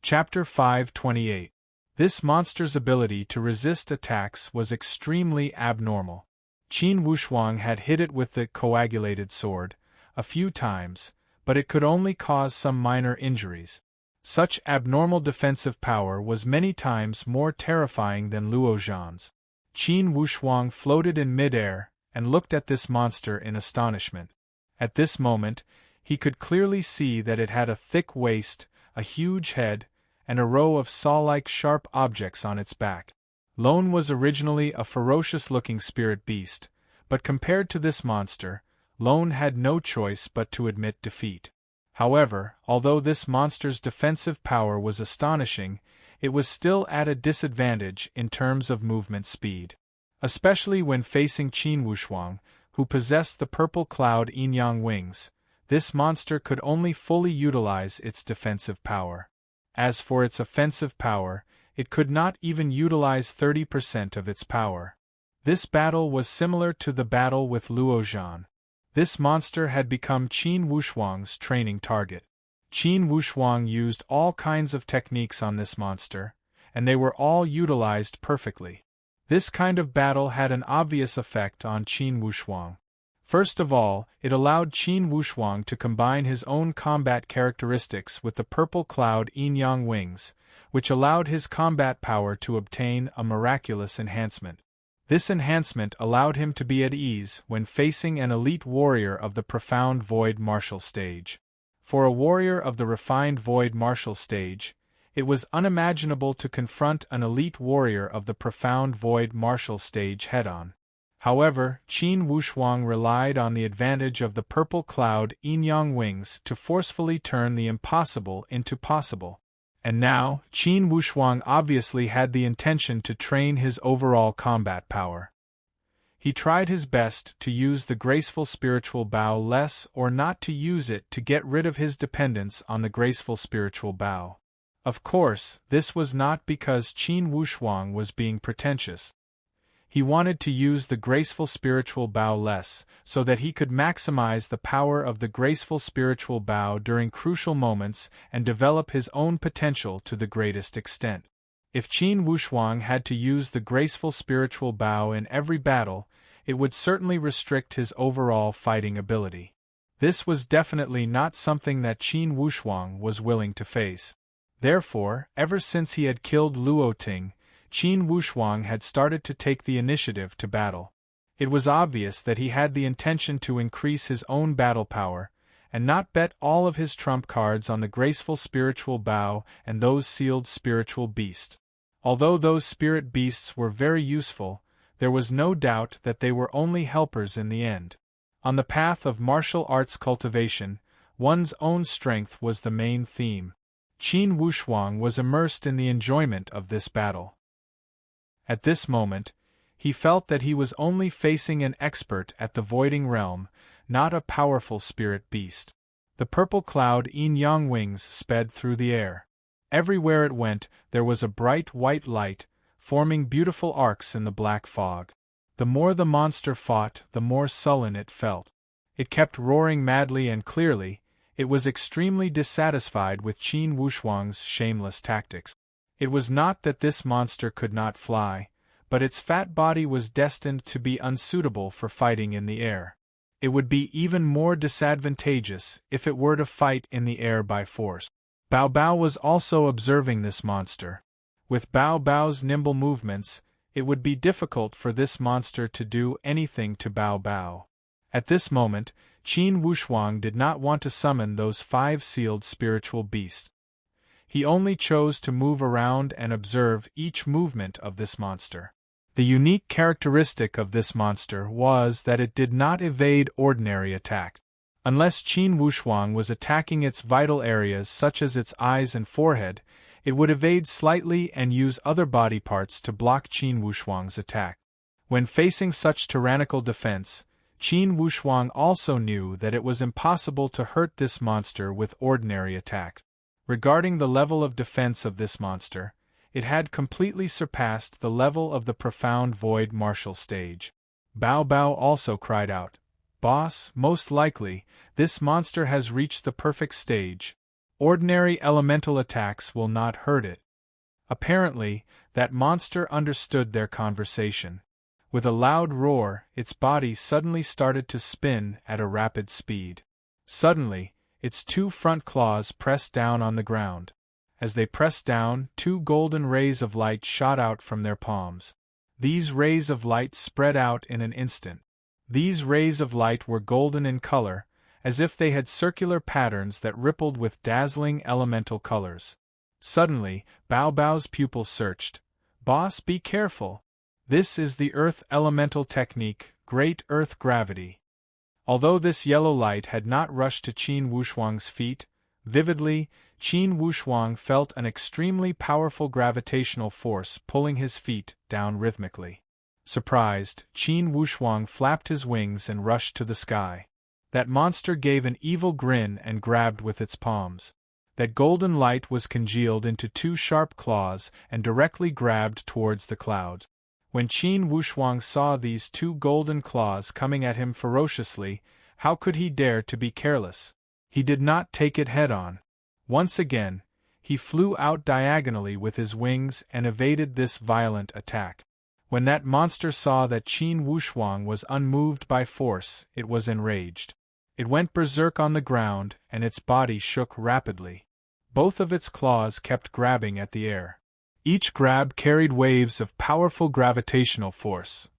Chapter 528. This monster's ability to resist attacks was extremely abnormal. Qin Wushuang had hit it with the coagulated sword a few times, but it could only cause some minor injuries. Such abnormal defensive power was many times more terrifying than Luo Zhan's. Qin Wushuang floated in midair and looked at this monster in astonishment. At this moment, he could clearly see that it had a thick waist, a huge head, and a row of saw-like sharp objects on its back. Lone was originally a ferocious-looking spirit beast, but compared to this monster, Lone had no choice but to admit defeat. However, although this monster's defensive power was astonishing, it was still at a disadvantage in terms of movement speed. Especially when facing Qin Wushuang, who possessed the purple cloud yin-yang wings, this monster could only fully utilize its defensive power. As for its offensive power, it could not even utilize 30% of its power. This battle was similar to the battle with Luo Zhan. This monster had become Qin Wushuang's training target. Qin Wushuang used all kinds of techniques on this monster, and they were all utilized perfectly. This kind of battle had an obvious effect on Qin Wushuang. First of all, it allowed Qin Wushuang to combine his own combat characteristics with the purple cloud yin-yang wings, which allowed his combat power to obtain a miraculous enhancement. This enhancement allowed him to be at ease when facing an elite warrior of the profound void martial stage. For a warrior of the refined void martial stage, it was unimaginable to confront an elite warrior of the profound void martial stage head-on. However, Qin Wushuang relied on the advantage of the purple cloud yin-yang wings to forcefully turn the impossible into possible. And now, Qin Wushuang obviously had the intention to train his overall combat power. He tried his best to use the graceful spiritual bow less or not to use it to get rid of his dependence on the graceful spiritual bow. Of course, this was not because Qin Wushuang was being pretentious. He wanted to use the graceful spiritual bow less, so that he could maximize the power of the graceful spiritual bow during crucial moments and develop his own potential to the greatest extent. If Qin Wushuang had to use the graceful spiritual bow in every battle, it would certainly restrict his overall fighting ability. This was definitely not something that Qin Wushuang was willing to face. Therefore, ever since he had killed Luo Ting, Qin Wushuang had started to take the initiative to battle. It was obvious that he had the intention to increase his own battle power, and not bet all of his trump cards on the graceful spiritual bow and those sealed spiritual beasts. Although those spirit beasts were very useful, there was no doubt that they were only helpers in the end. On the path of martial arts cultivation, one's own strength was the main theme. Qin Wushuang was immersed in the enjoyment of this battle. At this moment, he felt that he was only facing an expert at the voiding realm, not a powerful spirit beast. The purple cloud yin-yang wings sped through the air. Everywhere it went, there was a bright white light, forming beautiful arcs in the black fog. The more the monster fought, the more sullen it felt. It kept roaring madly and clearly. It was extremely dissatisfied with Qin Wushuang's shameless tactics. It was not that this monster could not fly, but its fat body was destined to be unsuitable for fighting in the air. It would be even more disadvantageous if it were to fight in the air by force. Bao Bao was also observing this monster. With Bao Bao's nimble movements, it would be difficult for this monster to do anything to Bao Bao. At this moment, Qin Wushuang did not want to summon those 5 sealed spiritual beasts. He only chose to move around and observe each movement of this monster. The unique characteristic of this monster was that it did not evade ordinary attack. Unless Qin Wushuang was attacking its vital areas such as its eyes and forehead, it would evade slightly and use other body parts to block Qin Wushuang's attack. When facing such tyrannical defense, Qin Wushuang also knew that it was impossible to hurt this monster with ordinary attack. Regarding the level of defense of this monster, it had completely surpassed the level of the profound void martial stage. Bao Bao also cried out, "Boss, most likely, this monster has reached the perfect stage." Ordinary elemental attacks will not hurt it. Apparently, that monster understood their conversation. With a loud roar, its body suddenly started to spin at a rapid speed. Suddenly, its two front claws pressed down on the ground. As they pressed down, two golden rays of light shot out from their palms. These rays of light spread out in an instant. These rays of light were golden in color, as if they had circular patterns that rippled with dazzling elemental colors. Suddenly, Bao Bao's pupils searched. "Boss, be careful. This is the Earth elemental technique, Great Earth Gravity." Although this yellow light had not rushed to Qin Wushuang's feet, vividly, Qin Wushuang felt an extremely powerful gravitational force pulling his feet down rhythmically. Surprised, Qin Wushuang flapped his wings and rushed to the sky. That monster gave an evil grin and grabbed with its palms. That golden light was congealed into two sharp claws and directly grabbed towards the clouds. When Qin Wushuang saw these two golden claws coming at him ferociously, how could he dare to be careless? He did not take it head-on. Once again, he flew out diagonally with his wings and evaded this violent attack. When that monster saw that Qin Wushuang was unmoved by force, it was enraged. It went berserk on the ground, and its body shook rapidly. Both of its claws kept grabbing at the air. Each grab carried waves of powerful gravitational force.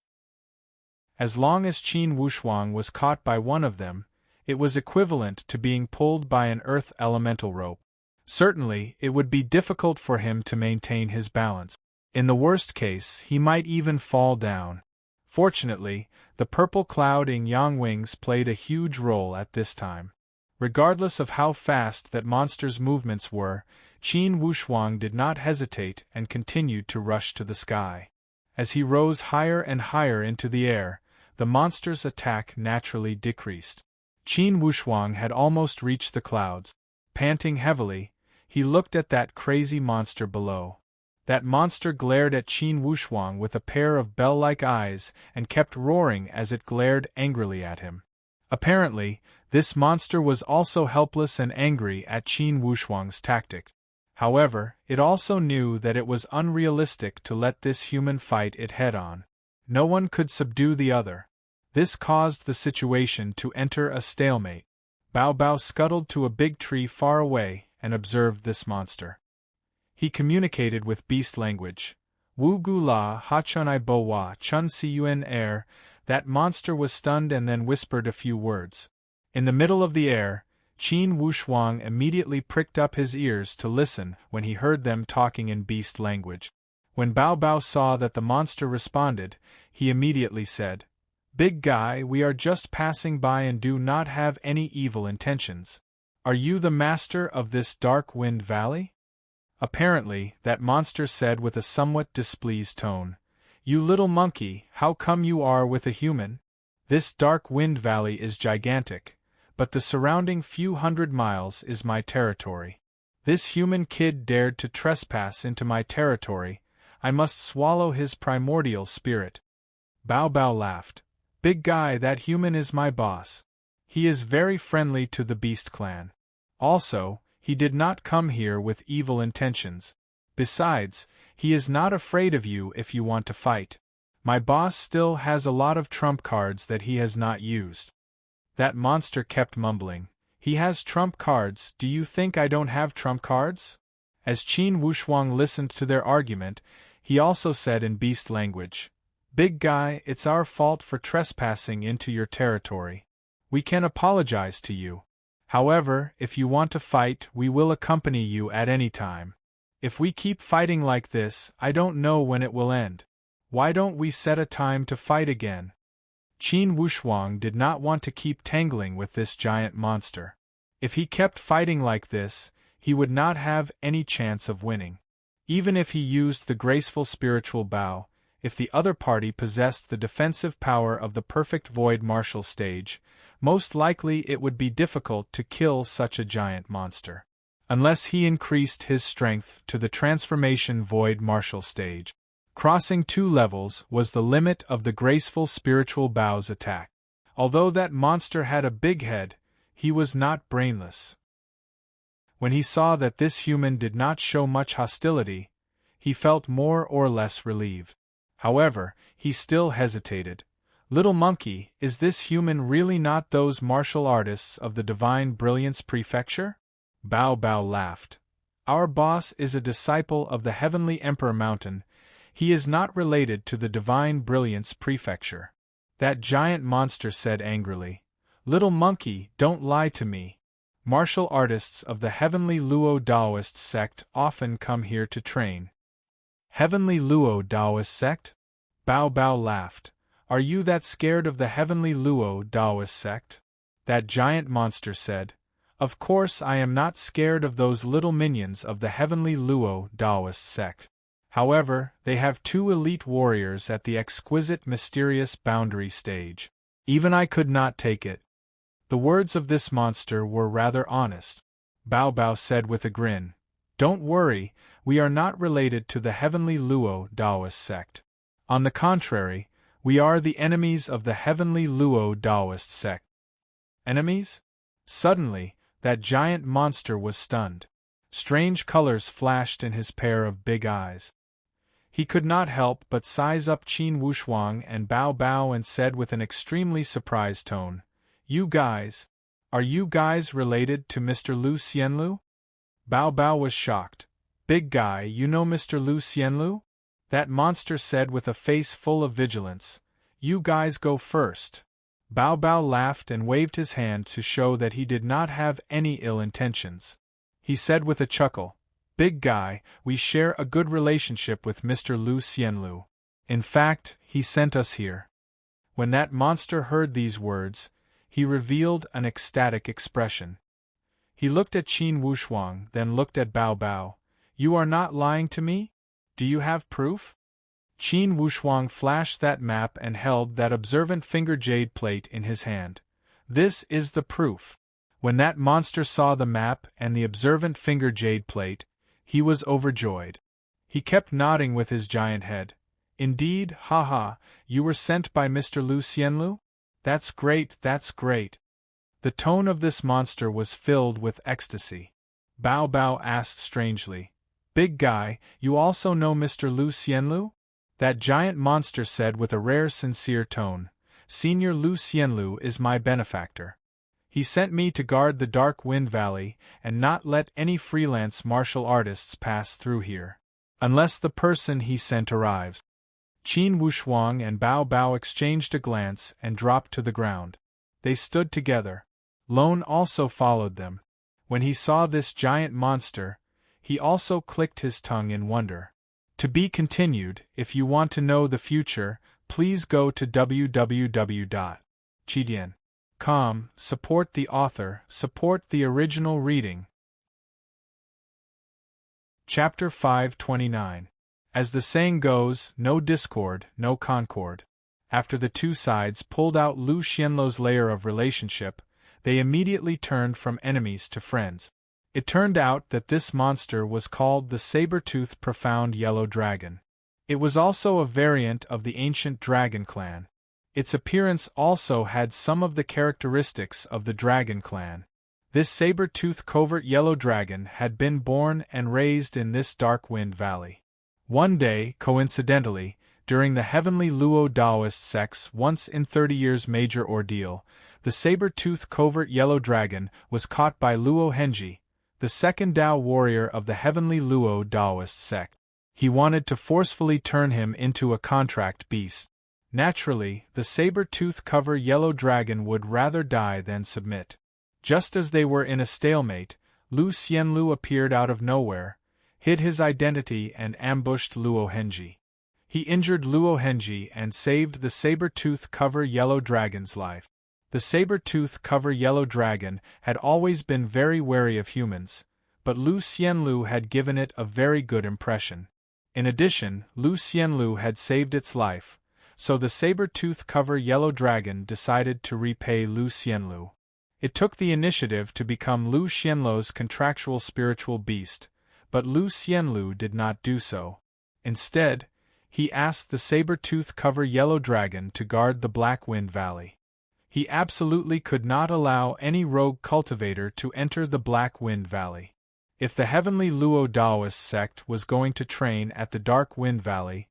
As long as Qin Wushuang was caught by one of them, it was equivalent to being pulled by an earth elemental rope. Certainly, it would be difficult for him to maintain his balance. In the worst case, he might even fall down. Fortunately, the purple cloud in Yang wings played a huge role at this time. Regardless of how fast that monster's movements were, Qin Wushuang did not hesitate and continued to rush to the sky. As he rose higher and higher into the air, the monster's attack naturally decreased. Qin Wushuang had almost reached the clouds. Panting heavily, he looked at that crazy monster below. That monster glared at Qin Wushuang with a pair of bell-like eyes and kept roaring as it glared angrily at him. Apparently, this monster was also helpless and angry at Qin Wushuang's tactics. However, it also knew that it was unrealistic to let this human fight it head-on. No one could subdue the other. This caused the situation to enter a stalemate. Bao Bao scuttled to a big tree far away and observed this monster. He communicated with beast language. Wu gu la ha chun I bo wa chun si yuen air. That monster was stunned and then whispered a few words. In the middle of the air, Qin Wushuang immediately pricked up his ears to listen when he heard them talking in beast language. When Bao Bao saw that the monster responded, he immediately said, "Big guy, we are just passing by and do not have any evil intentions. Are you the master of this dark wind valley?" Apparently, that monster said with a somewhat displeased tone, "You little monkey, how come you are with a human? This dark wind valley is gigantic, but the surrounding few hundred miles is my territory. This human kid dared to trespass into my territory, I must swallow his primordial spirit." Bao Bao laughed. "Big guy, that human is my boss. He is very friendly to the beast clan. Also, he did not come here with evil intentions. Besides, he is not afraid of you if you want to fight. My boss still has a lot of trump cards that he has not used." That monster kept mumbling. "He has trump cards, do you think I don't have trump cards?" As Qin Wushuang listened to their argument, he also said in beast language, "Big guy, it's our fault for trespassing into your territory. We can apologize to you. However, if you want to fight, we will accompany you at any time. If we keep fighting like this, I don't know when it will end. Why don't we set a time to fight again?" Qin Wushuang did not want to keep tangling with this giant monster. If he kept fighting like this, he would not have any chance of winning. Even if he used the graceful spiritual bow, if the other party possessed the defensive power of the perfect void martial stage, most likely it would be difficult to kill such a giant monster. Unless he increased his strength to the transformation void martial stage. Crossing 2 levels was the limit of the graceful spiritual bow's attack. Although that monster had a big head, he was not brainless. When he saw that this human did not show much hostility, he felt more or less relieved. However, he still hesitated. Little monkey, is this human really not those martial artists of the Divine Brilliance Prefecture? Bao Bao laughed. Our boss is a disciple of the Heavenly Emperor Mountain. He is not related to the Divine Brilliance Prefecture. That giant monster said angrily. Little monkey, don't lie to me. Martial artists of the Heavenly Luo Daoist sect often come here to train. Heavenly Luo Daoist sect? Bao Bao laughed. Are you that scared of the Heavenly Luo Daoist sect? That giant monster said. Of course I am not scared of those little minions of the Heavenly Luo Daoist sect. However, they have 2 elite warriors at the exquisite mysterious boundary stage. Even I could not take it. The words of this monster were rather honest. Bao Bao said with a grin. Don't worry, we are not related to the Heavenly Luo Daoist sect. On the contrary, we are the enemies of the Heavenly Luo Daoist sect. Enemies? Suddenly, that giant monster was stunned. Strange colors flashed in his pair of big eyes. He could not help but size up Qin Wushuang and Bao Bao and said with an extremely surprised tone, You guys, are you guys related to Mr. Lu Xianlu? Bao Bao was shocked. Big guy, you know Mr. Lu Xianlu? That monster said with a face full of vigilance. You guys go first. Bao Bao laughed and waved his hand to show that he did not have any ill intentions. He said with a chuckle, Big guy, we share a good relationship with Mr. Lu Xianlu. In fact, he sent us here. When that monster heard these words, he revealed an ecstatic expression. He looked at Qin Wushuang, then looked at Bao Bao. You are not lying to me? Do you have proof? Qin Wushuang flashed that map and held that observant finger jade plate in his hand. This is the proof. When that monster saw the map and the observant finger jade plate, he was overjoyed. He kept nodding with his giant head. Indeed, haha, you were sent by Mr. Lu Xianlu? That's great, that's great. The tone of this monster was filled with ecstasy. Bao Bao asked strangely, Big guy, you also know Mr. Lu Xianlu? That giant monster said with a rare sincere tone, Senior Lu Xianlu is my benefactor. He sent me to guard the Dark Wind Valley and not let any freelance martial artists pass through here. Unless the person he sent arrives. Qin Wushuang and Bao Bao exchanged a glance and dropped to the ground. They stood together. Lone also followed them. When he saw this giant monster, he also clicked his tongue in wonder. To be continued. If you want to know the future, please go to www.chidian.com. Support the author, support the original reading. Chapter 529. As the saying goes, no discord, no concord. After the 2 sides pulled out Lu Xianlu's layer of relationship, they immediately turned from enemies to friends. It turned out that this monster was called the saber-toothed profound yellow dragon. It was also a variant of the ancient dragon clan. Its appearance also had some of the characteristics of the dragon clan. This saber-toothed covert yellow dragon had been born and raised in this Dark Wind Valley. One day, coincidentally, during the Heavenly Luo Daoist sect's once in 30 years major ordeal, the saber-toothed covert yellow dragon was caught by Luo Henji, the second Dao warrior of the Heavenly Luo Daoist sect. He wanted to forcefully turn him into a contract beast. Naturally, the saber-tooth cover yellow dragon would rather die than submit. Just as they were in a stalemate, Lu Xianlu appeared out of nowhere, hid his identity and ambushed Luo Henji. He injured Luo Henji and saved the saber-tooth cover yellow dragon's life. The saber-tooth cover yellow dragon had always been very wary of humans, but Lu Xianlu had given it a very good impression. In addition, Lu Xianlu had saved its life, so the saber-tooth cover yellow dragon decided to repay Lu Xianlu. It took the initiative to become Lu Xianlu's contractual spiritual beast, but Lu Xianlu did not do so. Instead, he asked the saber-tooth cover yellow dragon to guard the Black Wind Valley. He absolutely could not allow any rogue cultivator to enter the Black Wind Valley. If the heavenly Luo Daoist sect was going to train at the Dark Wind Valley,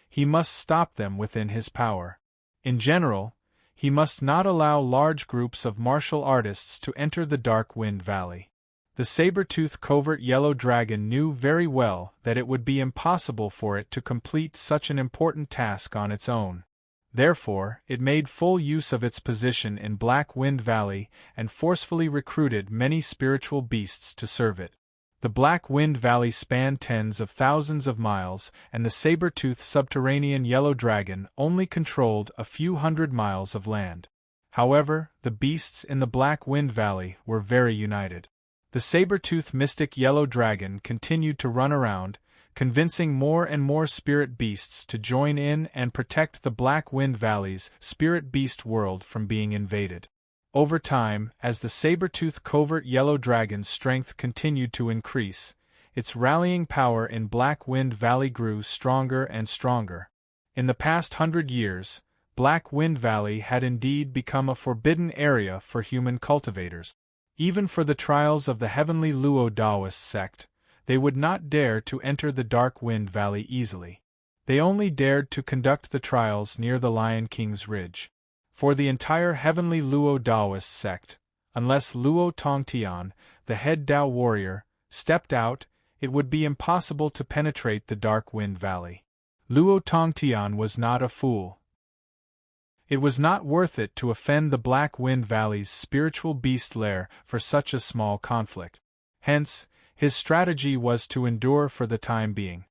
he must stop them within his power. In general, he must not allow large groups of martial artists to enter the Dark Wind Valley. The saber-toothed covert yellow dragon knew very well that it would be impossible for it to complete such an important task on its own. Therefore, it made full use of its position in Black Wind Valley and forcefully recruited many spiritual beasts to serve it. The Black Wind Valley spanned tens of thousands of miles, and the saber-toothed subterranean yellow dragon only controlled a few hundred miles of land. However, the beasts in the Black Wind Valley were very united. The saber-toothed mystic yellow dragon continued to run around, convincing more and more spirit beasts to join in and protect the Black Wind Valley's spirit beast world from being invaded. Over time, as the saber-toothed covert yellow dragon's strength continued to increase, its rallying power in Black Wind Valley grew stronger and stronger. In the past 100 years, Black Wind Valley had indeed become a forbidden area for human cultivators. Even for the trials of the heavenly Luo Daoist sect, they would not dare to enter the Dark Wind Valley easily. They only dared to conduct the trials near the Lion King's Ridge. For the entire heavenly Luo Daoist sect, unless Luo Tongtian, the head Dao warrior, stepped out, it would be impossible to penetrate the Dark Wind Valley. Luo Tongtian was not a fool. It was not worth it to offend the Black Wind Valley's spiritual beast lair for such a small conflict. Hence, his strategy was to endure for the time being.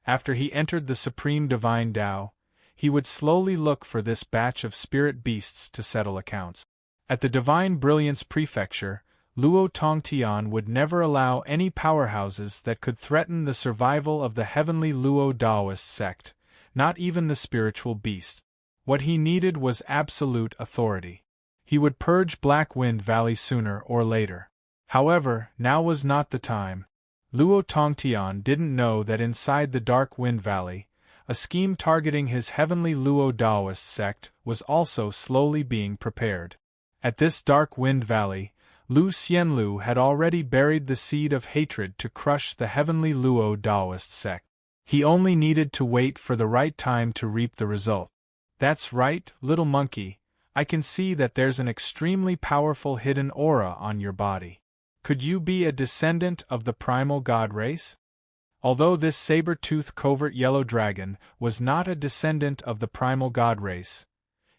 After he entered the supreme divine Tao, he would slowly look for this batch of spirit beasts to settle accounts. At the Divine Brilliance Prefecture, Luo Tongtian would never allow any powerhouses that could threaten the survival of the heavenly Luo Daoist sect, not even the spiritual beast. What he needed was absolute authority. He would purge Black Wind Valley sooner or later. However, now was not the time. Luo Tongtian didn't know that inside the Dark Wind Valley, a scheme targeting his heavenly Luo Daoist sect was also slowly being prepared. At this Dark Wind Valley, Lu Xianlu had already buried the seed of hatred to crush the heavenly Luo Daoist sect. He only needed to wait for the right time to reap the result. That's right, little monkey, I can see that there's an extremely powerful hidden aura on your body. Could you be a descendant of the primal god race? Although this saber-toothed covert yellow dragon was not a descendant of the primal god race,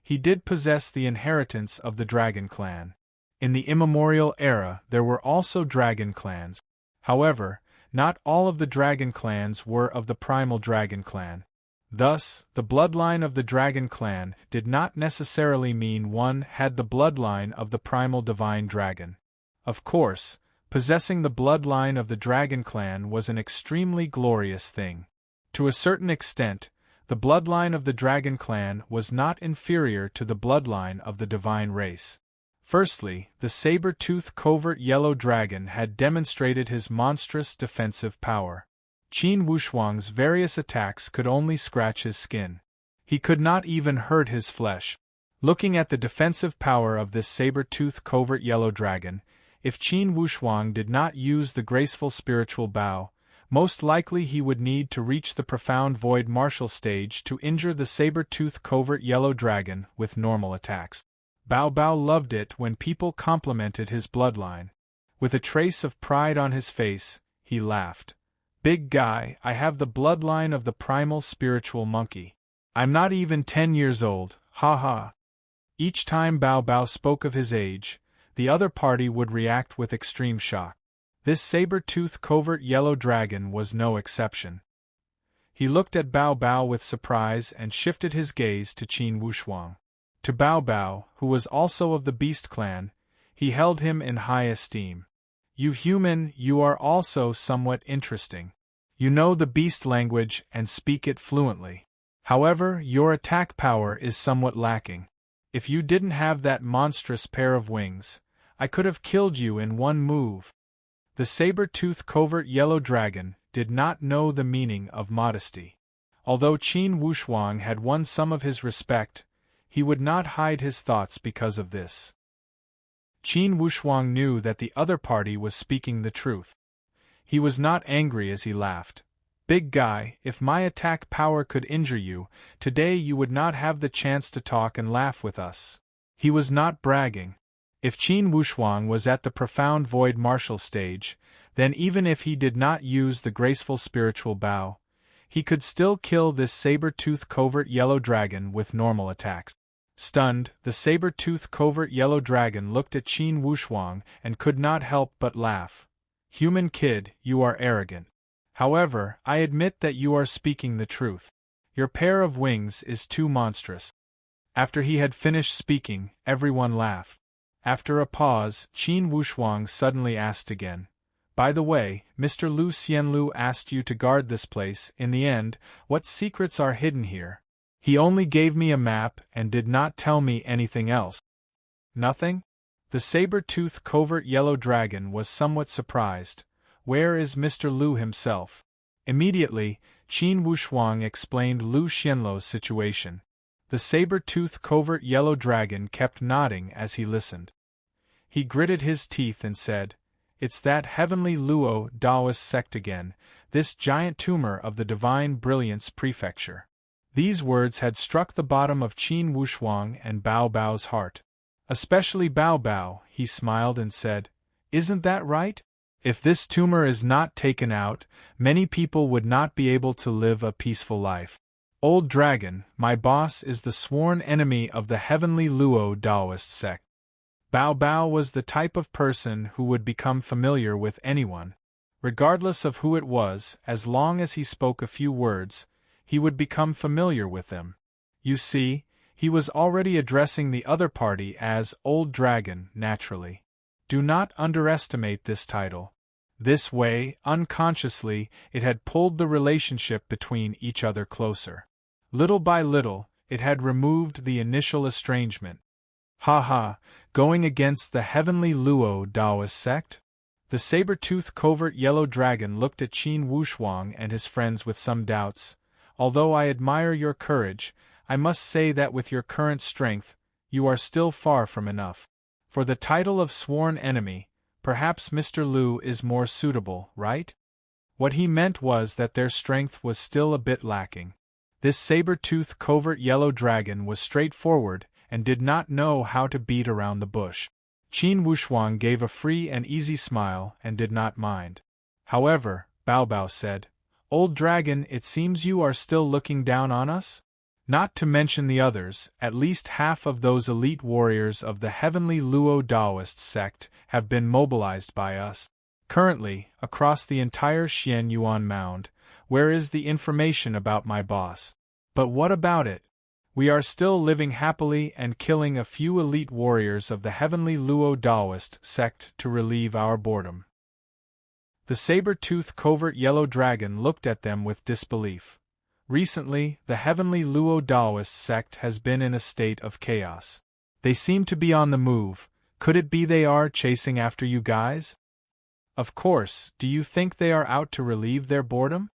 he did possess the inheritance of the dragon clan. In the immemorial era there were also dragon clans. However, not all of the dragon clans were of the primal dragon clan. Thus, the bloodline of the dragon clan did not necessarily mean one had the bloodline of the primal divine dragon. Of course, possessing the bloodline of the dragon clan was an extremely glorious thing. To a certain extent, the bloodline of the dragon clan was not inferior to the bloodline of the divine race. Firstly, the saber-toothed covert yellow dragon had demonstrated his monstrous defensive power. Qin Wushuang's various attacks could only scratch his skin. He could not even hurt his flesh. Looking at the defensive power of this saber-toothed covert yellow dragon, if Qin Wushuang did not use the graceful spiritual bow, most likely he would need to reach the profound void martial stage to injure the saber-toothed covert yellow dragon with normal attacks. Bao Bao loved it when people complimented his bloodline. With a trace of pride on his face, he laughed. Big guy, I have the bloodline of the primal spiritual monkey. I'm not even 10 years old, ha ha. Each time Bao Bao spoke of his age, the other party would react with extreme shock. This saber-toothed covert yellow dragon was no exception. He looked at Bao Bao with surprise and shifted his gaze to Qin Wushuang. To Bao Bao, who was also of the Beast Clan, he held him in high esteem. You human, you are also somewhat interesting. You know the beast language and speak it fluently. However, your attack power is somewhat lacking. If you didn't have that monstrous pair of wings, I could have killed you in one move. The saber-toothed covert yellow dragon did not know the meaning of modesty. Although Qin Wushuang had won some of his respect, he would not hide his thoughts because of this. Qin Wushuang knew that the other party was speaking the truth. He was not angry as he laughed. Big guy, if my attack power could injure you, today you would not have the chance to talk and laugh with us. He was not bragging. If Qin Wushuang was at the profound void martial stage, then even if he did not use the graceful spiritual bow, he could still kill this saber-toothed covert yellow dragon with normal attacks. Stunned, the saber-toothed covert yellow dragon looked at Qin Wushuang and could not help but laugh. Human kid, you are arrogant. However, I admit that you are speaking the truth. Your pair of wings is too monstrous. After he had finished speaking, everyone laughed. After a pause, Qin Wushuang suddenly asked again, "By the way, Mr. Lu Xianlu asked you to guard this place. In the end, what secrets are hidden here? He only gave me a map and did not tell me anything else." "Nothing?" The saber-toothed covert yellow dragon was somewhat surprised. "Where is Mr. Lu himself?" Immediately, Qin Wushuang explained Lu Xianlu's situation. The saber-toothed covert yellow dragon kept nodding as he listened. He gritted his teeth and said, "It's that heavenly Luo Daoist sect again, this giant tumor of the Divine Brilliance Prefecture." These words had struck the bottom of Qin Wushuang and Bao Bao's heart. Especially Bao Bao, he smiled and said, "Isn't that right? If this tumor is not taken out, many people would not be able to live a peaceful life. Old Dragon, my boss is the sworn enemy of the heavenly Luo Daoist sect." Bao Bao was the type of person who would become familiar with anyone. Regardless of who it was, as long as he spoke a few words, he would become familiar with them. You see, he was already addressing the other party as Old Dragon naturally. Do not underestimate this title. This way, unconsciously, it had pulled the relationship between each other closer. Little by little, it had removed the initial estrangement. Ha ha, going against the heavenly Luo Daoist sect? The saber-toothed covert yellow dragon looked at Qin Wushuang and his friends with some doubts. "Although I admire your courage, I must say that with your current strength, you are still far from enough. For the title of sworn enemy, perhaps Mr. Lu is more suitable, right?" What he meant was that their strength was still a bit lacking. This saber-toothed covert yellow dragon was straightforward and did not know how to beat around the bush. Qin Wushuang gave a free and easy smile and did not mind. "However," Bao Bao said, "Old Dragon, it seems you are still looking down on us? Not to mention the others, at least half of those elite warriors of the heavenly Luo Daoist sect have been mobilized by us. Currently, across the entire Xian Yuan Mound, where is the information about my boss? But what about it? We are still living happily and killing a few elite warriors of the heavenly Luo Daoist sect to relieve our boredom." The saber-toothed covert yellow dragon looked at them with disbelief. Recently, the heavenly Luo Daoist sect has been in a state of chaos. They seem to be on the move. Could it be they are chasing after you guys? Of course, do you think they are out to relieve their boredom?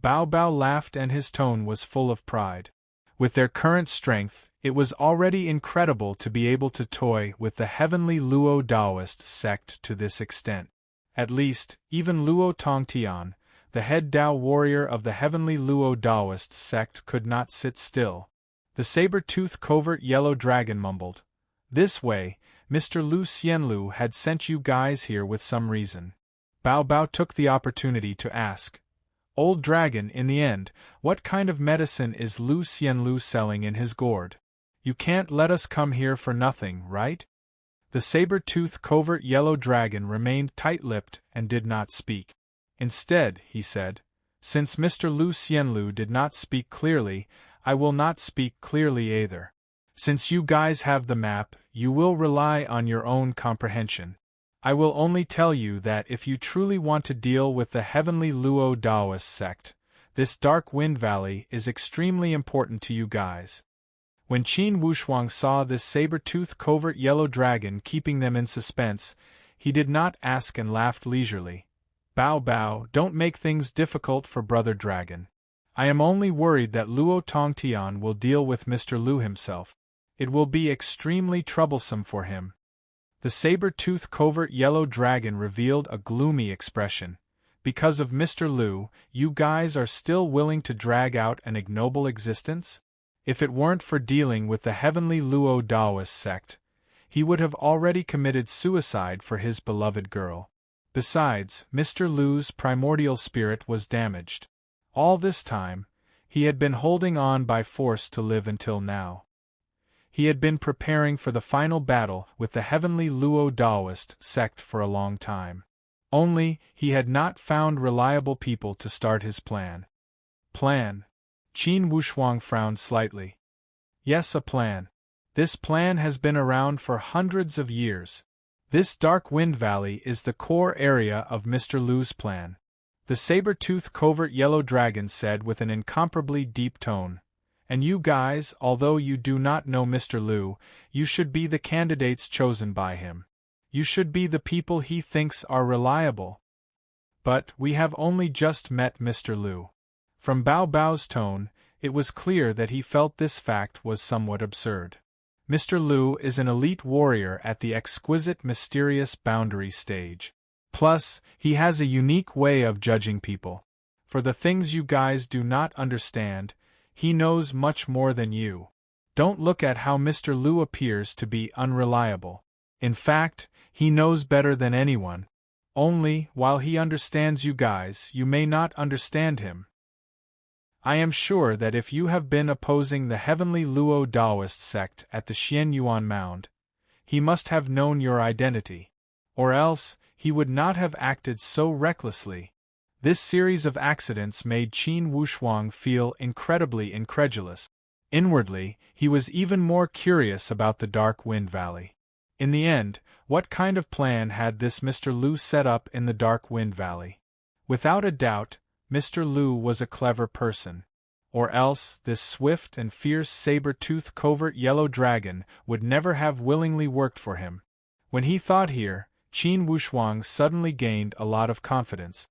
Bao Bao laughed and his tone was full of pride. With their current strength, it was already incredible to be able to toy with the heavenly Luo Daoist sect to this extent. At least, even Luo Tongtian, the head Dao warrior of the heavenly Luo Daoist sect, could not sit still. The saber-toothed covert yellow dragon mumbled, "This way, Mr. Lu Xianlu had sent you guys here with some reason." Bao Bao took the opportunity to ask, "Old Dragon, in the end, what kind of medicine is Lu Xianlu selling in his gourd? You can't let us come here for nothing, right?" The saber-toothed covert yellow dragon remained tight-lipped and did not speak. Instead, he said, "Since Mr. Lu Xianlu did not speak clearly, I will not speak clearly either. Since you guys have the map, you will rely on your own comprehension. I will only tell you that if you truly want to deal with the heavenly Luo Daoist sect, this Dark Wind Valley is extremely important to you guys." When Qin Wushuang saw this saber-toothed covert yellow dragon keeping them in suspense, he did not ask and laughed leisurely. "Bao Bao, don't make things difficult for Brother Dragon. I am only worried that Luo Tongtian will deal with Mr. Lu himself. It will be extremely troublesome for him." The saber-toothed covert yellow dragon revealed a gloomy expression. Because of Mr. Liu, you guys are still willing to drag out an ignoble existence? If it weren't for dealing with the heavenly Luo Daoist sect, he would have already committed suicide for his beloved girl. Besides, Mr. Liu's primordial spirit was damaged. All this time, he had been holding on by force to live until now. He had been preparing for the final battle with the heavenly Luo Daoist sect for a long time. Only, he had not found reliable people to start his plan. Plan? Qin Wushuang frowned slightly. Yes, a plan. This plan has been around for hundreds of years. This Dark Wind Valley is the core area of Mr. Liu's plan. The saber-toothed covert yellow dragon said with an incomparably deep tone. And you guys, although you do not know Mr. Liu, you should be the candidates chosen by him. You should be the people he thinks are reliable. But we have only just met Mr. Liu. From Bao Bao's tone, it was clear that he felt this fact was somewhat absurd. Mr. Liu is an elite warrior at the exquisite mysterious boundary stage. Plus, he has a unique way of judging people. For the things you guys do not understand, he knows much more than you. Don't look at how Mr. Liu appears to be unreliable. In fact, he knows better than anyone. Only, while he understands you guys, you may not understand him. I am sure that if you have been opposing the heavenly Luo Daoist sect at the Xianyuan Mound, he must have known your identity. Or else, he would not have acted so recklessly. This series of accidents made Qin Wushuang feel incredibly incredulous. Inwardly, he was even more curious about the Dark Wind Valley. In the end, what kind of plan had this Mr. Liu set up in the Dark Wind Valley? Without a doubt, Mr. Liu was a clever person. Or else, this swift and fierce saber-toothed covert yellow dragon would never have willingly worked for him. When he thought here, Qin Wushuang suddenly gained a lot of confidence.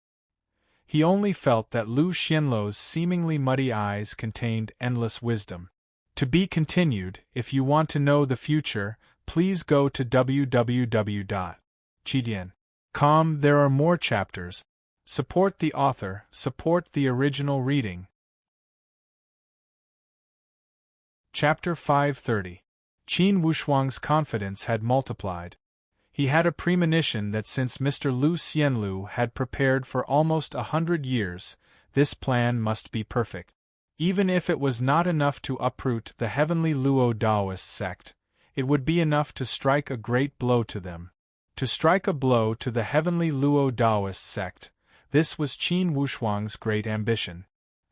He only felt that Lu Xianluo's seemingly muddy eyes contained endless wisdom. To be continued. If you want to know the future, please go to www.chidian.com. There are more chapters. Support the author, support the original reading. Chapter 530. Qin Wushuang's confidence had multiplied. He had a premonition that since Mr. Lu Xianlu had prepared for almost 100 years, this plan must be perfect. Even if it was not enough to uproot the heavenly Luo Daoist sect, it would be enough to strike a great blow to them. To strike a blow to the heavenly Luo Daoist sect, this was Qin Wushuang's great ambition.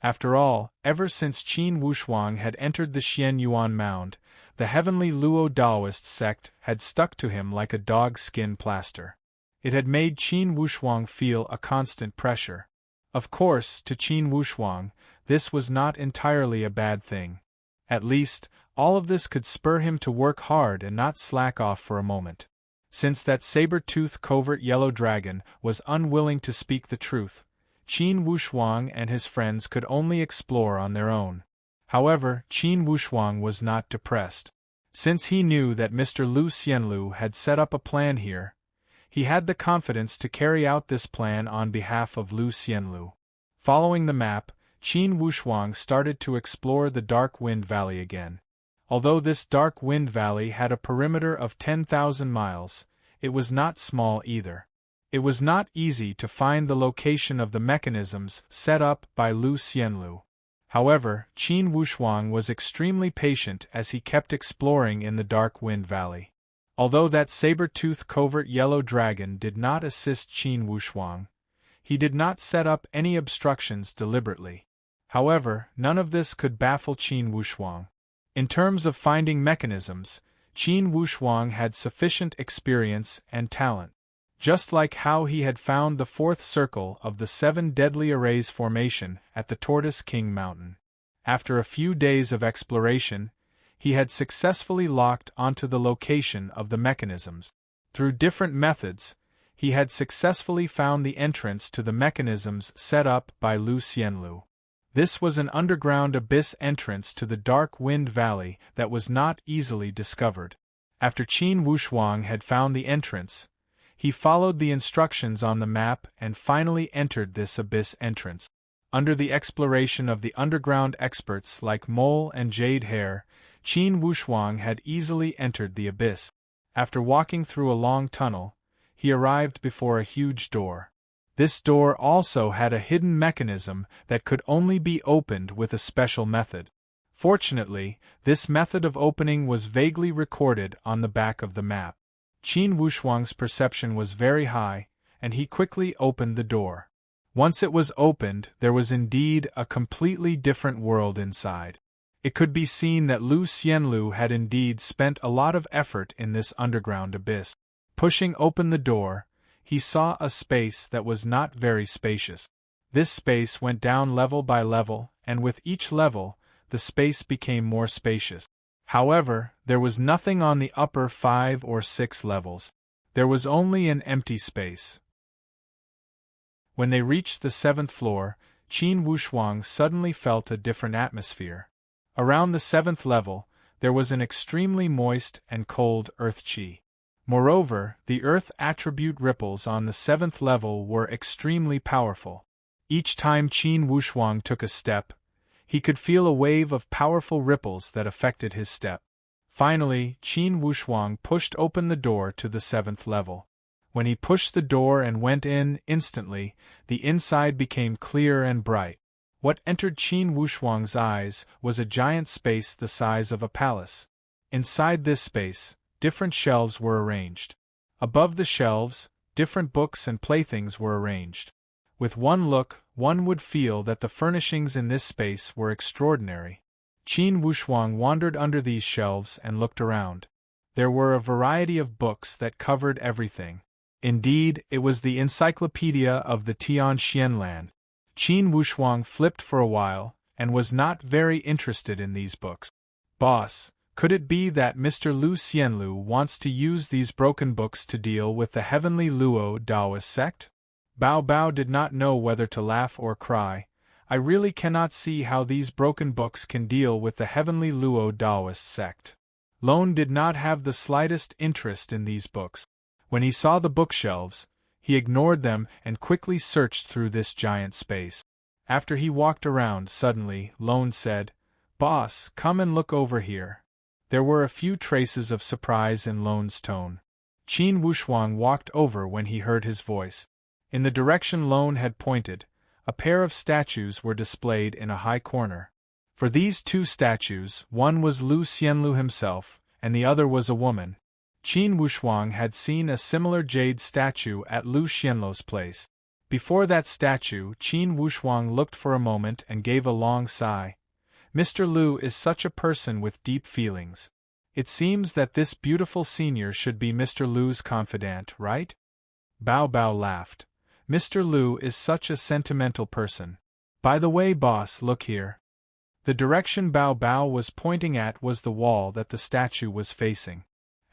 After all, ever since Qin Wushuang had entered the Xianyuan Mound, the heavenly Luo Daoist sect had stuck to him like a dog-skin plaster. It had made Qin Wushuang feel a constant pressure. Of course, to Qin Wushuang, this was not entirely a bad thing. At least, all of this could spur him to work hard and not slack off for a moment. Since that saber-toothed covert yellow dragon was unwilling to speak the truth, Qin Wushuang and his friends could only explore on their own. However, Qin Wushuang was not depressed. Since he knew that Mr. Lu Xianlu had set up a plan here, he had the confidence to carry out this plan on behalf of Lu Xianlu. Following the map, Qin Wushuang started to explore the Dark Wind Valley again. Although this Dark Wind Valley had a perimeter of 10,000 miles, it was not small either. It was not easy to find the location of the mechanisms set up by Lu Xianlu. However, Qin Wushuang was extremely patient as he kept exploring in the Dark Wind Valley. Although that saber-toothed covert yellow dragon did not assist Qin Wushuang, he did not set up any obstructions deliberately. However, none of this could baffle Qin Wushuang. In terms of finding mechanisms, Qin Wushuang had sufficient experience and talent. Just like how he had found the fourth circle of the 7 deadly arrays formation at the Tortoise King Mountain. After a few days of exploration, he had successfully locked onto the location of the mechanisms. Through different methods, he had successfully found the entrance to the mechanisms set up by Lu Xianlu. This was an underground abyss entrance to the Dark Wind Valley that was not easily discovered. After Qin Wushuang had found the entrance, He followed the instructions on the map and finally entered this abyss entrance. Under the exploration of the underground experts like Mole and Jade Hair, Qin Wushuang had easily entered the abyss. After walking through a long tunnel, he arrived before a huge door. This door also had a hidden mechanism that could only be opened with a special method. Fortunately, this method of opening was vaguely recorded on the back of the map. Qin Wushuang's perception was very high, and he quickly opened the door. Once it was opened, there was indeed a completely different world inside. It could be seen that Lu Xianlu had indeed spent a lot of effort in this underground abyss. Pushing open the door, he saw a space that was not very spacious. This space went down level by level, and with each level, the space became more spacious. However, there was nothing on the upper 5 or 6 levels. There was only an empty space. When they reached the 7th floor, Qin Wushuang suddenly felt a different atmosphere. Around the 7th level, there was an extremely moist and cold earth qi. Moreover, the earth attribute ripples on the 7th level were extremely powerful. Each time Qin Wushuang took a step, he could feel a wave of powerful ripples that affected his step. Finally, Qin Wushuang pushed open the door to the 7th level. When he pushed the door and went in, instantly, the inside became clear and bright. What entered Qin Wushuang's eyes was a giant space the size of a palace. Inside this space, different shelves were arranged. Above the shelves, different books and playthings were arranged. With one look, one would feel that the furnishings in this space were extraordinary. Qin Wushuang wandered under these shelves and looked around. There were a variety of books that covered everything. Indeed, it was the encyclopedia of the Tian Xianlan. Qin Wushuang flipped for a while, and was not very interested in these books. Boss, could it be that Mr. Lu Xianlu wants to use these broken books to deal with the heavenly Luo Daoist sect? Bao Bao did not know whether to laugh or cry. I really cannot see how these broken books can deal with the heavenly Luo Daoist sect. Lone did not have the slightest interest in these books. When he saw the bookshelves, he ignored them and quickly searched through this giant space. After he walked around, suddenly, Lone said, "Boss, come and look over here." There were a few traces of surprise in Lone's tone. Qin Wushuang walked over when he heard his voice. In the direction Lone had pointed, a pair of statues were displayed in a high corner. For these two statues, one was Lu Xianlu himself, and the other was a woman. Qin Wushuang had seen a similar jade statue at Lu Xianlu's place. Before that statue, Qin Wushuang looked for a moment and gave a long sigh. Mr. Lu is such a person with deep feelings. It seems that this beautiful senior should be Mr. Lu's confidant, right? Bao Bao laughed. Mr. Lu is such a sentimental person. By the way, boss, look here. The direction Bao Bao was pointing at was the wall that the statue was facing.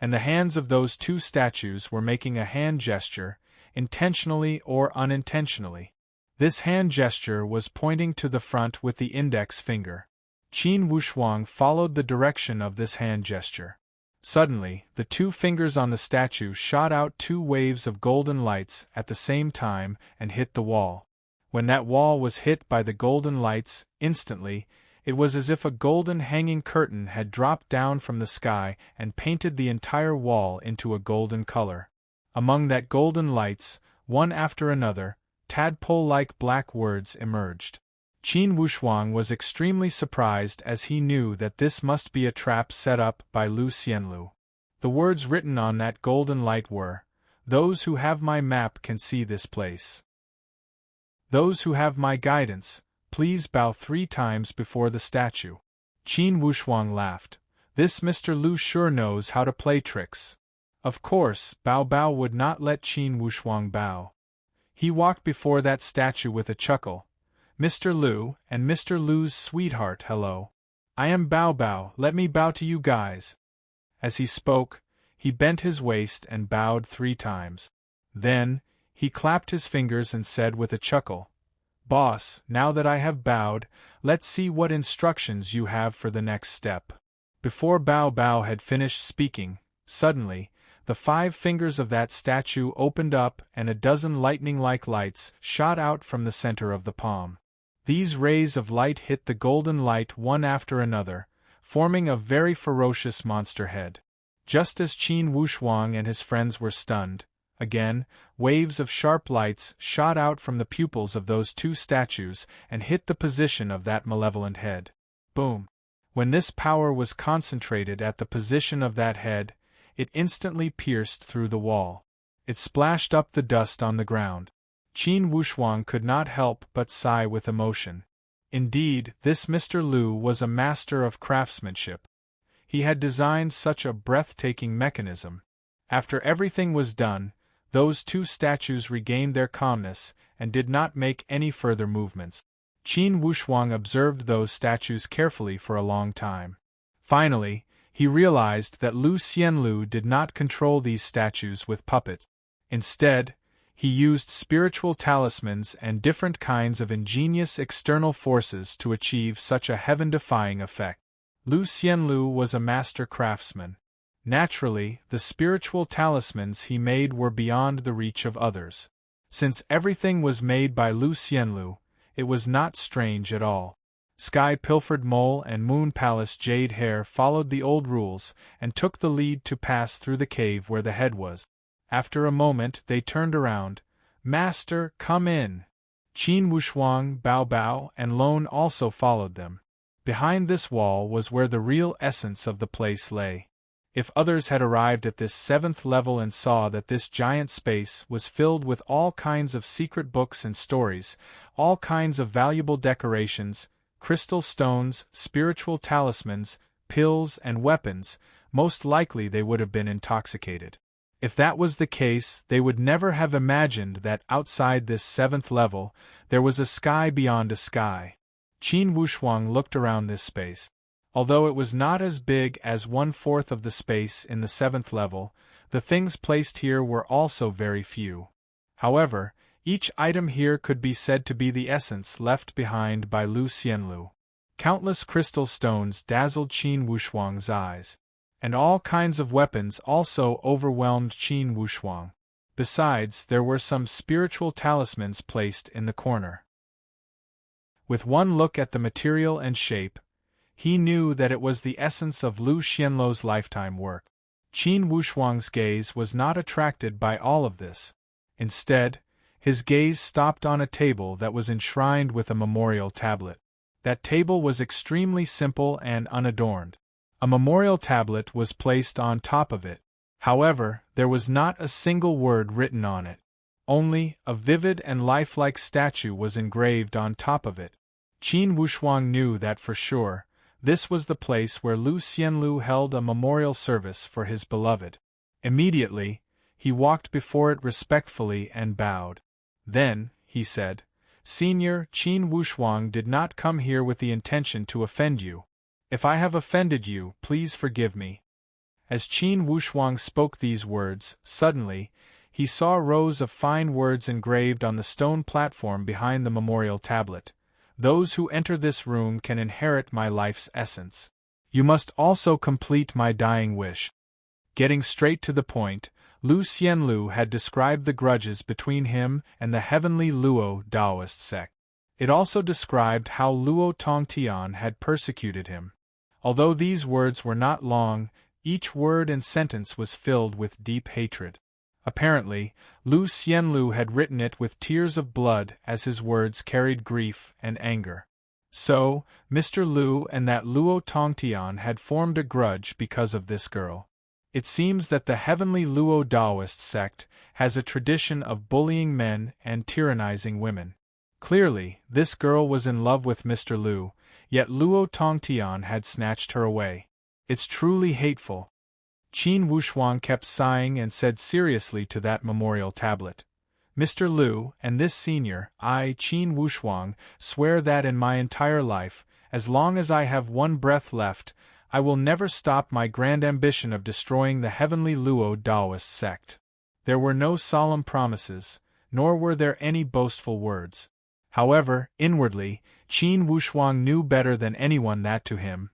And the hands of those two statues were making a hand gesture, intentionally or unintentionally. This hand gesture was pointing to the front with the index finger. Qin Wushuang followed the direction of this hand gesture. Suddenly, the two fingers on the statue shot out two waves of golden lights at the same time and hit the wall. When that wall was hit by the golden lights, instantly, it was as if a golden hanging curtain had dropped down from the sky and painted the entire wall into a golden color. Among that golden lights, one after another, tadpole-like black words emerged. Qin Wushuang was extremely surprised as he knew that this must be a trap set up by Lu Xianlu. The words written on that golden light were, "Those who have my map can see this place. Those who have my guidance, please bow 3 times before the statue." Qin Wushuang laughed. This Mr. Lu sure knows how to play tricks. Of course, Bao Bao would not let Qin Wushuang bow. He walked before that statue with a chuckle. "Mr. Lu, and Mr. Lu's sweetheart, hello. I am Bao Bao, let me bow to you guys." As he spoke, he bent his waist and bowed 3 times. Then, he clapped his fingers and said with a chuckle, "Boss, now that I have bowed, let's see what instructions you have for the next step." Before Bao Bao had finished speaking, suddenly, the 5 fingers of that statue opened up and a dozen lightning-like lights shot out from the center of the palm. These rays of light hit the golden light one after another, forming a very ferocious monster head. Just as Qin Wushuang and his friends were stunned, again, waves of sharp lights shot out from the pupils of those 2 statues and hit the position of that malevolent head. Boom! When this power was concentrated at the position of that head, it instantly pierced through the wall. It splashed up the dust on the ground. Qin Wushuang could not help but sigh with emotion. Indeed, this Mr. Lu was a master of craftsmanship. He had designed such a breathtaking mechanism. After everything was done, those 2 statues regained their calmness and did not make any further movements. Qin Wushuang observed those statues carefully for a long time. Finally, he realized that Lu Xianlu did not control these statues with puppets. Instead, he used spiritual talismans and different kinds of ingenious external forces to achieve such a heaven-defying effect. Lu Xianlu was a master craftsman. Naturally, the spiritual talismans he made were beyond the reach of others. Since everything was made by Lu Xianlu, it was not strange at all. Sky-pilfered Mole and Moon Palace Jade Hair followed the old rules and took the lead to pass through the cave where the head was. After a moment they turned around. "Master, come in!" Qin Wushuang, Bao Bao, and Lone also followed them. Behind this wall was where the real essence of the place lay. If others had arrived at this 7th level and saw that this giant space was filled with all kinds of secret books and stories, all kinds of valuable decorations, crystal stones, spiritual talismans, pills, and weapons, most likely they would have been intoxicated. If that was the case, they would never have imagined that outside this 7th level, there was a sky beyond a sky. Qin Wushuang looked around this space. Although it was not as big as 1/4 of the space in the 7th level, the things placed here were also very few. However, each item here could be said to be the essence left behind by Lu Xianlu. Countless crystal stones dazzled Qin Wushuang's eyes. And all kinds of weapons also overwhelmed Qin Wushuang. Besides, there were some spiritual talismans placed in the corner. With one look at the material and shape, he knew that it was the essence of Lu Xianlu's lifetime work. Qin Wushuang's gaze was not attracted by all of this. Instead, his gaze stopped on a table that was enshrined with a memorial tablet. That table was extremely simple and unadorned. A memorial tablet was placed on top of it. However, there was not a single word written on it. Only, a vivid and lifelike statue was engraved on top of it. Qin Wushuang knew that for sure. This was the place where Lu Xianlu held a memorial service for his beloved. Immediately, he walked before it respectfully and bowed. Then, he said, "Senior, Qin Wushuang did not come here with the intention to offend you. If I have offended you, please forgive me." As Qin Wushuang spoke these words, suddenly, he saw rows of fine words engraved on the stone platform behind the memorial tablet. "Those who enter this room can inherit my life's essence. You must also complete my dying wish." Getting straight to the point, Lu Xianlu had described the grudges between him and the heavenly Luo Taoist sect. It also described how Luo Tongtian had persecuted him. Although these words were not long, each word and sentence was filled with deep hatred. Apparently, Lu Xianlu had written it with tears of blood as his words carried grief and anger. So, Mr. Lu and that Luo Tongtian had formed a grudge because of this girl. It seems that the heavenly Luo Taoist sect has a tradition of bullying men and tyrannizing women. Clearly, this girl was in love with Mr. Lu, yet Luo Tongtian had snatched her away. It's truly hateful. Qin Wushuang kept sighing and said seriously to that memorial tablet, "Mr. Lu, and this senior, I, Qin Wushuang, swear that in my entire life, as long as I have one breath left, I will never stop my grand ambition of destroying the heavenly Luo Taoist sect." There were no solemn promises, nor were there any boastful words. However, inwardly, Qin Wushuang knew better than anyone that to him,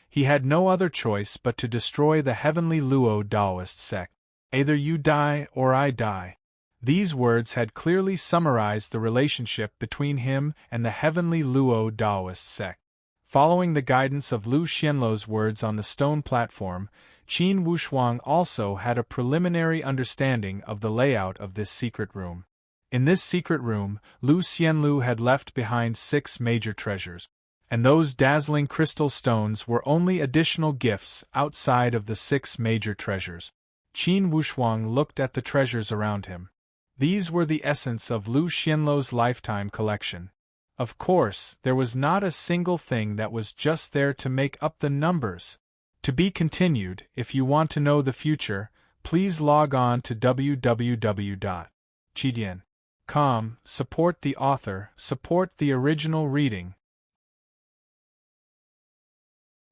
he had no other choice but to destroy the heavenly Luo Taoist sect. Either you die or I die. These words had clearly summarized the relationship between him and the heavenly Luo Daoist sect. Following the guidance of Lu Xianluo's words on the stone platform, Qin Wushuang also had a preliminary understanding of the layout of this secret room. In this secret room, Lu Xianlu had left behind 6 major treasures, and those dazzling crystal stones were only additional gifts outside of the 6 major treasures. Qin Wushuang looked at the treasures around him. These were the essence of Lu Xianluo's lifetime collection. Of course, there was not a single thing that was just there to make up the numbers. To be continued. If you want to know the future, please log on to www.chidian.com. Support the author, support the original reading.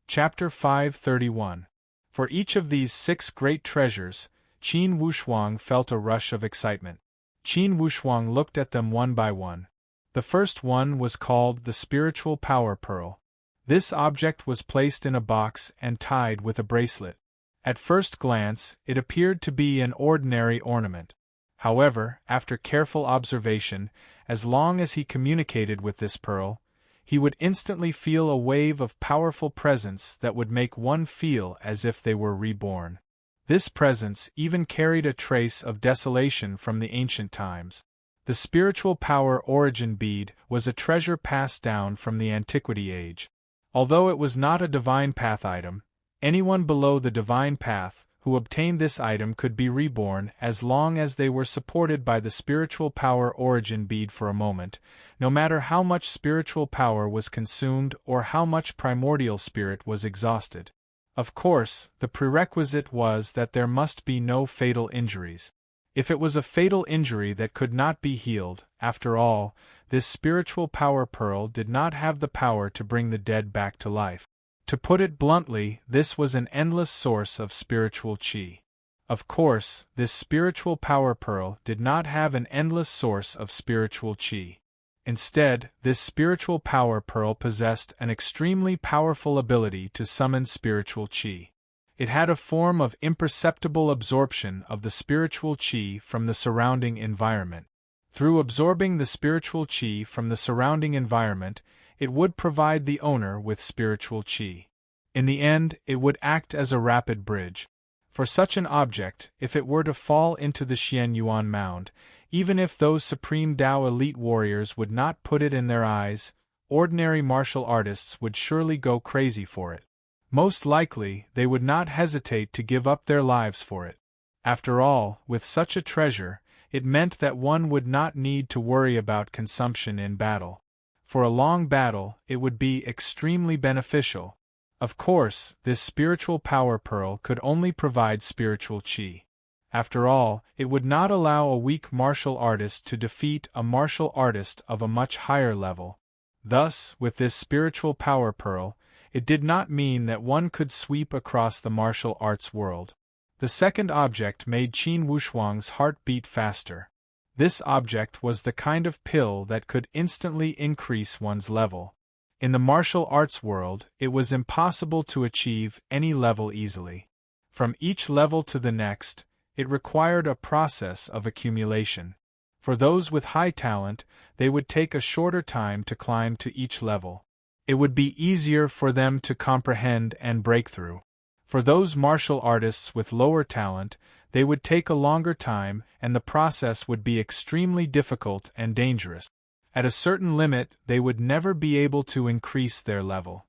Chapter 531. For each of these 6 great treasures, Qin Wushuang felt a rush of excitement. Qin Wushuang looked at them one by one. The first one was called the Spiritual Power Pearl. This object was placed in a box and tied with a bracelet. At first glance, it appeared to be an ordinary ornament. However, after careful observation, as long as he communicated with this pearl, he would instantly feel a wave of powerful presence that would make one feel as if they were reborn. This presence even carried a trace of desolation from the ancient times. The spiritual power origin bead was a treasure passed down from the antiquity age. Although it was not a divine path item, anyone below the divine path who obtained this item could be reborn as long as they were supported by the spiritual power origin bead for a moment, no matter how much spiritual power was consumed or how much primordial spirit was exhausted. Of course, the prerequisite was that there must be no fatal injuries. If it was a fatal injury that could not be healed, after all, this spiritual power pearl did not have the power to bring the dead back to life. To put it bluntly, this was an endless source of spiritual qi. Of course, this spiritual power pearl did not have an endless source of spiritual qi. Instead, this spiritual power pearl possessed an extremely powerful ability to summon spiritual qi. It had a form of imperceptible absorption of the spiritual qi from the surrounding environment. Through absorbing the spiritual qi from the surrounding environment, it would provide the owner with spiritual qi. In the end, it would act as a rapid bridge. For such an object, if it were to fall into the Xian Yuan mound, even if those supreme Tao elite warriors would not put it in their eyes, ordinary martial artists would surely go crazy for it. Most likely, they would not hesitate to give up their lives for it. After all, with such a treasure, it meant that one would not need to worry about consumption in battle. For a long battle, it would be extremely beneficial. Of course, this spiritual power pearl could only provide spiritual qi. After all, it would not allow a weak martial artist to defeat a martial artist of a much higher level. Thus, with this spiritual power pearl, it did not mean that one could sweep across the martial arts world. The second object made Qin Wushuang's heart beat faster. This object was the kind of pill that could instantly increase one's level. In the martial arts world, it was impossible to achieve any level easily. From each level to the next, it required a process of accumulation. For those with high talent, they would take a shorter time to climb to each level. It would be easier for them to comprehend and break through. For those martial artists with lower talent, they would take a longer time and the process would be extremely difficult and dangerous. At a certain limit, they would never be able to increase their level.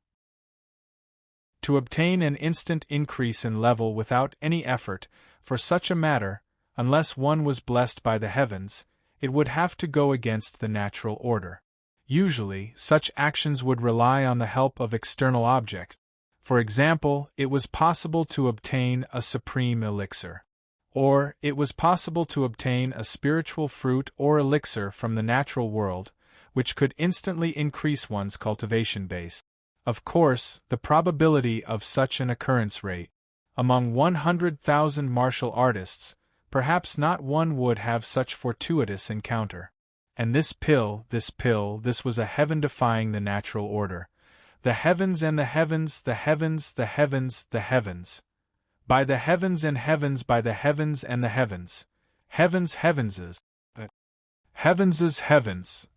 To obtain an instant increase in level without any effort, for such a matter, unless one was blessed by the heavens, it would have to go against the natural order. Usually, such actions would rely on the help of external objects. For example, it was possible to obtain a supreme elixir. Or, it was possible to obtain a spiritual fruit or elixir from the natural world, which could instantly increase one's cultivation base. Of course, the probability of such an occurrence rate. Among 100,000 martial artists, perhaps not one would have such fortuitous encounter. And this pill, this was a heaven defying the natural order. The heavens and the heavens, the heavens, the heavens, the heavens. By the heavens and heavens, by the heavens and the heavens. Heavens, heavenses. Heavenses, heavens.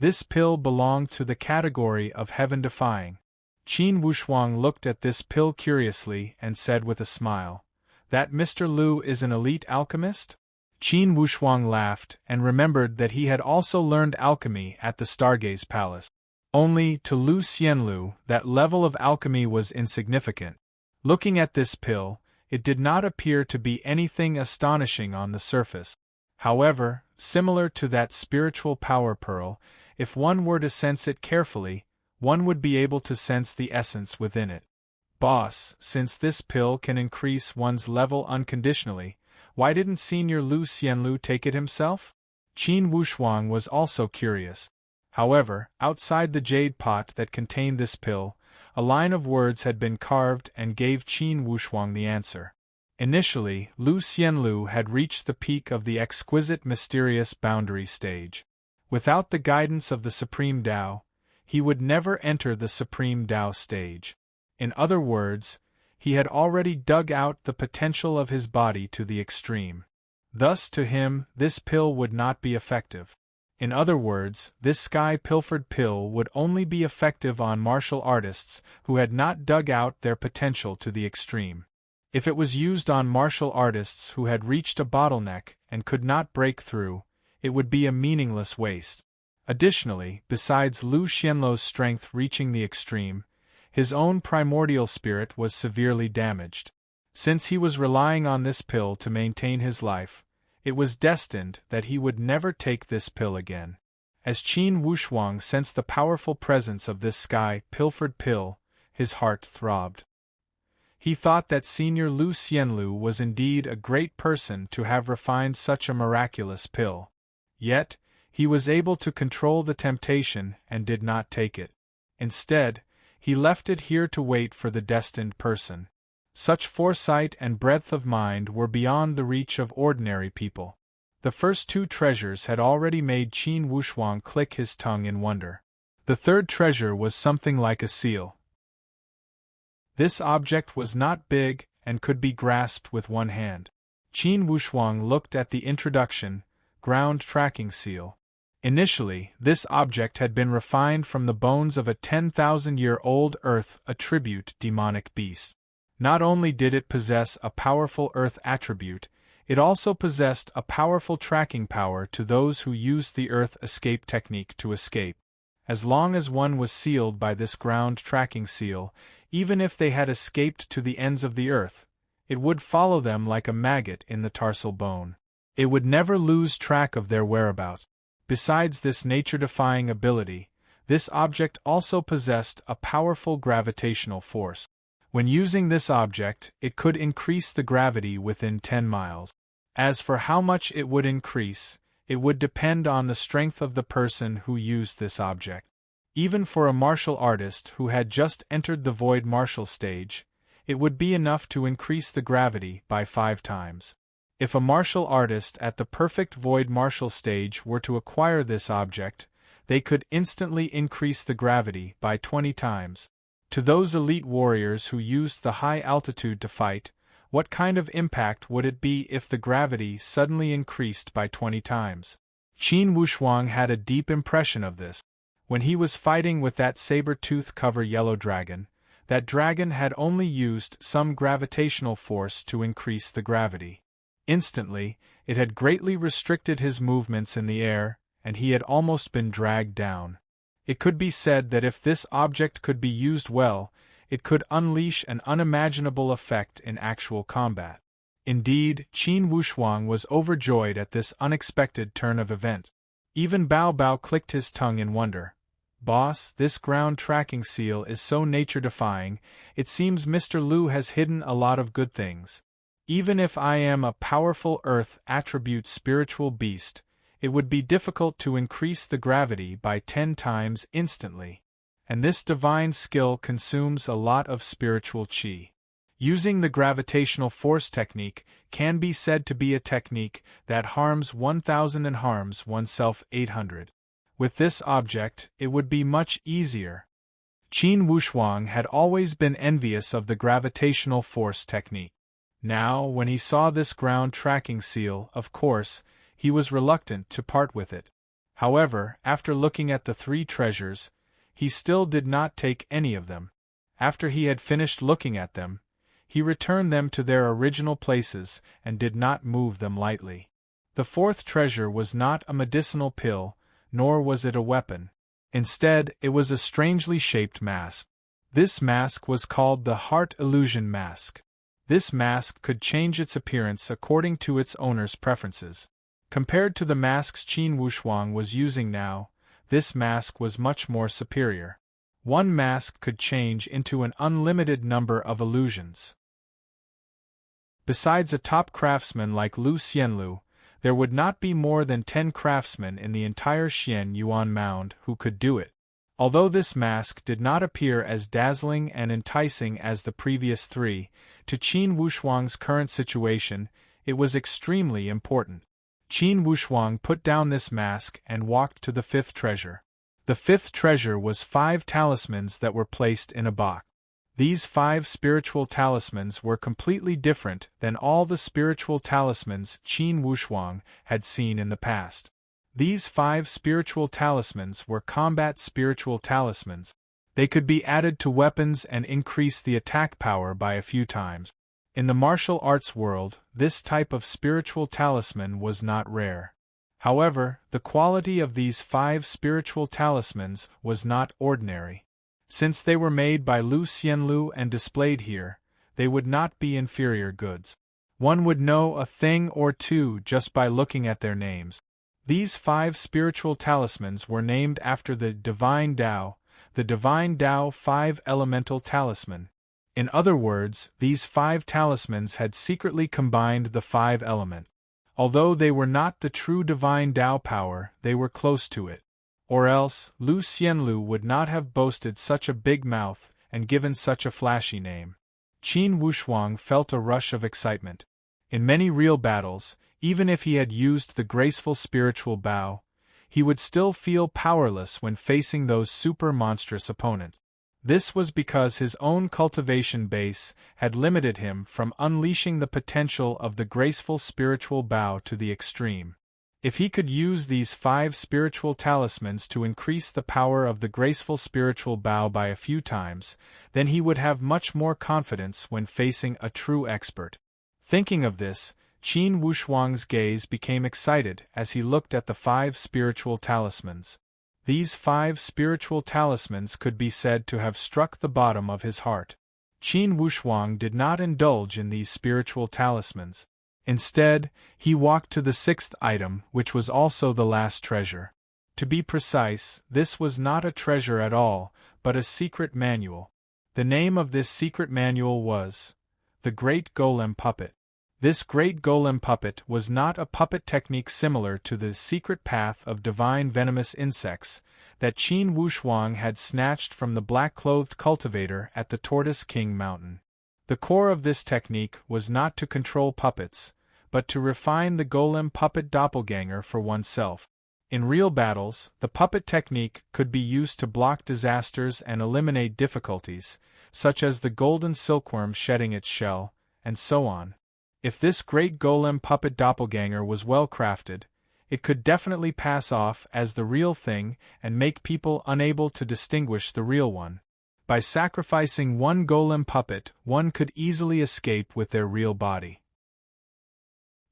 This pill belonged to the category of heaven-defying. Qin Wushuang looked at this pill curiously and said with a smile, "That Mr. Lu is an elite alchemist?" Qin Wushuang laughed and remembered that he had also learned alchemy at the Stargaze Palace. Only, to Lu Xianlu, that level of alchemy was insignificant. Looking at this pill, it did not appear to be anything astonishing on the surface. However, similar to that spiritual power pearl, if one were to sense it carefully, one would be able to sense the essence within it. Boss, since this pill can increase one's level unconditionally, why didn't Senior Lu Xianlu take it himself? Qin Wushuang was also curious. However, outside the jade pot that contained this pill, a line of words had been carved and gave Qin Wushuang the answer. Initially, Lu Xianlu had reached the peak of the exquisite mysterious boundary stage. Without the guidance of the Supreme Tao, he would never enter the Supreme Tao stage. In other words, he had already dug out the potential of his body to the extreme. Thus to him, this pill would not be effective. In other words, this sky-pilfered pill would only be effective on martial artists who had not dug out their potential to the extreme. If it was used on martial artists who had reached a bottleneck and could not break through, it would be a meaningless waste. Additionally, besides Lu Xianlu's strength reaching the extreme, his own primordial spirit was severely damaged. Since he was relying on this pill to maintain his life, it was destined that he would never take this pill again. As Qin Wushuang sensed the powerful presence of this sky-pilfered pill, his heart throbbed. He thought that Senior Lu Xianlu was indeed a great person to have refined such a miraculous pill. Yet, he was able to control the temptation and did not take it. Instead, he left it here to wait for the destined person. Such foresight and breadth of mind were beyond the reach of ordinary people. The first two treasures had already made Qin Wushuang click his tongue in wonder. The third treasure was something like a seal. This object was not big and could be grasped with one hand. Qin Wushuang looked at the introduction, ground tracking seal. Initially, this object had been refined from the bones of a 10,000-year-old earth attribute demonic beast. Not only did it possess a powerful earth attribute, it also possessed a powerful tracking power to those who used the earth escape technique to escape. As long as one was sealed by this ground tracking seal, even if they had escaped to the ends of the earth, it would follow them like a maggot in the tarsal bone. It would never lose track of their whereabouts. Besides this nature-defying ability, this object also possessed a powerful gravitational force. When using this object, it could increase the gravity within 10 miles. As for how much it would increase, it would depend on the strength of the person who used this object. Even for a martial artist who had just entered the void martial stage, it would be enough to increase the gravity by 5 times. If a martial artist at the perfect void martial stage were to acquire this object, they could instantly increase the gravity by 20 times. To those elite warriors who used the high altitude to fight, what kind of impact would it be if the gravity suddenly increased by 20 times? Qin Wushuang had a deep impression of this. When he was fighting with that saber-tooth cover yellow dragon, that dragon had only used some gravitational force to increase the gravity. Instantly, it had greatly restricted his movements in the air, and he had almost been dragged down. It could be said that if this object could be used well, it could unleash an unimaginable effect in actual combat. Indeed, Qin Wushuang was overjoyed at this unexpected turn of events. Even Bao Bao clicked his tongue in wonder. "Boss, this ground tracking seal is so nature-defying, it seems Mr. Lu has hidden a lot of good things. Even if I am a powerful earth attribute spiritual beast, it would be difficult to increase the gravity by 10 times instantly. And this divine skill consumes a lot of spiritual qi. Using the gravitational force technique can be said to be a technique that harms 1,000 and harms oneself 800. With this object, it would be much easier." Qin Wushuang had always been envious of the gravitational force technique. Now, when he saw this ground tracking seal, of course, he was reluctant to part with it. However, after looking at the 3 treasures, he still did not take any of them. After he had finished looking at them, he returned them to their original places and did not move them lightly. The 4th treasure was not a medicinal pill, nor was it a weapon. Instead, it was a strangely shaped mask. This mask was called the Heart Illusion Mask. This mask could change its appearance according to its owner's preferences. Compared to the masks Qin Wushuang was using now, this mask was much more superior. One mask could change into an unlimited number of illusions. Besides a top craftsman like Lu Xianlu, there would not be more than 10 craftsmen in the entire Xian Yuan Mound who could do it. Although this mask did not appear as dazzling and enticing as the previous 3, to Qin Wushuang's current situation, it was extremely important. Qin Wushuang put down this mask and walked to the 5th treasure. The 5th treasure was 5 talismans that were placed in a box. These 5 spiritual talismans were completely different than all the spiritual talismans Qin Wushuang had seen in the past. These 5 spiritual talismans were combat spiritual talismans. They could be added to weapons and increase the attack power by a few times. In the martial arts world, this type of spiritual talisman was not rare. However, the quality of these 5 spiritual talismans was not ordinary. Since they were made by Lu Xianlu and displayed here, they would not be inferior goods. One would know a thing or two just by looking at their names. These 5 spiritual talismans were named after the Divine Tao 5 Elemental Talisman. In other words, these 5 talismans had secretly combined the 5 elements. Although they were not the true Divine Tao power, they were close to it. Or else, Lu Xianlu would not have boasted such a big mouth and given such a flashy name. Qin Wushuang felt a rush of excitement. In many real battles, even if he had used the graceful spiritual bow, he would still feel powerless when facing those super monstrous opponents. This was because his own cultivation base had limited him from unleashing the potential of the graceful spiritual bow to the extreme. If he could use these 5 spiritual talismans to increase the power of the graceful spiritual bow by a few times, then he would have much more confidence when facing a true expert. Thinking of this, Qin Wushuang's gaze became excited as he looked at the 5 spiritual talismans. These 5 spiritual talismans could be said to have struck the bottom of his heart. Qin Wushuang did not indulge in these spiritual talismans. Instead, he walked to the 6th item, which was also the last treasure. To be precise, this was not a treasure at all, but a secret manual. The name of this secret manual was The Great Golem Puppet. This great golem puppet was not a puppet technique similar to the secret path of divine venomous insects that Qin Wushuang had snatched from the black-clothed cultivator at the Tortoise King Mountain. The core of this technique was not to control puppets, but to refine the golem puppet doppelganger for oneself. In real battles, the puppet technique could be used to block disasters and eliminate difficulties, such as the golden silkworm shedding its shell, and so on. If this great golem puppet doppelganger was well crafted, it could definitely pass off as the real thing and make people unable to distinguish the real one. By sacrificing one golem puppet, one could easily escape with their real body.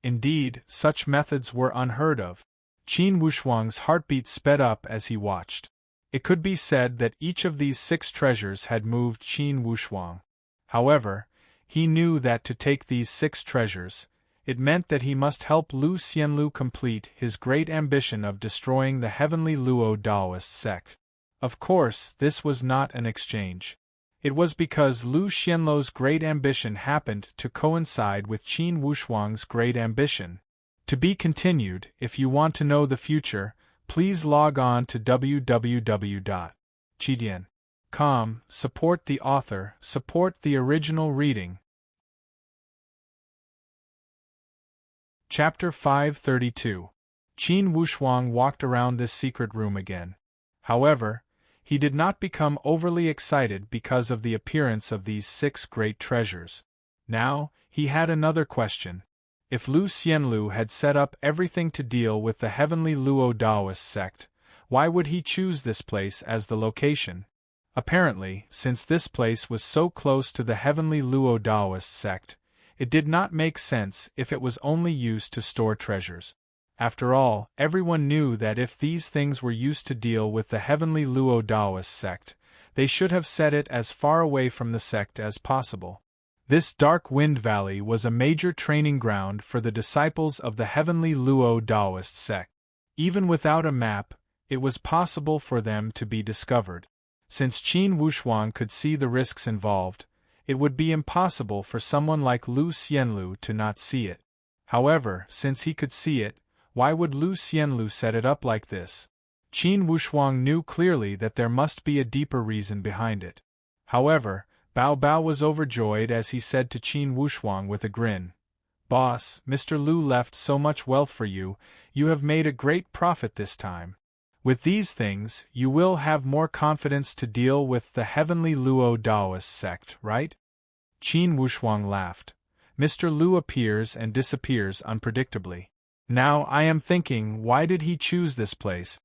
Indeed, such methods were unheard of. Qin Wushuang's heartbeat sped up as he watched. It could be said that each of these 6 treasures had moved Qin Wushuang. However, he knew that to take these 6 treasures, it meant that he must help Lu Xianlu complete his great ambition of destroying the heavenly Luo Daoist sect. Of course, this was not an exchange. It was because Lu Xianlu's great ambition happened to coincide with Qin Wushuang's great ambition. To be continued. If you want to know the future, please log on to www.chidian.com. Support the author, support the original reading. Chapter 532. Qin Wushuang walked around this secret room again. However, he did not become overly excited because of the appearance of these 6 great treasures. Now, he had another question. If Lu Xianlu had set up everything to deal with the heavenly Luo Daoist sect, why would he choose this place as the location? Apparently, since this place was so close to the heavenly Luo Daoist sect, it did not make sense if it was only used to store treasures. After all, everyone knew that if these things were used to deal with the heavenly Luo Daoist sect, they should have set it as far away from the sect as possible. This Dark Wind Valley was a major training ground for the disciples of the heavenly Luo Daoist sect. Even without a map, it was possible for them to be discovered. Since Qin Wushuang could see the risks involved, it would be impossible for someone like Lu Xianlu to not see it. However, since he could see it, why would Lu Xianlu set it up like this? Qin Wushuang knew clearly that there must be a deeper reason behind it. However, Bao Bao was overjoyed as he said to Qin Wushuang with a grin, "Boss, Mr. Lu left so much wealth for you, you have made a great profit this time. With these things, you will have more confidence to deal with the heavenly Luo Daoist sect, right?" Qin Wushuang laughed. Mr. Lu appears and disappears unpredictably. Now I am thinking, why did he choose this place?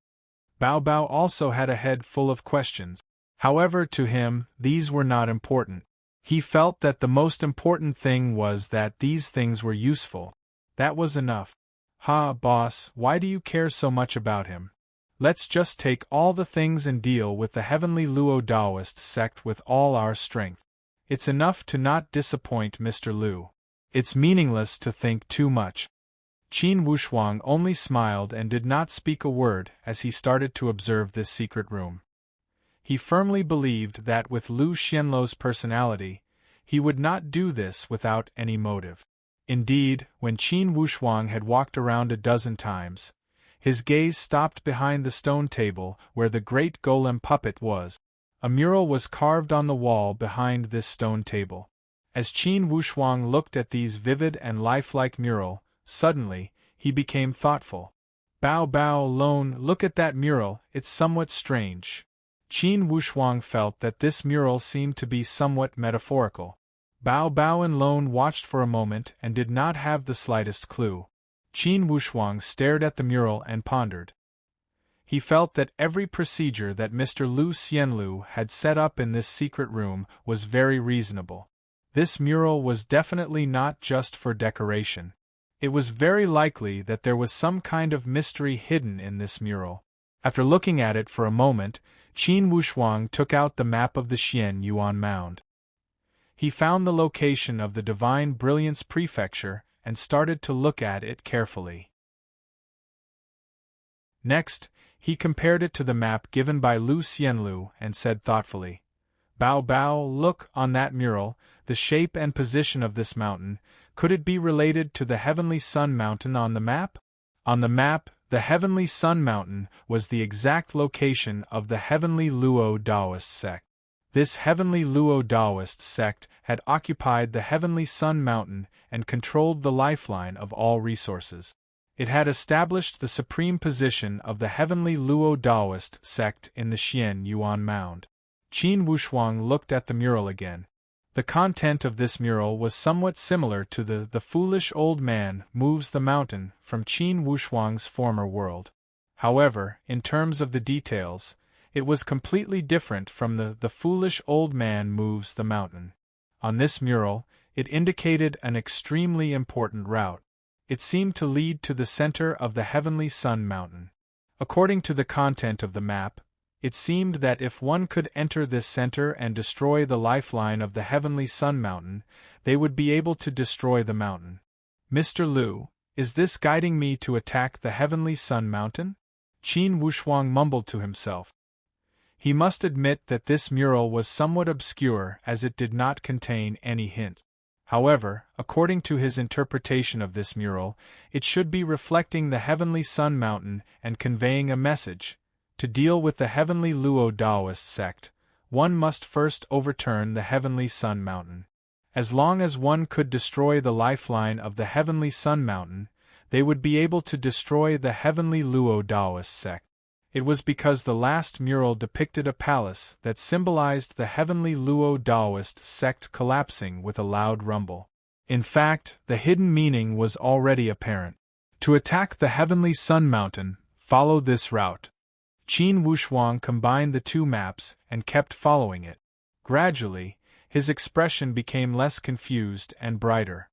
Bao Bao also had a head full of questions. However, to him, these were not important. He felt that the most important thing was that these things were useful. That was enough. "Ha, boss, why do you care so much about him? Let's just take all the things and deal with the heavenly Luo Daoist sect with all our strength. It's enough to not disappoint Mr. Lu. It's meaningless to think too much." Qin Wushuang only smiled and did not speak a word as he started to observe this secret room. He firmly believed that with Lu Xianlu's personality, he would not do this without any motive. Indeed, when Qin Wushuang had walked around a dozen times, his gaze stopped behind the stone table where the great golem puppet was. A mural was carved on the wall behind this stone table. As Qin Wushuang looked at these vivid and lifelike mural, suddenly, he became thoughtful. "Bao Bao Lone, look at that mural, it's somewhat strange." Qin Wushuang felt that this mural seemed to be somewhat metaphorical. Bao Bao and Lone watched for a moment and did not have the slightest clue. Qin Wushuang stared at the mural and pondered. He felt that every procedure that Mr. Lu Xianlu had set up in this secret room was very reasonable. This mural was definitely not just for decoration. It was very likely that there was some kind of mystery hidden in this mural. After looking at it for a moment, Qin Wushuang took out the map of the Xian Yuan Mound. He found the location of the Divine Brilliance Prefecture and started to look at it carefully. Next, he compared it to the map given by Lu Xianlu and said thoughtfully, "Bao Bao, look, on that mural, the shape and position of this mountain, could it be related to the Heavenly Sun Mountain on the map?" On the map, the Heavenly Sun Mountain was the exact location of the Heavenly Luo Daoist sect. This Heavenly Luo Daoist sect had occupied the Heavenly Sun Mountain and controlled the lifeline of all resources. It had established the supreme position of the Heavenly Luo Daoist sect in the Xian Yuan Mound. Qin Wushuang looked at the mural again. The content of this mural was somewhat similar to the Foolish Old Man Moves the Mountain from Qin Wushuang's former world. However, in terms of the details, it was completely different from the Foolish Old Man Moves the Mountain. On this mural, it indicated an extremely important route. It seemed to lead to the center of the Heavenly Sun Mountain. According to the content of the map, it seemed that if one could enter this center and destroy the lifeline of the Heavenly Sun Mountain, they would be able to destroy the mountain. "Mr. Lu, is this guiding me to attack the Heavenly Sun Mountain?" Qin Wushuang mumbled to himself. He must admit that this mural was somewhat obscure as it did not contain any hint. However, according to his interpretation of this mural, it should be reflecting the Heavenly Sun Mountain and conveying a message. To deal with the Heavenly Luo Daoist sect, one must first overturn the Heavenly Sun Mountain. As long as one could destroy the lifeline of the Heavenly Sun Mountain, they would be able to destroy the Heavenly Luo Daoist sect. It was because the last mural depicted a palace that symbolized the heavenly Luo Daoist sect collapsing with a loud rumble. In fact, the hidden meaning was already apparent. To attack the heavenly Sun Mountain, follow this route. Qin Wushuang combined the two maps and kept following it. Gradually, his expression became less confused and brighter.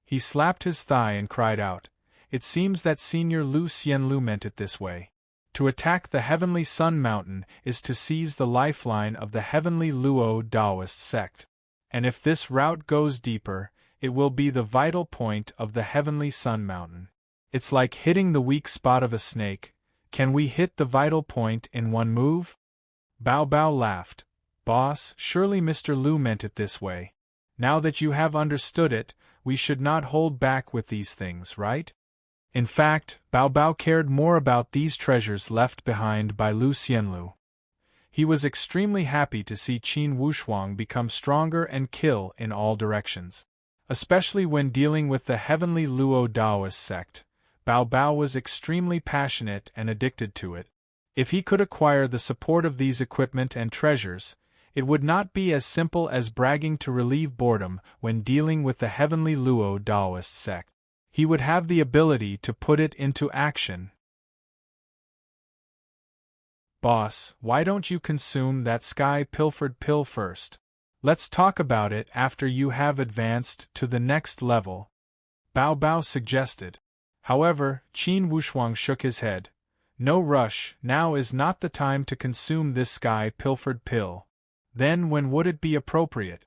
He slapped his thigh and cried out, "It seems that Senior Lu Xianlu meant it this way. To attack the heavenly Sun Mountain is to seize the lifeline of the heavenly Luo Daoist sect. And if this route goes deeper, it will be the vital point of the heavenly Sun Mountain. It's like hitting the weak spot of a snake. Can we hit the vital point in one move?" Bao Bao laughed. "Boss, surely Mr. Lu meant it this way. Now that you have understood it, we should not hold back with these things, right?" In fact, Bao Bao cared more about these treasures left behind by Lu Xianlu. He was extremely happy to see Qin Wushuang become stronger and kill in all directions. Especially when dealing with the heavenly Luo Daoist sect, Bao Bao was extremely passionate and addicted to it. If he could acquire the support of these equipment and treasures, it would not be as simple as bragging to relieve boredom when dealing with the heavenly Luo Daoist sect. He would have the ability to put it into action. "Boss, why don't you consume that sky pilfered pill first? Let's talk about it after you have advanced to the next level," Bao Bao suggested. However, Qin Wushuang shook his head. "No rush, now is not the time to consume this sky pilfered pill. Then when would it be appropriate?"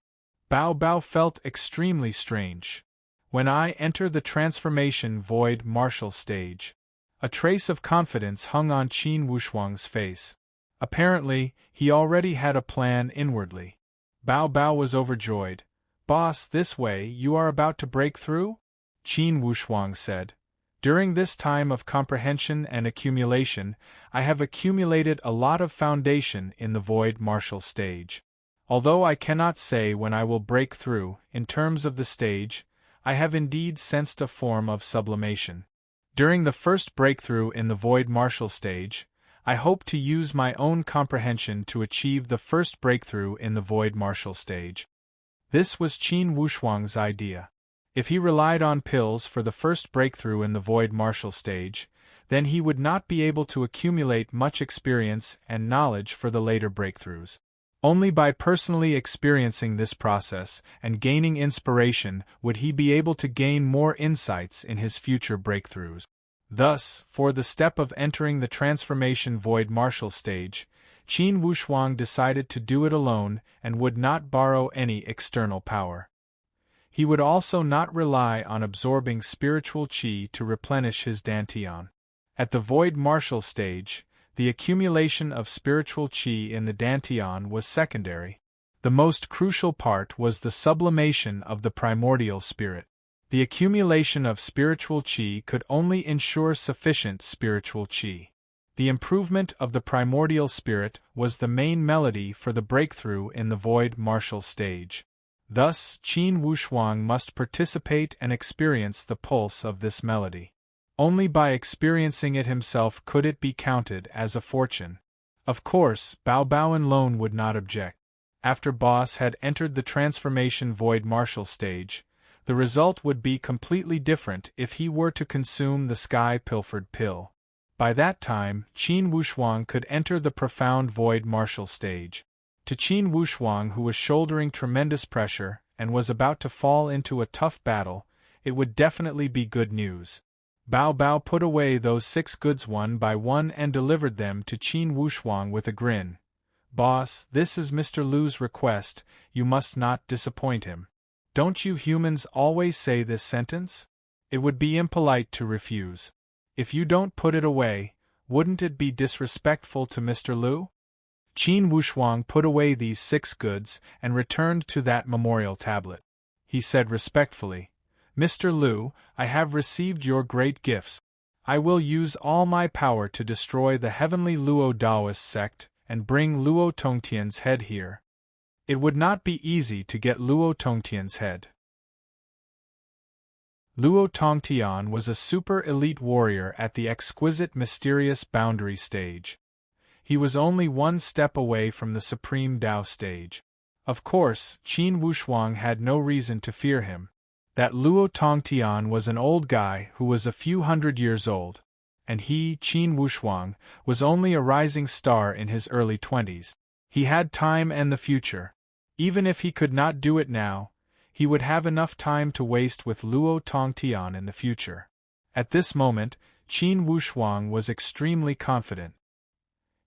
Bao Bao felt extremely strange. "When I enter the transformation void martial stage." A trace of confidence hung on Qin Wushuang's face. Apparently, he already had a plan inwardly. Bao Bao was overjoyed. "Boss, this way you are about to break through?" Qin Wushuang said. "During this time of comprehension and accumulation, I have accumulated a lot of foundation in the void martial stage. Although I cannot say when I will break through, in terms of the stage, I have indeed sensed a form of sublimation. During the first breakthrough in the void martial stage, I hope to use my own comprehension to achieve the first breakthrough in the void martial stage." This was Qin Wushuang's idea. If he relied on pills for the first breakthrough in the void martial stage, then he would not be able to accumulate much experience and knowledge for the later breakthroughs. Only by personally experiencing this process and gaining inspiration would he be able to gain more insights in his future breakthroughs. Thus, for the step of entering the transformation void martial stage, Qin Wushuang decided to do it alone and would not borrow any external power. He would also not rely on absorbing spiritual qi to replenish his dantian. At the void martial stage, the accumulation of spiritual qi in the dantian was secondary. The most crucial part was the sublimation of the primordial spirit. The accumulation of spiritual qi could only ensure sufficient spiritual qi. The improvement of the primordial spirit was the main melody for the breakthrough in the void martial stage. Thus, Qin Wushuang must participate and experience the pulse of this melody. Only by experiencing it himself could it be counted as a fortune. Of course, Bao Bao alone would not object. After Boss had entered the transformation void martial stage, the result would be completely different if he were to consume the sky pilfered pill. By that time, Qin Wushuang could enter the profound void martial stage. To Qin Wushuang, who was shouldering tremendous pressure and was about to fall into a tough battle, it would definitely be good news. Bao Bao put away those 6 goods one by one and delivered them to Qin Wushuang with a grin. "Boss, this is Mr. Lu's request, you must not disappoint him." "Don't you humans always say this sentence? It would be impolite to refuse. If you don't put it away, wouldn't it be disrespectful to Mr. Lu?" Qin Wushuang put away these 6 goods and returned to that memorial tablet. He said respectfully, "Mr. Lu, I have received your great gifts. I will use all my power to destroy the heavenly Luo Daoist sect and bring Luo Tongtian's head here." It would not be easy to get Luo Tongtian's head. Luo Tongtian was a super elite warrior at the exquisite mysterious boundary stage. He was only one step away from the Supreme Tao stage. Of course, Qin Wushuang had no reason to fear him. That Luo Tongtian was an old guy who was a few hundred years old, and he, Qin Wushuang, was only a rising star in his early 20s. He had time and the future. Even if he could not do it now, he would have enough time to waste with Luo Tongtian in the future. At this moment, Qin Wushuang was extremely confident.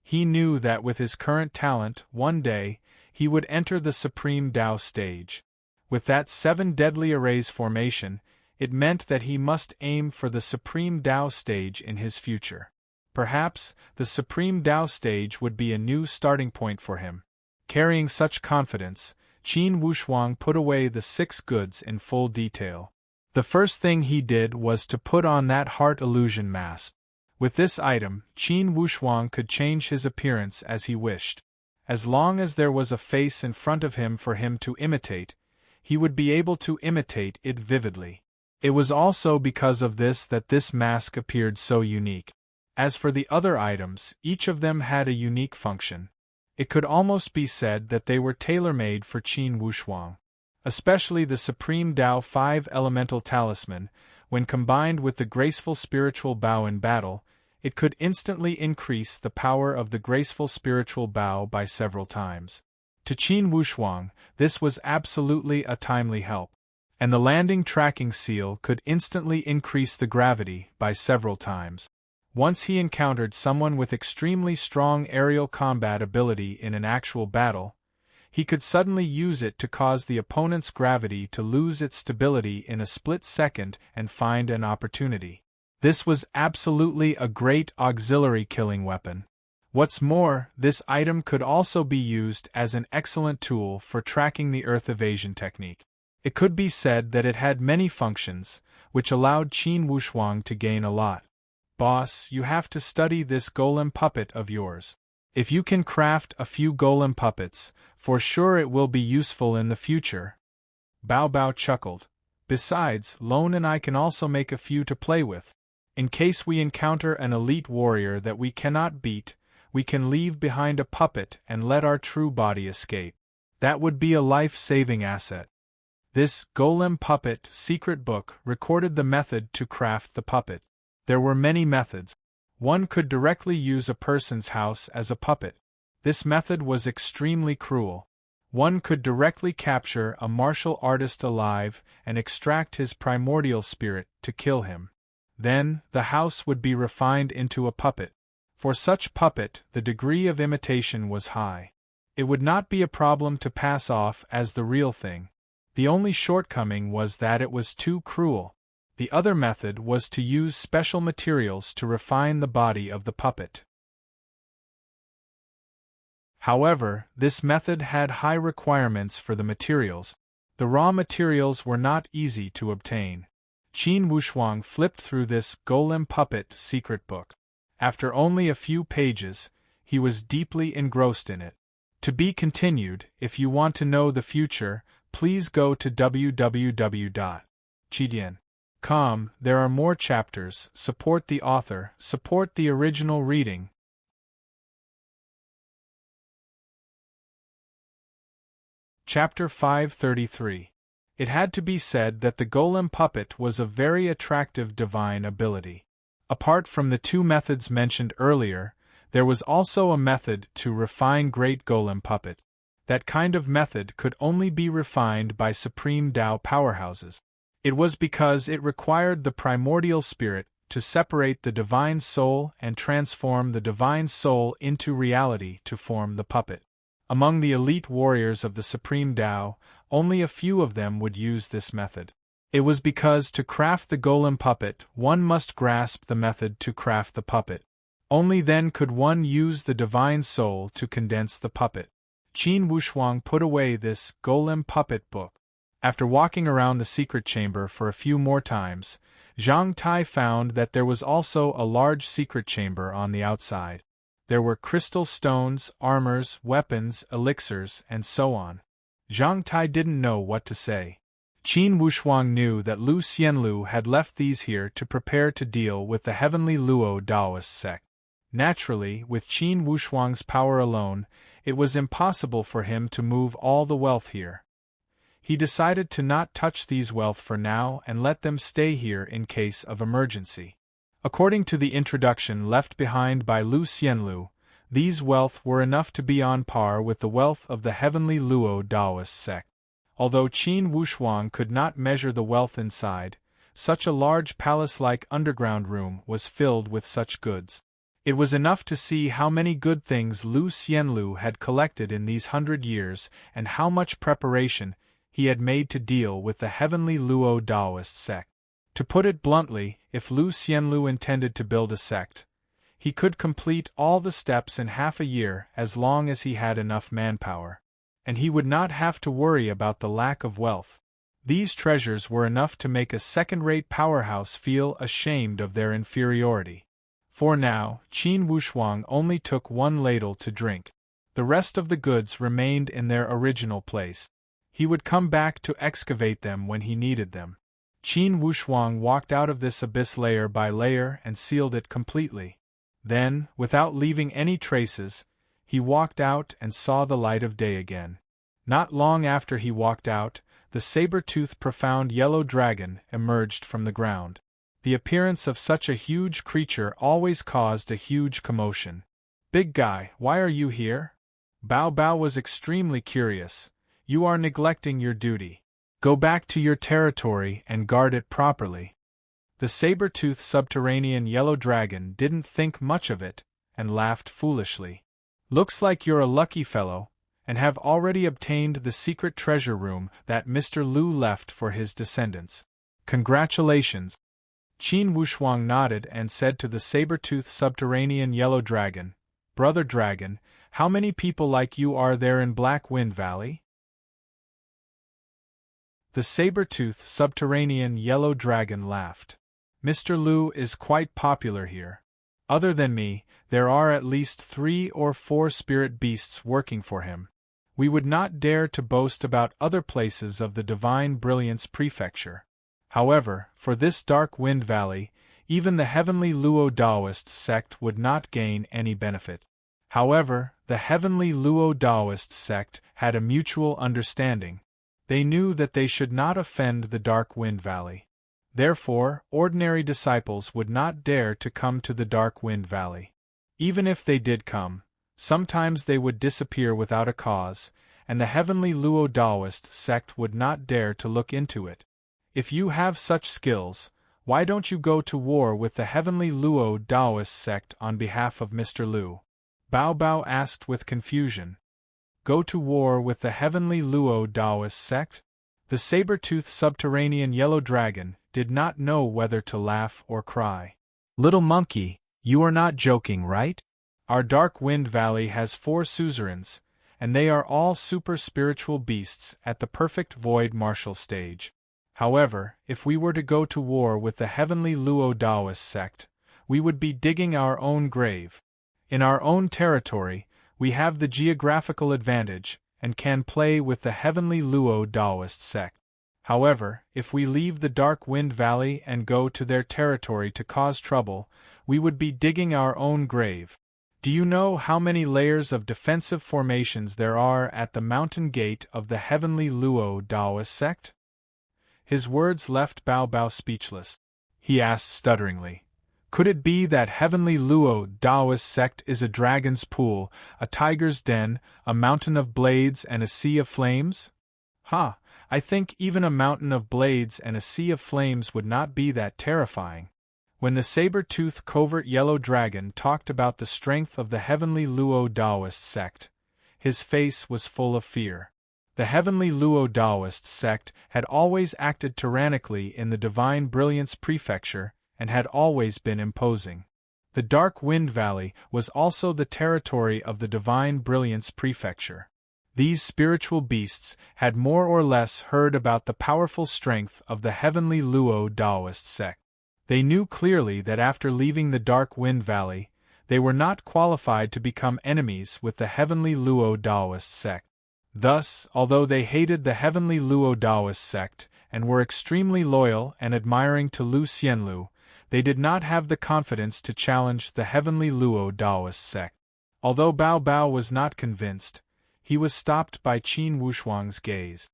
He knew that with his current talent, one day, he would enter the Supreme Tao stage. With that 7 deadly arrays formation, it meant that he must aim for the Supreme Tao stage in his future. Perhaps, the Supreme Tao stage would be a new starting point for him. Carrying such confidence, Qin Wushuang put away the 6 goods in full detail. The first thing he did was to put on that heart illusion mask. With this item, Qin Wushuang could change his appearance as he wished. As long as there was a face in front of him for him to imitate, he would be able to imitate it vividly. It was also because of this that this mask appeared so unique. As for the other items, each of them had a unique function. It could almost be said that they were tailor-made for Qin Wushuang. Especially the Supreme Tao 5 Elemental Talisman, when combined with the graceful spiritual bow in battle, it could instantly increase the power of the graceful spiritual bow by several times. To Qin Wushuang, this was absolutely a timely help. And the landing tracking seal could instantly increase the gravity by several times. Once he encountered someone with extremely strong aerial combat ability in an actual battle, he could suddenly use it to cause the opponent's gravity to lose its stability in a split second and find an opportunity. This was absolutely a great auxiliary killing weapon. What's more, this item could also be used as an excellent tool for tracking the earth evasion technique. It could be said that it had many functions, which allowed Qin Wushuang to gain a lot. Boss, you have to study this golem puppet of yours. If you can craft a few golem puppets, for sure it will be useful in the future. Bao Bao chuckled. Besides, Lone and I can also make a few to play with. In case we encounter an elite warrior that we cannot beat, we can leave behind a puppet and let our true body escape. That would be a life-saving asset. This Golem Puppet secret book recorded the method to craft the puppet. There were many methods. One could directly use a person's house as a puppet. This method was extremely cruel. One could directly capture a martial artist alive and extract his primordial spirit to kill him. Then, the house would be refined into a puppet. For such puppet, the degree of imitation was high. It would not be a problem to pass off as the real thing. The only shortcoming was that it was too cruel. The other method was to use special materials to refine the body of the puppet. However, this method had high requirements for the materials. The raw materials were not easy to obtain. Qin Wushuang flipped through this Golem Puppet secret book. After only a few pages, he was deeply engrossed in it. To be continued. If you want to know the future, please go to www.chidian.com. There are more chapters. Support the author, support the original reading. Chapter 533. It had to be said that the Golem Puppet was a very attractive divine ability. Apart from the 2 methods mentioned earlier, there was also a method to refine Great Golem Puppet. That kind of method could only be refined by Supreme Tao powerhouses. It was because it required the primordial spirit to separate the divine soul and transform the divine soul into reality to form the puppet. Among the elite warriors of the Supreme Tao, only a few of them would use this method. It was because to craft the Golem Puppet, one must grasp the method to craft the puppet. Only then could one use the divine soul to condense the puppet. Qin Wushuang put away this Golem Puppet book. After walking around the secret chamber for a few more times, Zhang Tai found that there was also a large secret chamber on the outside. There were crystal stones, armors, weapons, elixirs, and so on. Zhang Tai didn't know what to say. Qin Wushuang knew that Lu Xianlu had left these here to prepare to deal with the heavenly Luo Daoist sect. Naturally, with Qin Wushuang's power alone, it was impossible for him to move all the wealth here. He decided to not touch these wealth for now and let them stay here in case of emergency. According to the introduction left behind by Lu Xianlu, these wealth were enough to be on par with the wealth of the heavenly Luo Daoist sect. Although Qin Wushuang could not measure the wealth inside, such a large palace-like underground room was filled with such goods. It was enough to see how many good things Lu Xianlu had collected in these 100 years and how much preparation he had made to deal with the heavenly Luo Daoist sect. To put it bluntly, if Lu Xianlu intended to build a sect, he could complete all the steps in half a year as long as he had enough manpower. And he would not have to worry about the lack of wealth. These treasures were enough to make a second-rate powerhouse feel ashamed of their inferiority. For now, Qin Wushuang only took one ladle to drink. The rest of the goods remained in their original place. He would come back to excavate them when he needed them. Qin Wushuang walked out of this abyss layer by layer and sealed it completely. Then, without leaving any traces, he walked out and saw the light of day again. Not long after he walked out, the saber-toothed profound yellow dragon emerged from the ground. The appearance of such a huge creature always caused a huge commotion. "Big guy, why are you here?" Bao Bao was extremely curious. "You are neglecting your duty. Go back to your territory and guard it properly." The saber-toothed subterranean yellow dragon didn't think much of it, and laughed foolishly. "Looks like you're a lucky fellow, and have already obtained the secret treasure room that Mr. Lu left for his descendants. Congratulations." Qin Wushuang nodded and said to the saber-toothed subterranean yellow dragon, "Brother dragon, how many people like you are there in Black Wind Valley?" The saber-toothed subterranean yellow dragon laughed. "Mr. Lu is quite popular here. Other than me, there are at least 3 or 4 spirit beasts working for him. We would not dare to boast about other places of the Divine Brilliance Prefecture. However, for this Dark Wind Valley, even the heavenly Luo Daoist sect would not gain any benefit." However, the heavenly Luo Daoist sect had a mutual understanding. They knew that they should not offend the Dark Wind Valley. Therefore, ordinary disciples would not dare to come to the Dark Wind Valley. Even if they did come, sometimes they would disappear without a cause, and the heavenly Luo Daoist sect would not dare to look into it. "If you have such skills, why don't you go to war with the heavenly Luo Daoist sect on behalf of Mr. Lu?" Bao Bao asked with confusion. "Go to war with the heavenly Luo Daoist sect?" The saber-toothed subterranean yellow dragon did not know whether to laugh or cry. "Little monkey, you are not joking, right? Our Dark Wind Valley has 4 suzerains, and they are all super-spiritual beasts at the perfect void martial stage. However, if we were to go to war with the heavenly Luo Daoist sect, we would be digging our own grave. In our own territory, we have the geographical advantage, and can play with the heavenly Luo Daoist sect. However, if we leave the Dark Wind Valley and go to their territory to cause trouble, we would be digging our own grave. Do you know how many layers of defensive formations there are at the mountain gate of the heavenly Luo Daoist sect?" His words left Bao Bao speechless. He asked stutteringly, "Could it be that heavenly Luo Daoist sect is a dragon's pool, a tiger's den, a mountain of blades and a sea of flames?" "Ha! I think even a mountain of blades and a sea of flames would not be that terrifying." When the saber-toothed covert yellow dragon talked about the strength of the heavenly Luo Daoist sect, his face was full of fear. The heavenly Luo Daoist sect had always acted tyrannically in the Divine Brilliance Prefecture and had always been imposing. The Dark Wind Valley was also the territory of the Divine Brilliance Prefecture. These spiritual beasts had more or less heard about the powerful strength of the heavenly Luo Daoist sect. They knew clearly that after leaving the Dark Wind Valley, they were not qualified to become enemies with the heavenly Luo Daoist sect. Thus, although they hated the heavenly Luo Daoist sect and were extremely loyal and admiring to Lu Xianlu, They did not have the confidence to challenge the heavenly Luo Daoist sect. Although Bao Bao was not convinced, he was stopped by Qin Wushuang's gaze.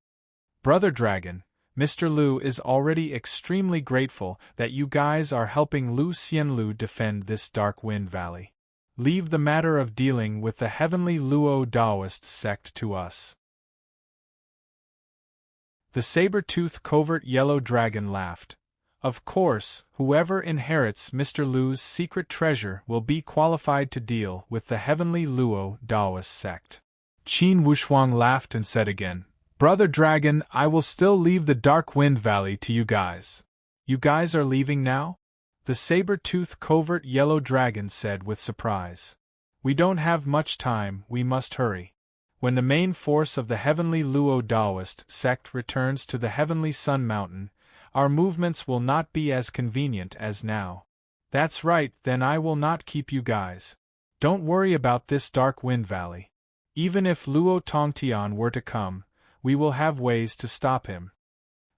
"Brother Dragon, Mr. Lu is already extremely grateful that you guys are helping Lu Xianlu defend this Dark Wind Valley. Leave the matter of dealing with the heavenly Luo Daoist sect to us." The saber-toothed covert yellow dragon laughed. "Of course, whoever inherits Mr. Lu's secret treasure will be qualified to deal with the heavenly Luo Daoist sect." Qin Wushuang laughed and said again, "Brother Dragon, I will still leave the Dark Wind Valley to you guys." "You guys are leaving now?" the saber-toothed covert yellow dragon said with surprise. "We don't have much time, we must hurry. When the main force of the heavenly Luo Daoist sect returns to the heavenly Sun Mountain, our movements will not be as convenient as now." "That's right, then I will not keep you guys. Don't worry about this Dark Wind Valley. Even if Luo Tongtian were to come, we will have ways to stop him."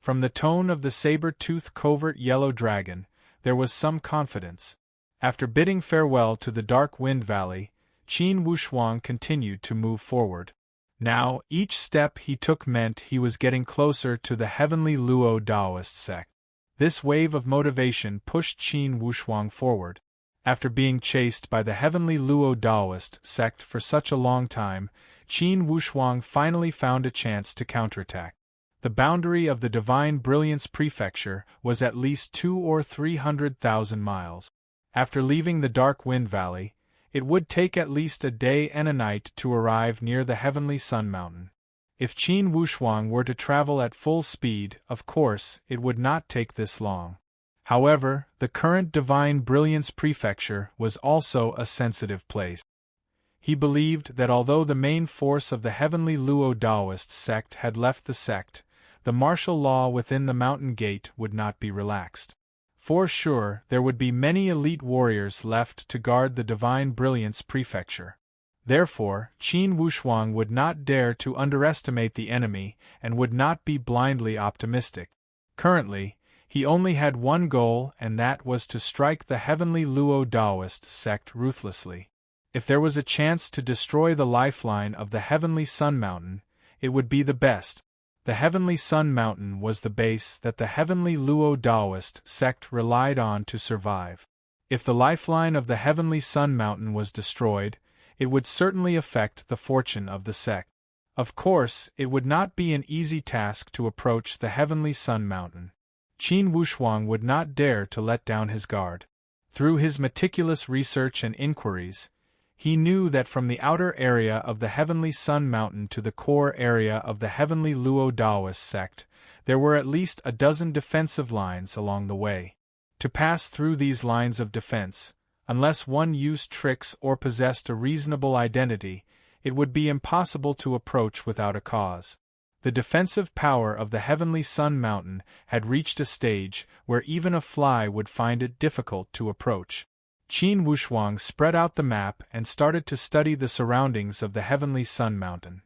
From the tone of the saber-toothed covert yellow dragon, there was some confidence. After bidding farewell to the Dark Wind Valley, Qin Wushuang continued to move forward. Now, each step he took meant he was getting closer to the heavenly Luo Daoist sect. This wave of motivation pushed Qin Wushuang forward. After being chased by the heavenly Luo Daoist sect for such a long time, Qin Wushuang finally found a chance to counterattack. The boundary of the Divine Brilliance Prefecture was at least 200,000 or 300,000 miles. After leaving the Dark Wind Valley, it would take at least a day and a night to arrive near the heavenly Sun Mountain. If Qin Wushuang were to travel at full speed, of course, it would not take this long. However, the current Divine Brilliance Prefecture was also a sensitive place. He believed that although the main force of the heavenly Luo Daoist sect had left the sect, the martial law within the mountain gate would not be relaxed. For sure, there would be many elite warriors left to guard the Divine Brilliance Prefecture. Therefore, Qin Wushuang would not dare to underestimate the enemy and would not be blindly optimistic. Currently, he only had one goal, and that was to strike the heavenly Luo Daoist sect ruthlessly. If there was a chance to destroy the lifeline of the heavenly Sun Mountain, it would be the best. The heavenly Sun Mountain was the base that the heavenly Luo Daoist sect relied on to survive. If the lifeline of the heavenly Sun Mountain was destroyed, it would certainly affect the fortune of the sect. Of course, it would not be an easy task to approach the heavenly Sun Mountain. Qin Wushuang would not dare to let down his guard. Through his meticulous research and inquiries, he knew that from the outer area of the heavenly Sun Mountain to the core area of the heavenly Luo Daoist sect, there were at least a dozen defensive lines along the way. To pass through these lines of defense, unless one used tricks or possessed a reasonable identity, it would be impossible to approach without a cause. The defensive power of the heavenly Sun Mountain had reached a stage where even a fly would find it difficult to approach. Qin Wushuang spread out the map and started to study the surroundings of the heavenly Sun Mountain.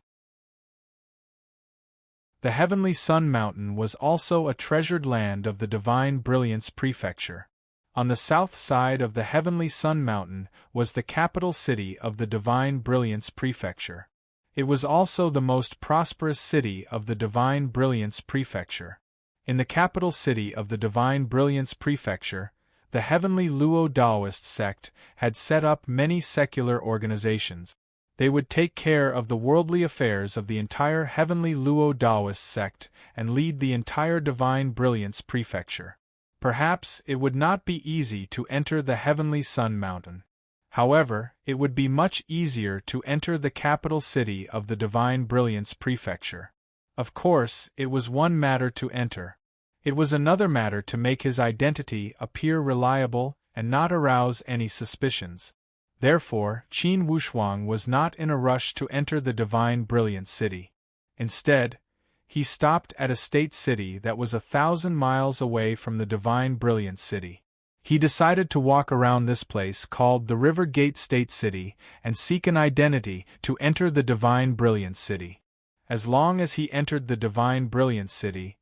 The heavenly Sun Mountain was also a treasured land of the Divine Brilliance Prefecture. On the south side of the heavenly Sun Mountain was the capital city of the Divine Brilliance Prefecture. It was also the most prosperous city of the Divine Brilliance Prefecture. In the capital city of the Divine Brilliance Prefecture, the heavenly Luo Daoist sect had set up many secular organizations. They would take care of the worldly affairs of the entire heavenly Luo Daoist sect and lead the entire Divine Brilliance Prefecture. Perhaps it would not be easy to enter the heavenly Sun Mountain. However, it would be much easier to enter the capital city of the Divine Brilliance Prefecture. Of course, it was one matter to enter. It was another matter to make his identity appear reliable and not arouse any suspicions. Therefore, Qin Wushuang was not in a rush to enter the Divine Brilliance City. Instead, he stopped at a state city that was 1,000 miles away from the Divine Brilliance City. He decided to walk around this place called the River Gate State City and seek an identity to enter the Divine Brilliance City. As long as he entered the Divine Brilliance City,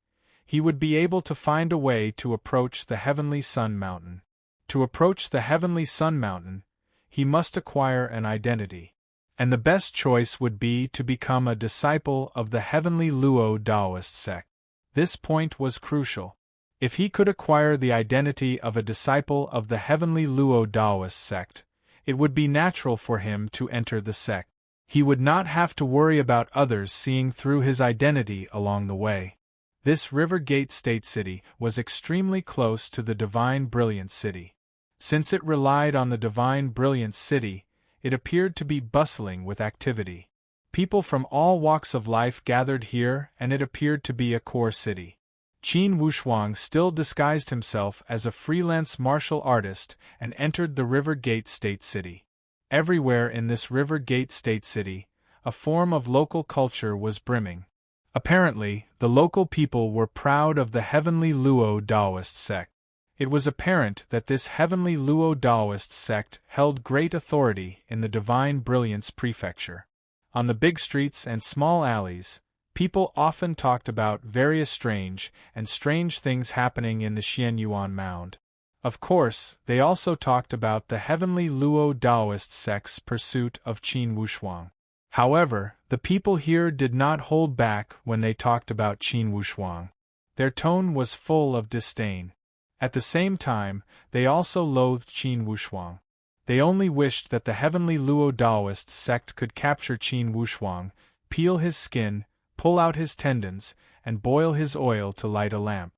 he would be able to find a way to approach the heavenly Sun Mountain. To approach the heavenly Sun Mountain, he must acquire an identity. And the best choice would be to become a disciple of the heavenly Luo Daoist sect. This point was crucial. If he could acquire the identity of a disciple of the heavenly Luo Daoist sect, it would be natural for him to enter the sect. He would not have to worry about others seeing through his identity along the way. This River Gate State City was extremely close to the Divine Brilliance City. Since it relied on the Divine Brilliance City, it appeared to be bustling with activity. People from all walks of life gathered here, and it appeared to be a core city. Qin Wushuang still disguised himself as a freelance martial artist and entered the River Gate State City. Everywhere in this River Gate State City, a form of local culture was brimming. Apparently, the local people were proud of the heavenly Luo Daoist sect. It was apparent that this heavenly Luo Daoist sect held great authority in the Divine Brilliance Prefecture. On the big streets and small alleys, people often talked about various strange things happening in the Xianyuan Mound. Of course, they also talked about the heavenly Luo Daoist sect's pursuit of Qin Wushuang. However, the people here did not hold back when they talked about Qin Wushuang. Their tone was full of disdain. At the same time, they also loathed Qin Wushuang. They only wished that the heavenly Luo Daoist sect could capture Qin Wushuang, peel his skin, pull out his tendons, and boil his oil to light a lamp.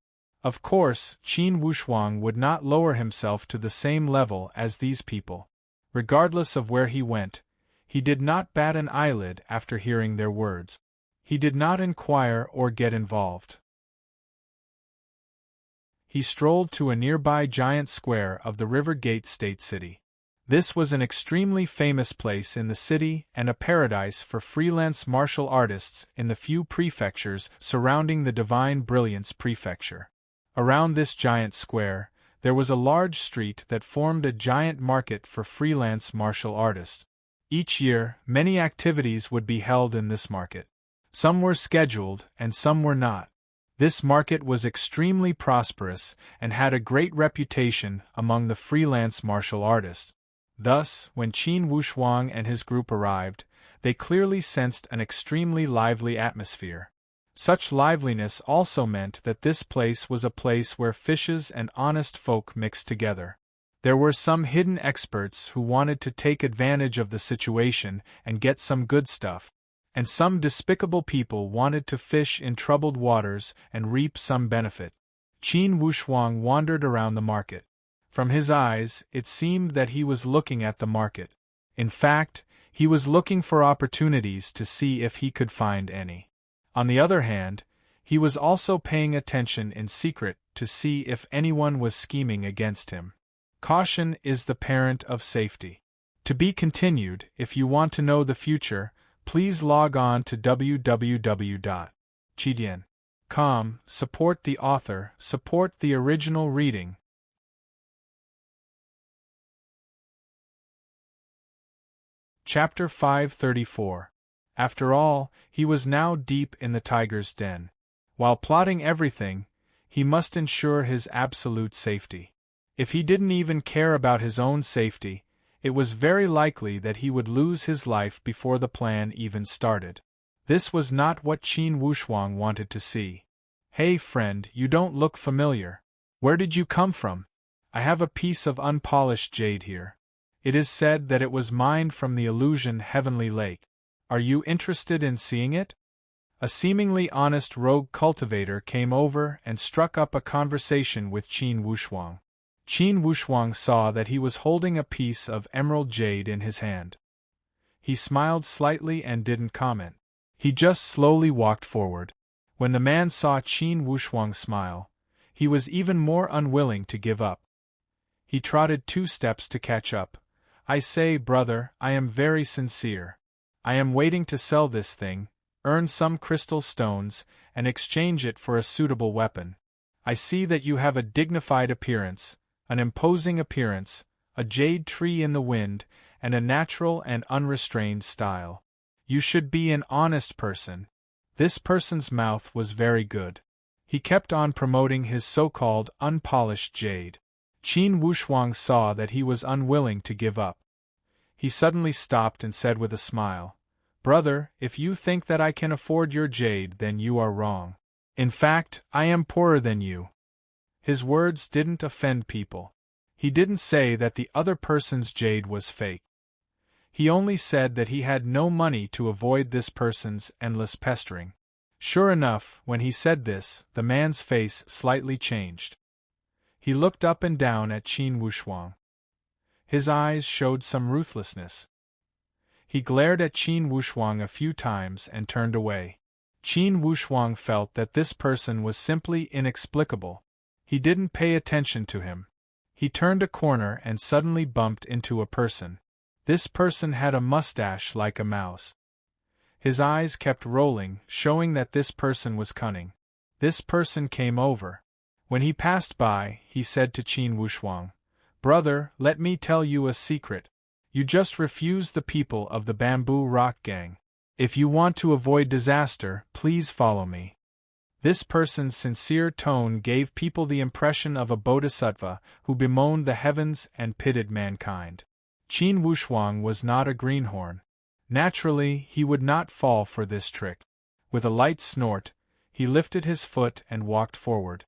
Of course, Qin Wushuang would not lower himself to the same level as these people. Regardless of where he went, he did not bat an eyelid after hearing their words. He did not inquire or get involved. He strolled to a nearby giant square of the River Gate State City. This was an extremely famous place in the city and a paradise for freelance martial artists in the few prefectures surrounding the Divine Brilliance Prefecture. Around this giant square, there was a large street that formed a giant market for freelance martial artists. Each year, many activities would be held in this market. Some were scheduled and some were not. This market was extremely prosperous and had a great reputation among the freelance martial artists. Thus, when Qin Wushuang and his group arrived, they clearly sensed an extremely lively atmosphere. Such liveliness also meant that this place was a place where fishes and honest folk mixed together. There were some hidden experts who wanted to take advantage of the situation and get some good stuff, and some despicable people wanted to fish in troubled waters and reap some benefit. Qin Wushuang wandered around the market. From his eyes, it seemed that he was looking at the market. In fact, he was looking for opportunities to see if he could find any. On the other hand, he was also paying attention in secret to see if anyone was scheming against him. Caution is the parent of safety. To be continued. If you want to know the future, please log on to www.chidian.com. Support the author, support the original reading. Chapter 534. After all, he was now deep in the tiger's den. While plotting everything, he must ensure his absolute safety. If he didn't even care about his own safety, it was very likely that he would lose his life before the plan even started. This was not what Qin Wushuang wanted to see. "Hey friend, you don't look familiar. Where did you come from? I have a piece of unpolished jade here. It is said that it was mined from the illusion Heavenly Lake. Are you interested in seeing it?" A seemingly honest rogue cultivator came over and struck up a conversation with Qin Wushuang. Qin Wushuang saw that he was holding a piece of emerald jade in his hand. He smiled slightly and didn't comment. He just slowly walked forward. When the man saw Qin Wushuang smile, he was even more unwilling to give up. He trotted 2 steps to catch up. "I say, brother, I am very sincere. I am waiting to sell this thing, earn some crystal stones, and exchange it for a suitable weapon. I see that you have a dignified appearance, an imposing appearance, a jade tree in the wind, and a natural and unrestrained style. You should be an honest person." This person's mouth was very good. He kept on promoting his so-called unpolished jade. Qin Wushuang saw that he was unwilling to give up. He suddenly stopped and said with a smile, "Brother, if you think that I can afford your jade, then you are wrong. In fact, I am poorer than you." His words didn't offend people. He didn't say that the other person's jade was fake. He only said that he had no money to avoid this person's endless pestering. Sure enough, when he said this, the man's face slightly changed. He looked up and down at Qin Wushuang. His eyes showed some ruthlessness. He glared at Qin Wushuang a few times and turned away. Qin Wushuang felt that this person was simply inexplicable. He didn't pay attention to him. He turned a corner and suddenly bumped into a person. This person had a mustache like a mouse. His eyes kept rolling, showing that this person was cunning. This person came over. When he passed by, he said to Qin Wushuang, "Brother, let me tell you a secret. You just refuse the people of the Bamboo Rock Gang. If you want to avoid disaster, please follow me." This person's sincere tone gave people the impression of a bodhisattva who bemoaned the heavens and pitied mankind. Qin Wushuang was not a greenhorn. Naturally, he would not fall for this trick. With a light snort, he lifted his foot and walked forward.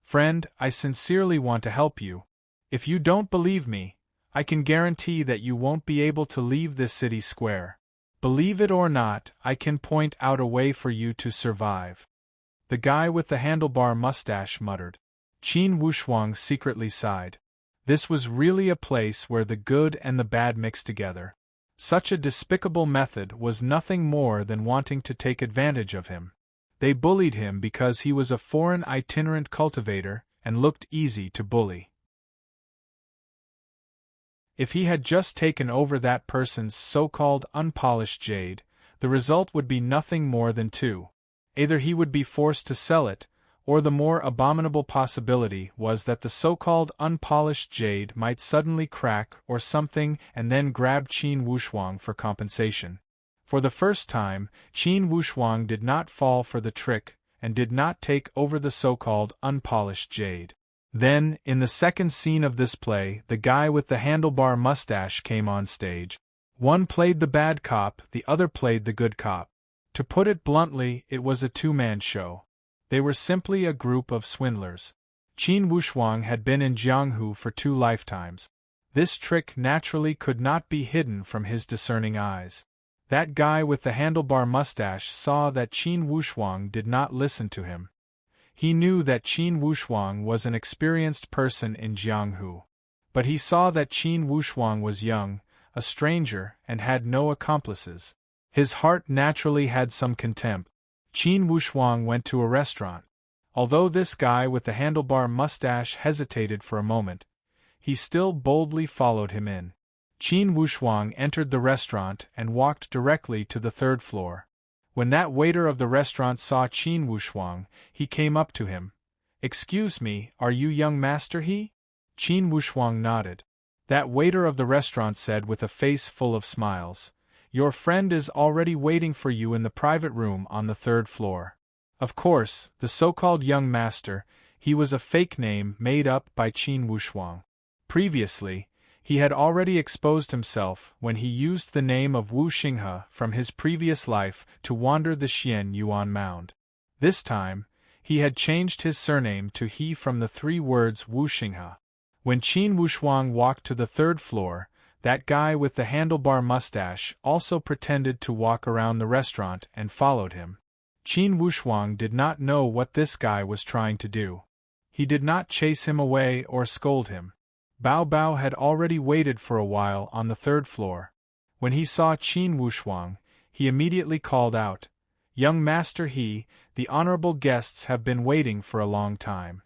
"Friend, I sincerely want to help you. If you don't believe me, I can guarantee that you won't be able to leave this city square. Believe it or not, I can point out a way for you to survive." The guy with the handlebar mustache muttered. Qin Wushuang secretly sighed. This was really a place where the good and the bad mixed together. Such a despicable method was nothing more than wanting to take advantage of him. They bullied him because he was a foreign itinerant cultivator and looked easy to bully. If he had just taken over that person's so-called unpolished jade, the result would be nothing more than two. Either he would be forced to sell it, or the more abominable possibility was that the so-called unpolished jade might suddenly crack or something and then grab Qin Wushuang for compensation. For the first time, Qin Wushuang did not fall for the trick and did not take over the so-called unpolished jade. Then, in the second scene of this play, the guy with the handlebar mustache came on stage. One played the bad cop, the other played the good cop. To put it bluntly, it was a two-man show. They were simply a group of swindlers. Qin Wushuang had been in Jianghu for 2 lifetimes. This trick naturally could not be hidden from his discerning eyes. That guy with the handlebar mustache saw that Qin Wushuang did not listen to him. He knew that Qin Wushuang was an experienced person in Jianghu. But he saw that Qin Wushuang was young, a stranger, and had no accomplices. His heart naturally had some contempt. Qin Wushuang went to a restaurant. Although this guy with the handlebar mustache hesitated for a moment, he still boldly followed him in. Qin Wushuang entered the restaurant and walked directly to the 3rd floor. When that waiter of the restaurant saw Qin Wushuang, he came up to him. "Excuse me, are you young master he?" Qin Wushuang nodded. That waiter of the restaurant said with a face full of smiles, "Your friend is already waiting for you in the private room on the 3rd floor." Of course, the so-called young master, he was a fake name made up by Qin Wushuang. Previously, he had already exposed himself when he used the name of Wu Xinghe from his previous life to wander the Xian Yuan Mound. This time, he had changed his surname to He from the 3 words Wu Xinghe. When Qin Wushuang walked to the 3rd floor, that guy with the handlebar mustache also pretended to walk around the restaurant and followed him. Qin Wushuang did not know what this guy was trying to do. He did not chase him away or scold him. Bao Bao had already waited for a while on the 3rd floor. When he saw Qin Wushuang, he immediately called out, "Young master He, the honorable guests have been waiting for a long time."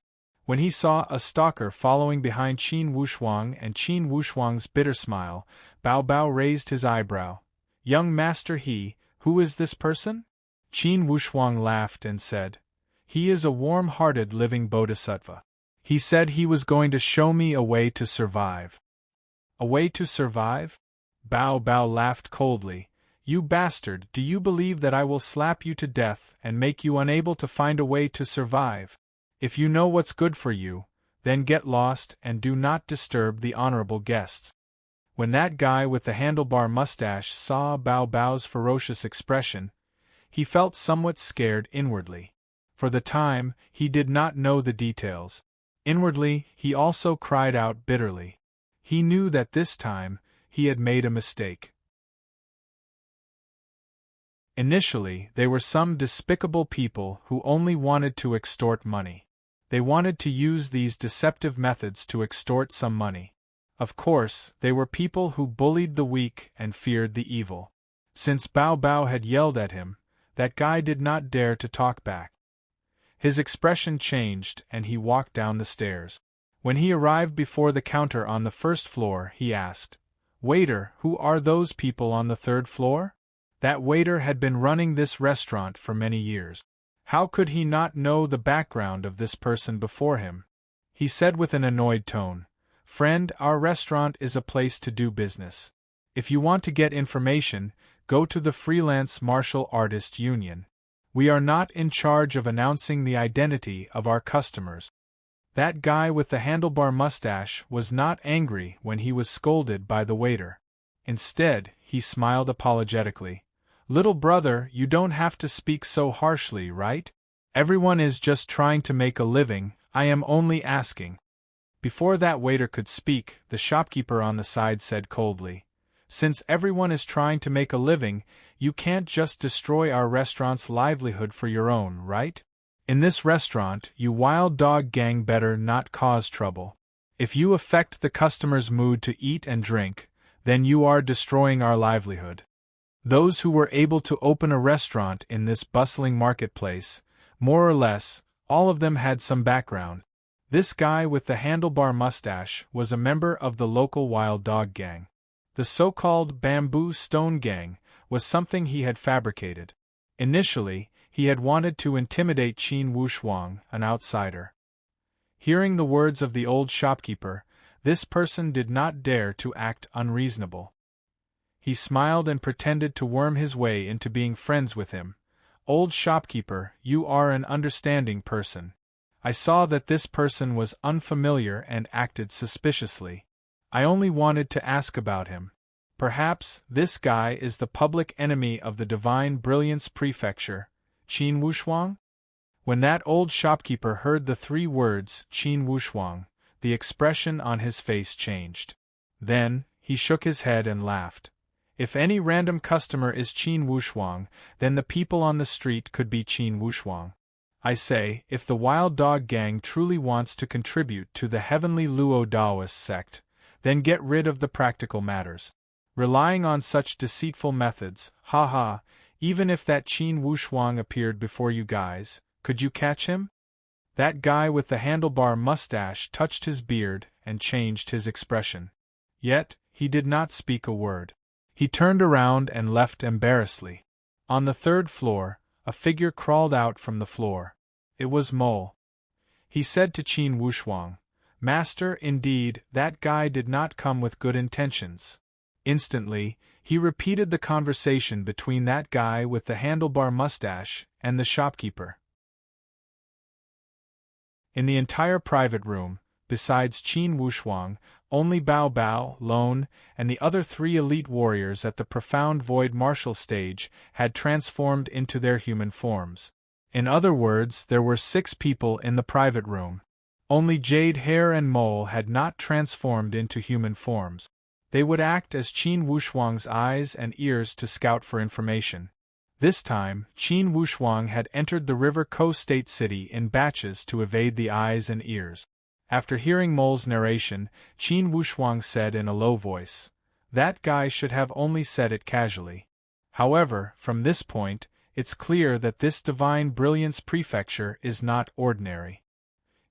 When he saw a stalker following behind Qin Wushuang and Qin Wushuang's bitter smile, Bao Bao raised his eyebrow. "Young master He, who is this person?" Qin Wushuang laughed and said, "He is a warm-hearted living bodhisattva. He said he was going to show me a way to survive." "A way to survive?" Bao Bao laughed coldly. "You bastard, do you believe that I will slap you to death and make you unable to find a way to survive? If you know what's good for you, then get lost and do not disturb the honorable guests. When that guy with the handlebar mustache saw Bao Bao's ferocious expression, he felt somewhat scared inwardly. For the time, he did not know the details. Inwardly, he also cried out bitterly. He knew that this time, he had made a mistake. Initially, they were some despicable people who only wanted to extort money. They wanted to use these deceptive methods to extort some money. Of course, they were people who bullied the weak and feared the evil. Since Bao Bao had yelled at him, that guy did not dare to talk back. His expression changed and he walked down the stairs. When he arrived before the counter on the first floor, he asked, "Waiter, who are those people on the third floor?" That waiter had been running this restaurant for many years. How could he not know the background of this person before him? He said with an annoyed tone, "Friend, our restaurant is a place to do business. If you want to get information, go to the Freelance Martial Artist Union. We are not in charge of announcing the identity of our customers." That guy with the handlebar mustache was not angry when he was scolded by the waiter. Instead, he smiled apologetically. "Little brother, you don't have to speak so harshly, right? Everyone is just trying to make a living, I am only asking." Before that waiter could speak, the shopkeeper on the side said coldly, "Since everyone is trying to make a living, you can't just destroy our restaurant's livelihood for your own, right? In this restaurant, you wild dog gang better not cause trouble. If you affect the customer's mood to eat and drink, then you are destroying our livelihood." Those who were able to open a restaurant in this bustling marketplace, more or less, all of them had some background. This guy with the handlebar mustache was a member of the local wild dog gang. The so-called bamboo stone gang was something he had fabricated. Initially, he had wanted to intimidate Qin Wushuang, an outsider. Hearing the words of the old shopkeeper, this person did not dare to act unreasonable. He smiled and pretended to worm his way into being friends with him. "Old shopkeeper, you are an understanding person. I saw that this person was unfamiliar and acted suspiciously. I only wanted to ask about him. Perhaps this guy is the public enemy of the Divine Brilliance Prefecture, Qin Wushuang?" When that old shopkeeper heard the three words Qin Wushuang, the expression on his face changed. Then, he shook his head and laughed. "If any random customer is Qin Wushuang, then the people on the street could be Qin Wushuang. I say, if the Wild Dog Gang truly wants to contribute to the Heavenly Luo Taoist sect, then get rid of the practical matters. Relying on such deceitful methods, haha, even if that Qin Wushuang appeared before you guys, could you catch him?" That guy with the handlebar mustache touched his beard and changed his expression. Yet, he did not speak a word. He turned around and left embarrassedly. On the third floor, a figure crawled out from the floor. It was Mole. He said to Qin Wushuang, "Master, indeed, that guy did not come with good intentions." Instantly, he repeated the conversation between that guy with the handlebar mustache and the shopkeeper. In the entire private room, besides Qin Wushuang, only Bao Bao, Lone, and the other three elite warriors at the Profound Void martial stage had transformed into their human forms. In other words, there were 6 people in the private room. Only Jade Hair and Mole had not transformed into human forms. They would act as Qin Wushuang's eyes and ears to scout for information. This time, Qin Wushuang had entered the River Ko State City in batches to evade the eyes and ears. After hearing Mole's narration, Qin Wushuang said in a low voice, "That guy should have only said it casually." However, from this point, it's clear that this Divine Brilliance Prefecture is not ordinary.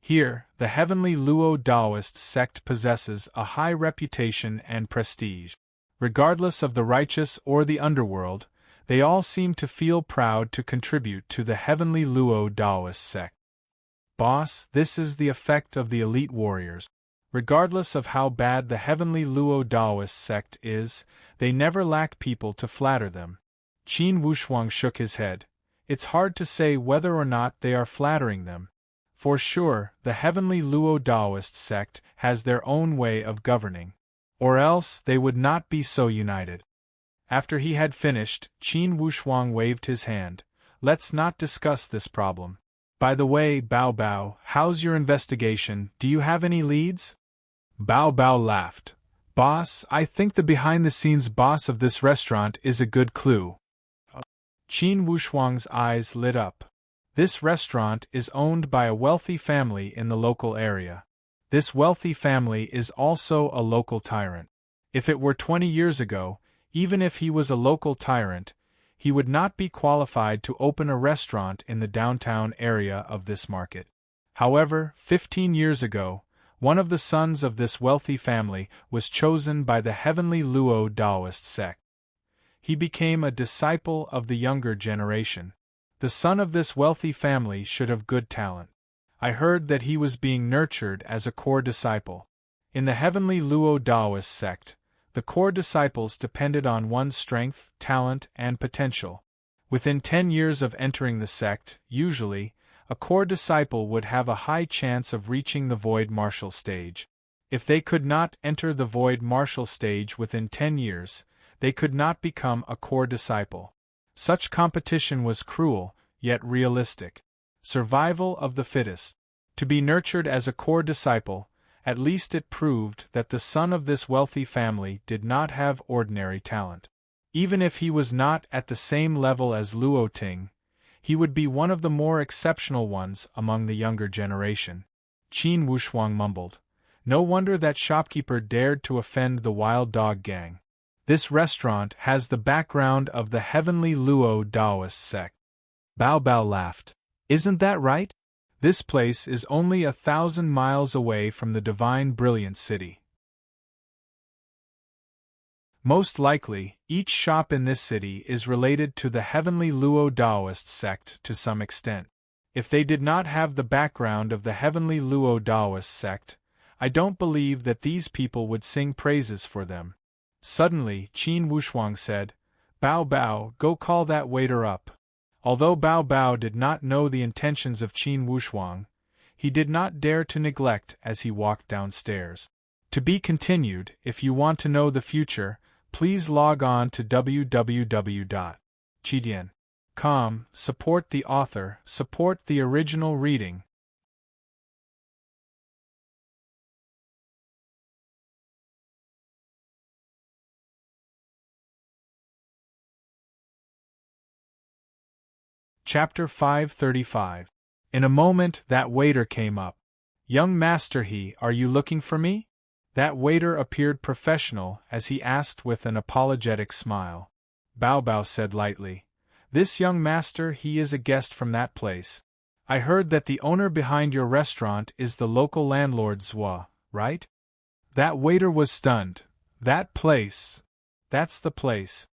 Here, the Heavenly Luo Taoist sect possesses a high reputation and prestige. Regardless of the righteous or the underworld, they all seem to feel proud to contribute to the Heavenly Luo Taoist sect. Boss, this is the effect of the elite warriors. Regardless of how bad the Heavenly Luo Taoist sect is, they never lack people to flatter them. Qin Wushuang shook his head. It's hard to say whether or not they are flattering them. For sure, the heavenly Luo Daoist sect has their own way of governing. Or else they would not be so united. After he had finished, Qin Wushuang waved his hand. Let's not discuss this problem. By the way, Bao Bao, how's your investigation? Do you have any leads? Bao Bao laughed. Boss, I think the behind-the-scenes boss of this restaurant is a good clue. Qin Wushuang's eyes lit up. This restaurant is owned by a wealthy family in the local area. This wealthy family is also a local tyrant. If it were 20 years ago, even if he was a local tyrant, he would not be qualified to open a restaurant in the downtown area of this market. However, 15 years ago, one of the sons of this wealthy family was chosen by the heavenly Luo Daoist sect. He became a disciple of the younger generation. The son of this wealthy family should have good talent. I heard that he was being nurtured as a core disciple. In the heavenly Luo Daoist sect, the core disciples depended on one's strength, talent, and potential. Within 10 years of entering the sect, usually, a core disciple would have a high chance of reaching the void martial stage. If they could not enter the void martial stage within 10 years, they could not become a core disciple. Such competition was cruel, yet realistic. Survival of the fittest. To be nurtured as a core disciple, at least it proved that the son of this wealthy family did not have ordinary talent. Even if he was not at the same level as Luo Ting, he would be one of the more exceptional ones among the younger generation. Qin Wushuang mumbled. No wonder that shopkeeper dared to offend the wild dog gang. This restaurant has the background of the heavenly Luo Daoist sect. Bao Bao laughed. Isn't that right? This place is only 1,000 miles away from the divine brilliant city. Most likely, each shop in this city is related to the heavenly Luo Daoist sect to some extent. If they did not have the background of the heavenly Luo Daoist sect, I don't believe that these people would sing praises for them. Suddenly, Qin Wushuang said, Bao Bao, go call that waiter up. Although Bao Bao did not know the intentions of Qin Wushuang, he did not dare to neglect as he walked downstairs. To be continued. If you want to know the future, please log on to www.chidian.com. Support the author, support the original reading. Chapter 535. In a moment that waiter came up. Young master are you looking for me? That waiter appeared professional as he asked with an apologetic smile. Bao Bao said lightly. This young master is a guest from that place. I heard that the owner behind your restaurant is the local landlord Zhua, right? That waiter was stunned. That place. That's the place.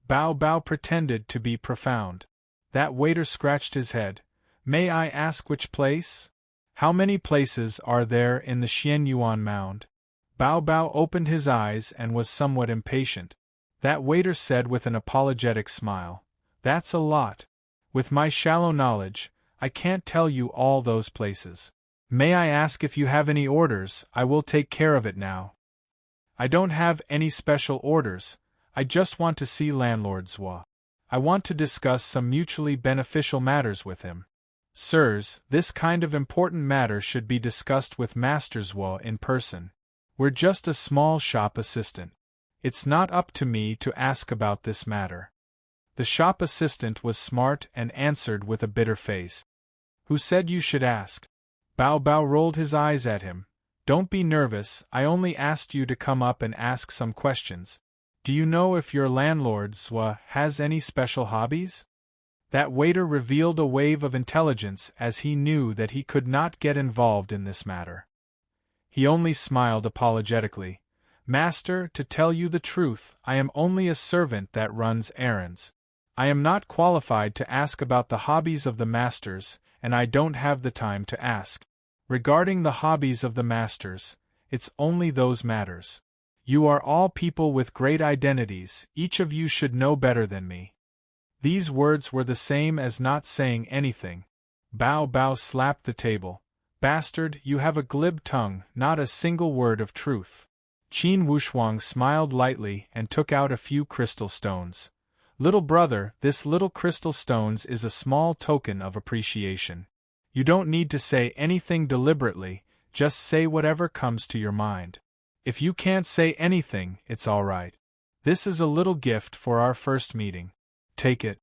Bao Bao pretended to be profound. That waiter scratched his head. May I ask which place? How many places are there in the Xianyuan Mound? Bao Bao opened his eyes and was somewhat impatient. That waiter said with an apologetic smile. That's a lot. With my shallow knowledge, I can't tell you all those places. May I ask if you have any orders? I will take care of it now. I don't have any special orders, I just want to see landlord Zhua. I want to discuss some mutually beneficial matters with him. Sirs, this kind of important matter should be discussed with Master Zhua in person. We're just a small shop assistant. It's not up to me to ask about this matter. The shop assistant was smart and answered with a bitter face. Who said you should ask? Bao Bao rolled his eyes at him. Don't be nervous, I only asked you to come up and ask some questions. Do you know if your landlord Zhua has any special hobbies? That waiter revealed a wave of intelligence as he knew that he could not get involved in this matter. He only smiled apologetically. Master, to tell you the truth, I am only a servant that runs errands. I am not qualified to ask about the hobbies of the masters, and I don't have the time to ask. Regarding the hobbies of the masters, it's only those matters. You are all people with great identities, each of you should know better than me. These words were the same as not saying anything. Bao Bao slapped the table. Bastard, you have a glib tongue, not a single word of truth. Qin Wushuang smiled lightly and took out a few crystal stones. Little brother, this little crystal stones is a small token of appreciation. You don't need to say anything deliberately, just say whatever comes to your mind. If you can't say anything, it's all right. This is a little gift for our first meeting. Take it.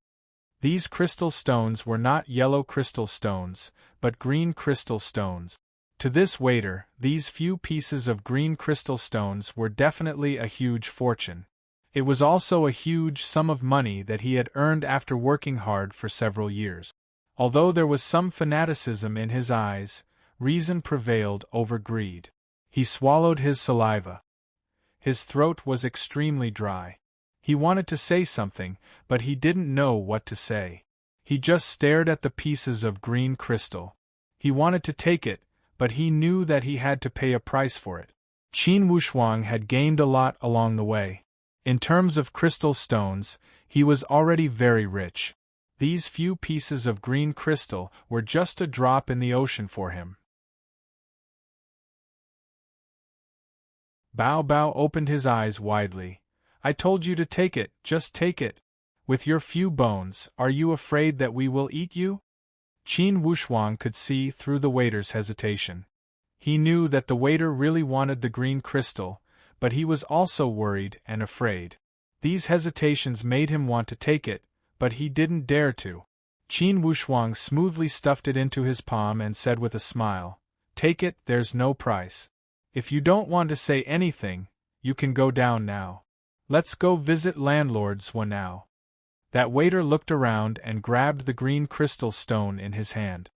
These crystal stones were not yellow crystal stones, but green crystal stones. To this waiter, these few pieces of green crystal stones were definitely a huge fortune. It was also a huge sum of money that he had earned after working hard for several years. Although there was some fanaticism in his eyes, reason prevailed over greed. He swallowed his saliva. His throat was extremely dry. He wanted to say something, but he didn't know what to say. He just stared at the pieces of green crystal. He wanted to take it, but he knew that he had to pay a price for it. Qin Wushuang had gained a lot along the way. In terms of crystal stones, he was already very rich. These few pieces of green crystal were just a drop in the ocean for him. Bao Bao opened his eyes widely. I told you to take it, just take it. With your few bones, are you afraid that we will eat you? Qin Wushuang could see through the waiter's hesitation. He knew that the waiter really wanted the green crystal, but he was also worried and afraid. These hesitations made him want to take it, but he didn't dare to. Qin Wushuang smoothly stuffed it into his palm and said with a smile, Take it, there's no price. If you don't want to say anything, you can go down now. Let's go visit landlords now. That waiter looked around and grabbed the green crystal stone in his hand.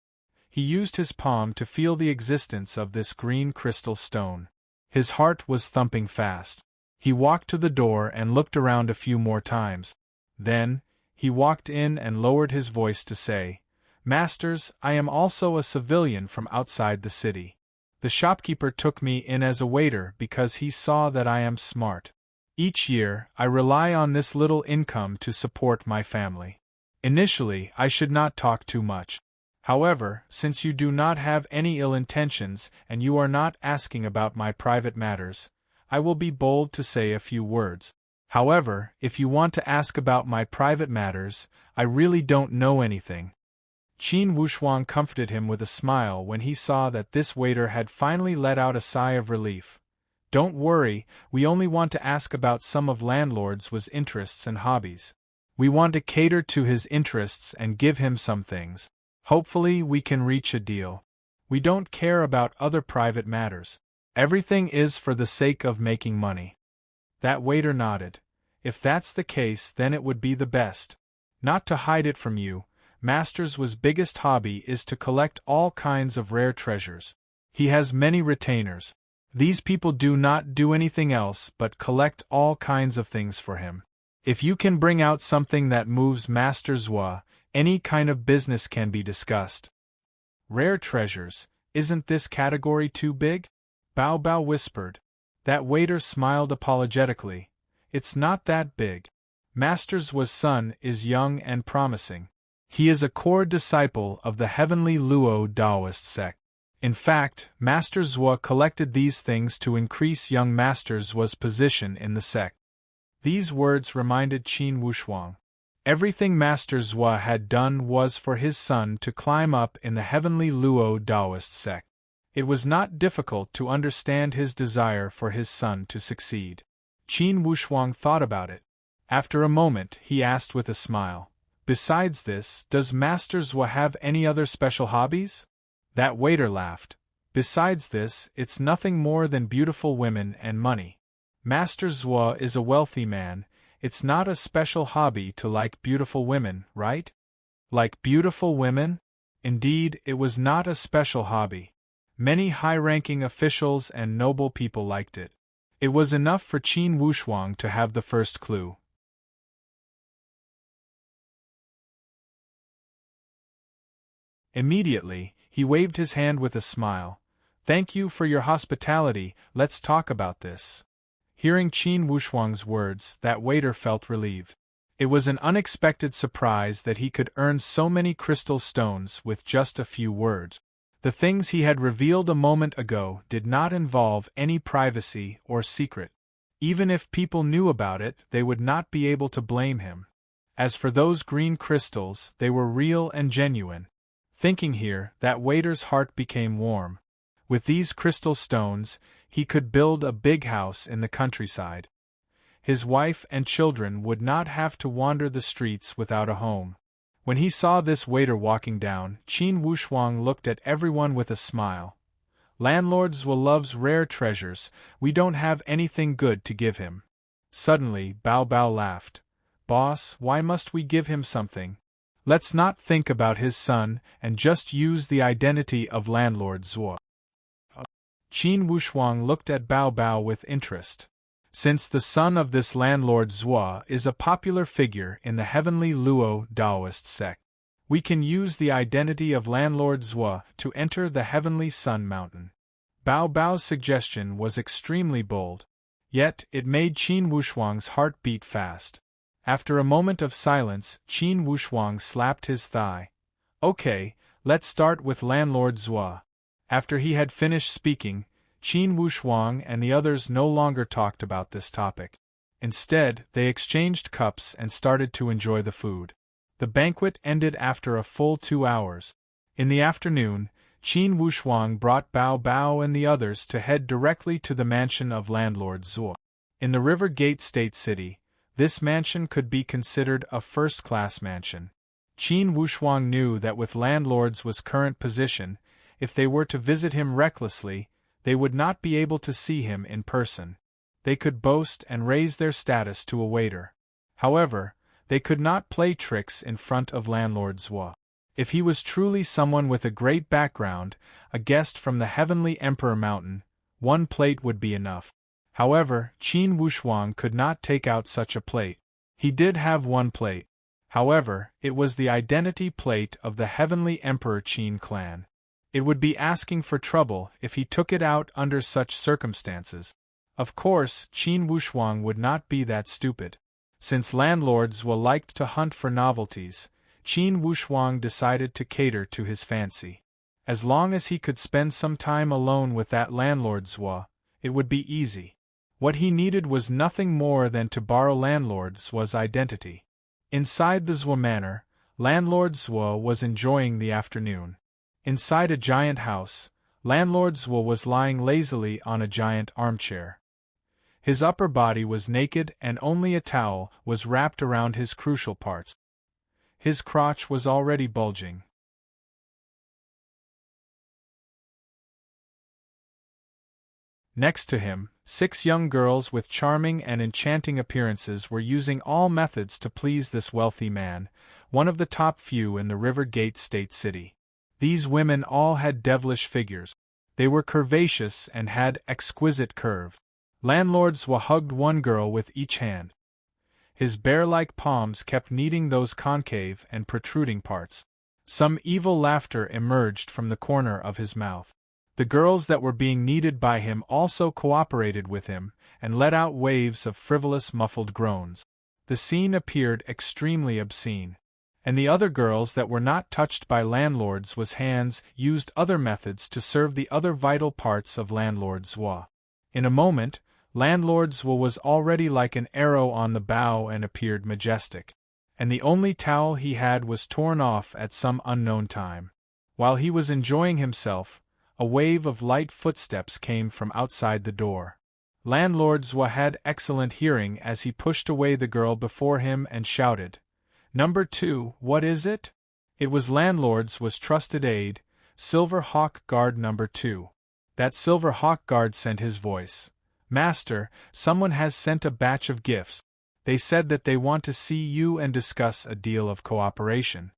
He used his palm to feel the existence of this green crystal stone. His heart was thumping fast. He walked to the door and looked around a few more times. Then, he walked in and lowered his voice to say, Masters, I am also a civilian from outside the city. The shopkeeper took me in as a waiter because he saw that I am smart. Each year, I rely on this little income to support my family. Initially, I should not talk too much. However, since you do not have any ill intentions and you are not asking about my private matters, I will be bold to say a few words. However, if you want to ask about my private matters, I really don't know anything. Qin Wushuang comforted him with a smile when he saw that this waiter had finally let out a sigh of relief. Don't worry, we only want to ask about some of landlord's interests and hobbies. We want to cater to his interests and give him some things. Hopefully we can reach a deal. We don't care about other private matters. Everything is for the sake of making money. That waiter nodded. If that's the case, then it would be the best. Not to hide it from you, Master's biggest hobby is to collect all kinds of rare treasures. He has many retainers. These people do not do anything else but collect all kinds of things for him. If you can bring out something that moves Master Zhua, any kind of business can be discussed. Rare treasures, isn't this category too big? Bao Bao whispered. That waiter smiled apologetically. It's not that big. Master Zhua's son is young and promising. He is a core disciple of the heavenly Luo Taoist sect. In fact, Master Zhua collected these things to increase young Master Zhua's position in the sect. These words reminded Qin Wushuang. Everything Master Zhua had done was for his son to climb up in the heavenly Luo Taoist sect. It was not difficult to understand his desire for his son to succeed. Qin Wushuang thought about it. After a moment, he asked with a smile, Besides this, does Master Zhua have any other special hobbies? That waiter laughed. Besides this, it's nothing more than beautiful women and money. Master Zhua is a wealthy man. It's not a special hobby to like beautiful women, right? Like beautiful women? Indeed, it was not a special hobby. Many high-ranking officials and noble people liked it. It was enough for Qin Wushuang to have the first clue. Immediately, he waved his hand with a smile. Thank you for your hospitality, let's talk about this. Hearing Qin Wushuang's words, that waiter felt relieved. It was an unexpected surprise that he could earn so many crystal stones with just a few words. The things he had revealed a moment ago did not involve any privacy or secret. Even if people knew about it, they would not be able to blame him. As for those green crystals, they were real and genuine. Thinking here, that waiter's heart became warm. With these crystal stones, he could build a big house in the countryside. His wife and children would not have to wander the streets without a home. When he saw this waiter walking down, Qin Wushuang looked at everyone with a smile. Landlords will love's rare treasures, we don't have anything good to give him. Suddenly, Bao Bao laughed. Boss, why must we give him something? Let's not think about his son, and just use the identity of landlord Zhuo. Qin Wushuang looked at Bao Bao with interest. Since the son of this landlord Zhuo is a popular figure in the heavenly Luo Taoist sect, we can use the identity of landlord Zhuo to enter the heavenly Sun Mountain. Bao Bao's suggestion was extremely bold, yet it made Qin Wushuang's heart beat fast. After a moment of silence, Qin Wushuang slapped his thigh. Okay, let's start with landlord Zhuo. After he had finished speaking, Qin Wushuang and the others no longer talked about this topic. Instead, they exchanged cups and started to enjoy the food. The banquet ended after a full 2 hours. In the afternoon, Qin Wushuang brought Bao Bao and the others to head directly to the mansion of landlord Zhuo. In the River Gate State City, this mansion could be considered a first-class mansion. Qin Wushuang knew that with landlord's current position, if they were to visit him recklessly, they would not be able to see him in person. They could boast and raise their status to a waiter. However, they could not play tricks in front of landlord Zhuo. If he was truly someone with a great background, a guest from the heavenly Emperor Mountain, 1 plate would be enough. However, Qin Wushuang could not take out such a plate. He did have 1 plate. However, it was the identity plate of the heavenly Emperor Qin clan. It would be asking for trouble if he took it out under such circumstances. Of course, Qin Wushuang would not be that stupid. Since landlords liked to hunt for novelties, Qin Wushuang decided to cater to his fancy. As long as he could spend some time alone with that landlord Zhuo, it would be easy. What he needed was nothing more than to borrow landlord Zhuo's identity. Inside the Zhuo manor, landlord Zhuo was enjoying the afternoon. Inside a giant house, landlord Zhuo was lying lazily on a giant armchair. His upper body was naked and only a towel was wrapped around his crucial parts. His crotch was already bulging. Next to him, 6 young girls with charming and enchanting appearances were using all methods to please this wealthy man, one of the top few in the River Gate State City. These women all had devilish figures. They were curvaceous and had exquisite curve. Landlord Zhuo hugged 1 girl with each hand. His bear-like palms kept kneading those concave and protruding parts. Some evil laughter emerged from the corner of his mouth. The girls that were being kneaded by him also cooperated with him, and let out waves of frivolous muffled groans. The scene appeared extremely obscene. And the other girls that were not touched by landlord Zhuo's hands used other methods to serve the other vital parts of landlord Zhuo. In a moment, landlord Zhuo was already like an arrow on the bow and appeared majestic. And the only towel he had was torn off at some unknown time. While he was enjoying himself, a wave of light footsteps came from outside the door. Landlord Zhuo had excellent hearing as he pushed away the girl before him and shouted, "Number 2, what is it?" It was landlord Zhuo's trusted aide, Silver Hawk Guard Number 2. That Silver Hawk Guard sent his voice. "Master, someone has sent a batch of gifts. They said that they want to see you and discuss a deal of cooperation."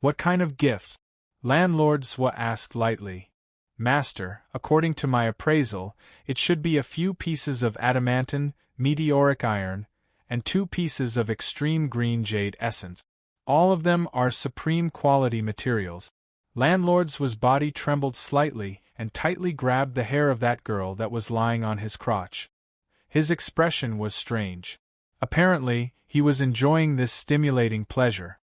"What kind of gifts?" Landlord Zhuo asked lightly. "Master, according to my appraisal, it should be a few pieces of adamantine, meteoric iron, and 2 pieces of extreme green jade essence. All of them are supreme quality materials." Landlord Zhuo's body trembled slightly and tightly grabbed the hair of that girl that was lying on his crotch. His expression was strange. Apparently, he was enjoying this stimulating pleasure.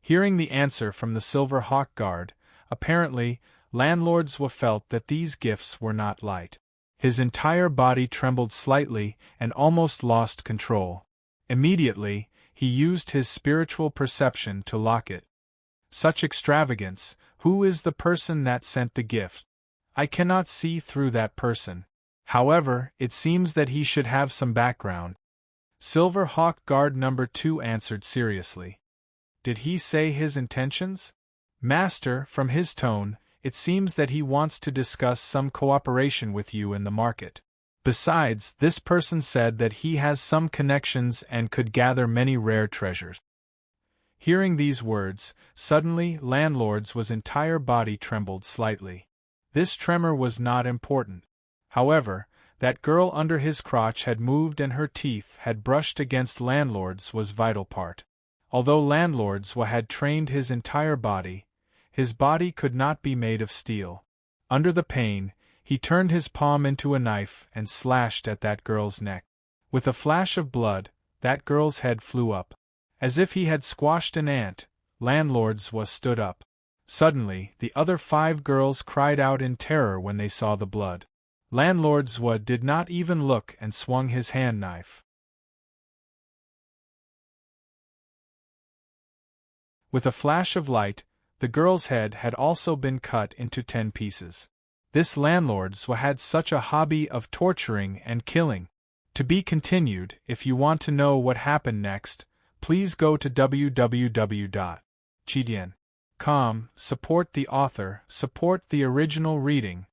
Hearing the answer from the Silver Hawk Guard, apparently, Landlord Zwa felt that these gifts were not light. His entire body trembled slightly and almost lost control. Immediately, he used his spiritual perception to lock it. Such extravagance! Who is the person that sent the gift? I cannot see through that person. However, it seems that he should have some background. Silver Hawk Guard number 2 answered seriously. Did he say his intentions? Master, from his tone, it seems that he wants to discuss some cooperation with you in the market. Besides, this person said that he has some connections and could gather many rare treasures. Hearing these words, suddenly Landlord's entire body trembled slightly. This tremor was not important. However, that girl under his crotch had moved and her teeth had brushed against Landlord's vital part. Although Landlord's had trained his entire body, his body could not be made of steel. Under the pain, he turned his palm into a knife and slashed at that girl's neck. With a flash of blood, that girl's head flew up. As if he had squashed an ant, Landlord's stood up. Suddenly, the other 5 girls cried out in terror when they saw the blood. Landlord's did not even look and swung his hand knife. With a flash of light, the girl's head had also been cut into 10 pieces. This Landlord's had such a hobby of torturing and killing. To be continued. If you want to know what happened next, please go to www.chidian.com. Support the author, support the original reading.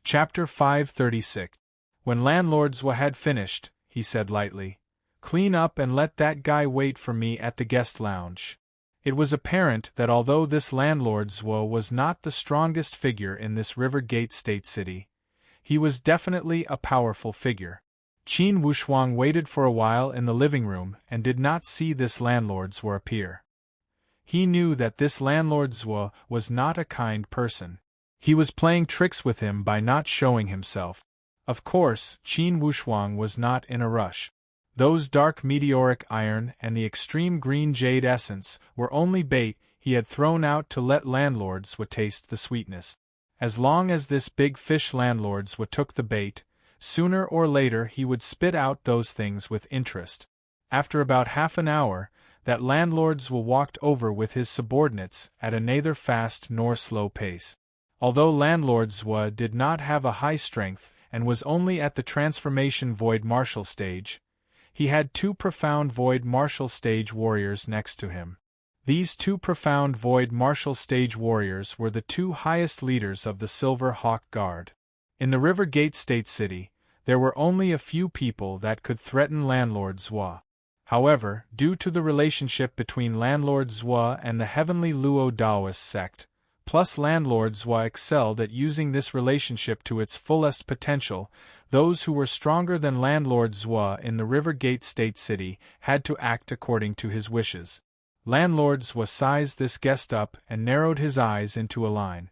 Chapter 536. When Landlord had finished, he said lightly, "Clean up and let that guy wait for me at the guest lounge." It was apparent that although this Landlord was not the strongest figure in this River Gate State City, he was definitely a powerful figure. Qin Wushuang waited for a while in the living room and did not see this Landlord appear. He knew that this Landlord was not a kind person. He was playing tricks with him by not showing himself. Of course, Qin Wushuang was not in a rush. Those dark meteoric iron and the extreme green jade essence were only bait he had thrown out to let Landlords taste the sweetness. As long as this big fish Landlords took the bait, sooner or later he would spit out those things with interest. After about half an hour, that Landlords walked over with his subordinates at a neither fast nor slow pace. Although Landlords did not have a high strength and was only at the transformation void martial stage, he had 2 profound void martial stage warriors next to him. These 2 profound void martial stage warriors were the 2 highest leaders of the Silver Hawk Guard. In the River Gate State City, there were only a few people that could threaten Landlord Zwa. However, due to the relationship between Landlord Zwa and the Heavenly Luo Daoist sect, plus Landlord Zwa excelled at using this relationship to its fullest potential, those who were stronger than Landlord Zwa in the River Gate State City had to act according to his wishes. Landlord Zwa sized this guest up and narrowed his eyes into a line.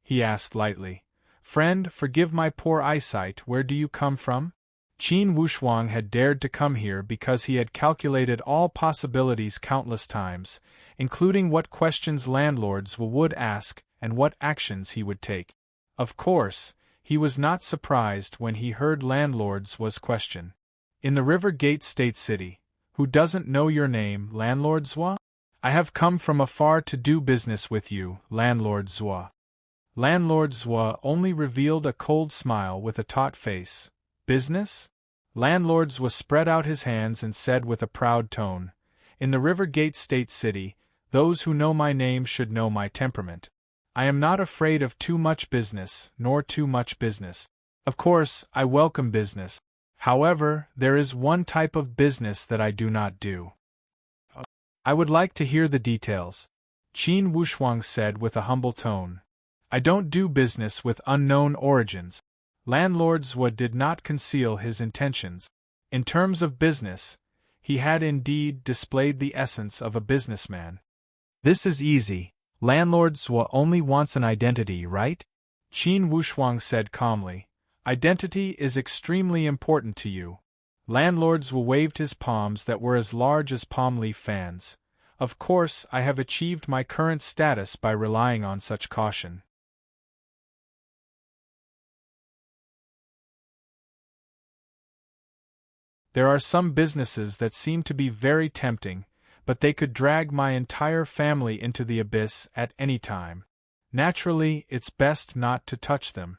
He asked lightly, "Friend, forgive my poor eyesight, where do you come from?" Qin Wushuang had dared to come here because he had calculated all possibilities countless times, including what questions Landlords would ask and what actions he would take. Of course, he was not surprised when he heard Landlords question. "In the River Gate State City, who doesn't know your name, Landlord Zwa? I have come from afar to do business with you, Landlord Zwa." Landlord Zwa only revealed a cold smile with a taut face. "Business?" Landlord Zwa spread out his hands and said with a proud tone, "In the River Gate State City, those who know my name should know my temperament. I am not afraid of too much business, nor too much business. Of course, I welcome business. However, there is one type of business that I do not do." "I would like to hear the details," Qin Wushuang said with a humble tone. "I don't do business with unknown origins." Landlord Zwa did not conceal his intentions. In terms of business, he had indeed displayed the essence of a businessman. "This is easy. Landlord Zwa only wants an identity, right?" Qin Wushuang said calmly. "Identity is extremely important to you." Landlord Zwa waved his palms that were as large as palm leaf fans. Of course, I have achieved my current status by relying on such caution. There are some businesses that seem to be very tempting, but they could drag my entire family into the abyss at any time. Naturally, it's best not to touch them.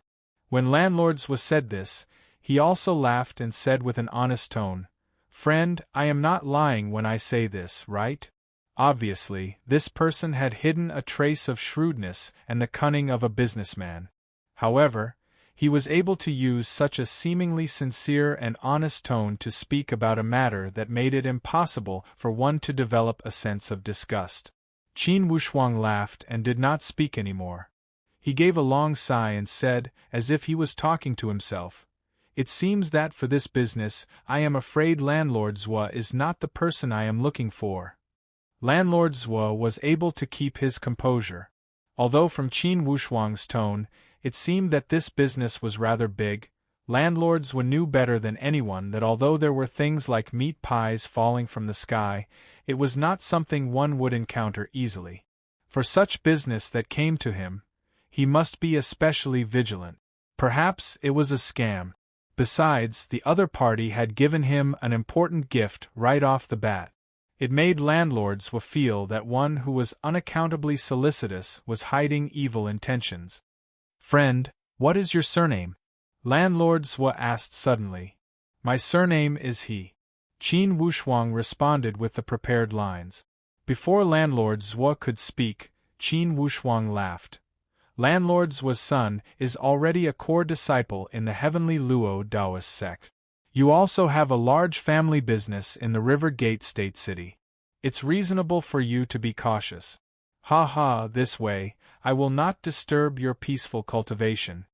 When Landlord Zwa said this, he also laughed and said with an honest tone, "Friend, I am not lying when I say this, right?" Obviously, this person had hidden a trace of shrewdness and the cunning of a businessman. However, he was able to use such a seemingly sincere and honest tone to speak about a matter that made it impossible for one to develop a sense of disgust. Qin Wushuang laughed and did not speak anymore. He gave a long sigh and said, as if he was talking to himself, "It seems that for this business, I am afraid Landlord Zwa is not the person I am looking for." Landlord Zwa was able to keep his composure. Although from Qin Wushuang's tone, it seemed that this business was rather big, Landlord Zwa knew better than anyone that although there were things like meat pies falling from the sky, it was not something one would encounter easily. For such business that came to him, he must be especially vigilant. Perhaps it was a scam. Besides, the other party had given him an important gift right off the bat. It made Landlord Zwa feel that one who was unaccountably solicitous was hiding evil intentions. "Friend, what is your surname?" Landlord Zwa asked suddenly. "My surname is He." Qin Wushuang responded with the prepared lines. Before Landlord Zwa could speak, Qin Wushuang laughed. Landlord Zwa's son is already a core disciple in the Heavenly Luo Taoist sect. You also have a large family business in the River Gate State City. It's reasonable for you to be cautious. Ha ha, this way, I will not disturb your peaceful cultivation.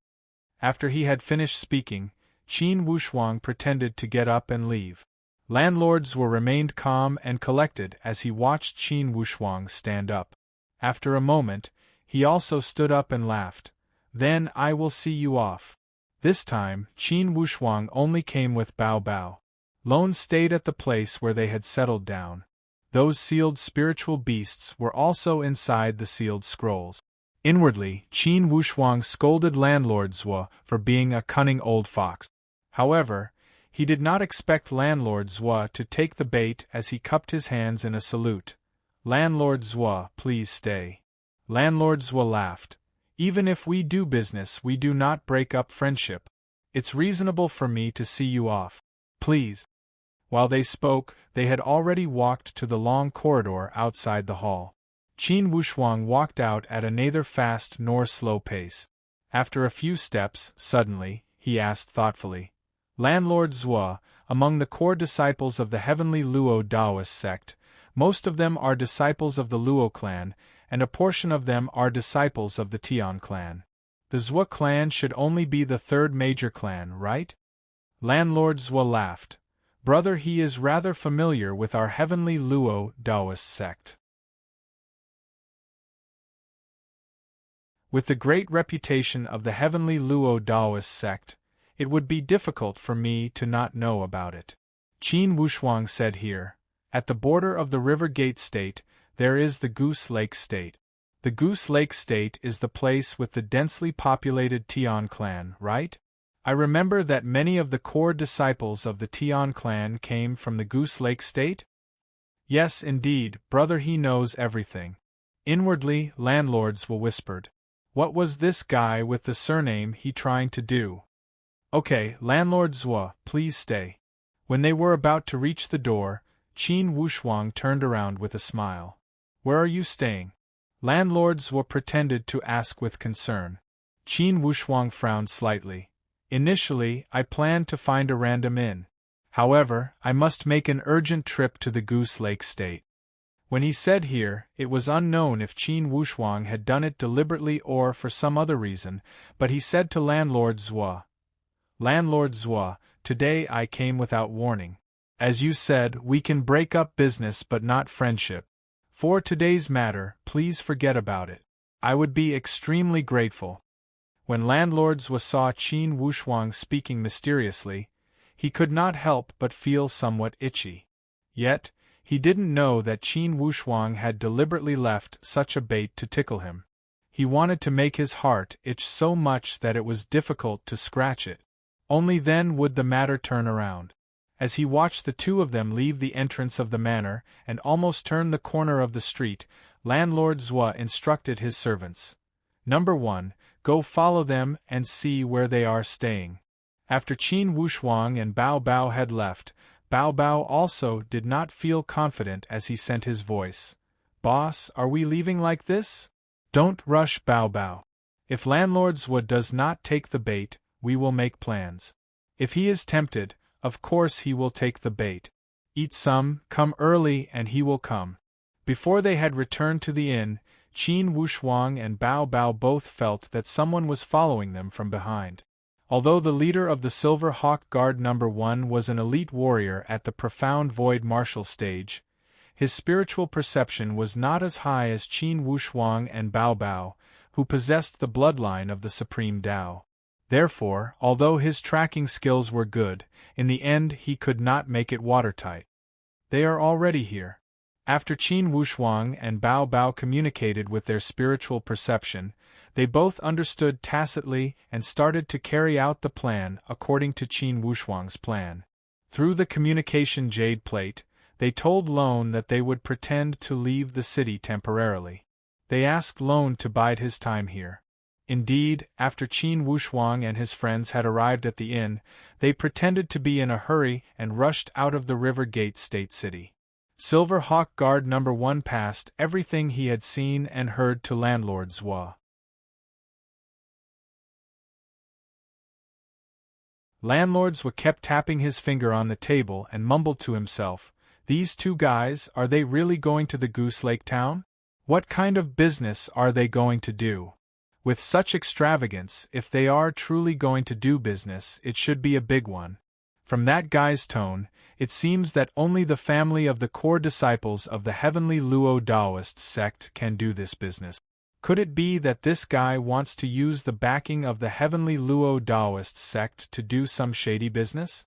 After he had finished speaking, Qin Wushuang pretended to get up and leave. Landlord Zwa remained calm and collected as he watched Qin Wushuang stand up. After a moment, he also stood up and laughed. "Then I will see you off." This time, Qin Wushuang only came with Bao Bao. Lone stayed at the place where they had settled down. Those sealed spiritual beasts were also inside the sealed scrolls. Inwardly, Qin Wushuang scolded Landlord Zwa for being a cunning old fox. However, he did not expect Landlord Zwa to take the bait as he cupped his hands in a salute. "Landlord Zwa, please stay." Landlord Zwa laughed. "Even if we do business, we do not break up friendship. It's reasonable for me to see you off. Please." While they spoke, they had already walked to the long corridor outside the hall. Qin Wushuang walked out at a neither fast nor slow pace. After a few steps, suddenly, he asked thoughtfully, "Landlord Zwa, among the core disciples of the Heavenly Luo Taoist sect, most of them are disciples of the Luo clan, and a portion of them are disciples of the Tian clan. The Zwa clan should only be the third major clan, right?" Landlord Zwa laughed. "Brother, he is rather familiar with our Heavenly Luo Taoist sect. With the great reputation of the Heavenly Luo Taoist sect, it would be difficult for me to not know about it." Qin Wushuang said here, "At the border of the River Gate State, there is the Goose Lake State. The Goose Lake State is the place with the densely populated Tian clan, right? I remember that many of the core disciples of the Tian clan came from the Goose Lake State?" "Yes, indeed, brother, he knows everything." Inwardly, Landlord Zwa whispered, "What was this guy with the surname He trying to do?" "Okay, Landlord Zwa, please stay." When they were about to reach the door, Qin Wushuang turned around with a smile. "Where are you staying?" Landlord Zwa pretended to ask with concern. Qin Wushuang frowned slightly. "Initially, I planned to find a random inn. However, I must make an urgent trip to the Goose Lake State." When he said here, it was unknown if Qin Wushuang had done it deliberately or for some other reason, but he said to Landlord Zwa, "Landlord Zwa, today I came without warning. As you said, we can break up business but not friendship. For today's matter, please forget about it. I would be extremely grateful." When Landlord Zwa saw Qin Wushuang speaking mysteriously, he could not help but feel somewhat itchy. Yet, he didn't know that Qin Wushuang had deliberately left such a bait to tickle him. He wanted to make his heart itch so much that it was difficult to scratch it. Only then would the matter turn around. As he watched the two of them leave the entrance of the manor and almost turn the corner of the street, landlord Zhua instructed his servants. Number 1, go follow them and see where they are staying. After Qin Wushuang and Bao Bao had left, Bao Bao also did not feel confident as he sent his voice. Boss, are we leaving like this? Don't rush, Bao Bao. If landlord Zhua does not take the bait, we will make plans. If he is tempted, of course he will take the bait. Eat some, come early and he will come. Before they had returned to the inn, Qin Wushuang and Bao Bao both felt that someone was following them from behind. Although the leader of the Silver Hawk Guard No. 1 was an elite warrior at the profound void martial stage, his spiritual perception was not as high as Qin Wushuang and Bao Bao, who possessed the bloodline of the Supreme Tao. Therefore, although his tracking skills were good, in the end he could not make it watertight. They are already here. After Qin Wushuang and Bao Bao communicated with their spiritual perception, they both understood tacitly and started to carry out the plan according to Qin Wushuang's plan. Through the communication jade plate, they told Lone that they would pretend to leave the city temporarily. They asked Lone to bide his time here. Indeed, after Qin Wushuang and his friends had arrived at the inn, they pretended to be in a hurry and rushed out of the River Gate State City. Silver Hawk Guard No. 1 passed everything he had seen and heard to landlord Zhua. Landlord Zhua kept tapping his finger on the table and mumbled to himself, "These two guys, are they really going to the Goose Lake town? What kind of business are they going to do? With such extravagance, if they are truly going to do business, it should be a big one." From that guy's tone, it seems that only the family of the core disciples of the heavenly Luo Taoist sect can do this business. Could it be that this guy wants to use the backing of the heavenly Luo Taoist sect to do some shady business?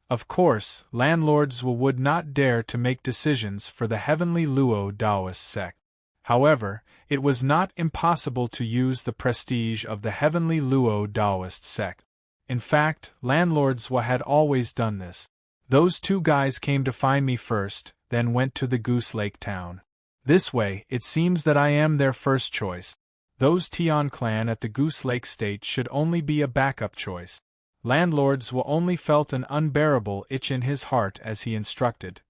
Of course, landlords would not dare to make decisions for the heavenly Luo Taoist sect. However, it was not impossible to use the prestige of the heavenly Luo Taoist sect. In fact, landlords had always done this. Those two guys came to find me first, then went to the Goose Lake town. This way, it seems that I am their first choice. Those Tian clan at the Goose Lake State should only be a backup choice. Landlords only felt an unbearable itch in his heart as he instructed.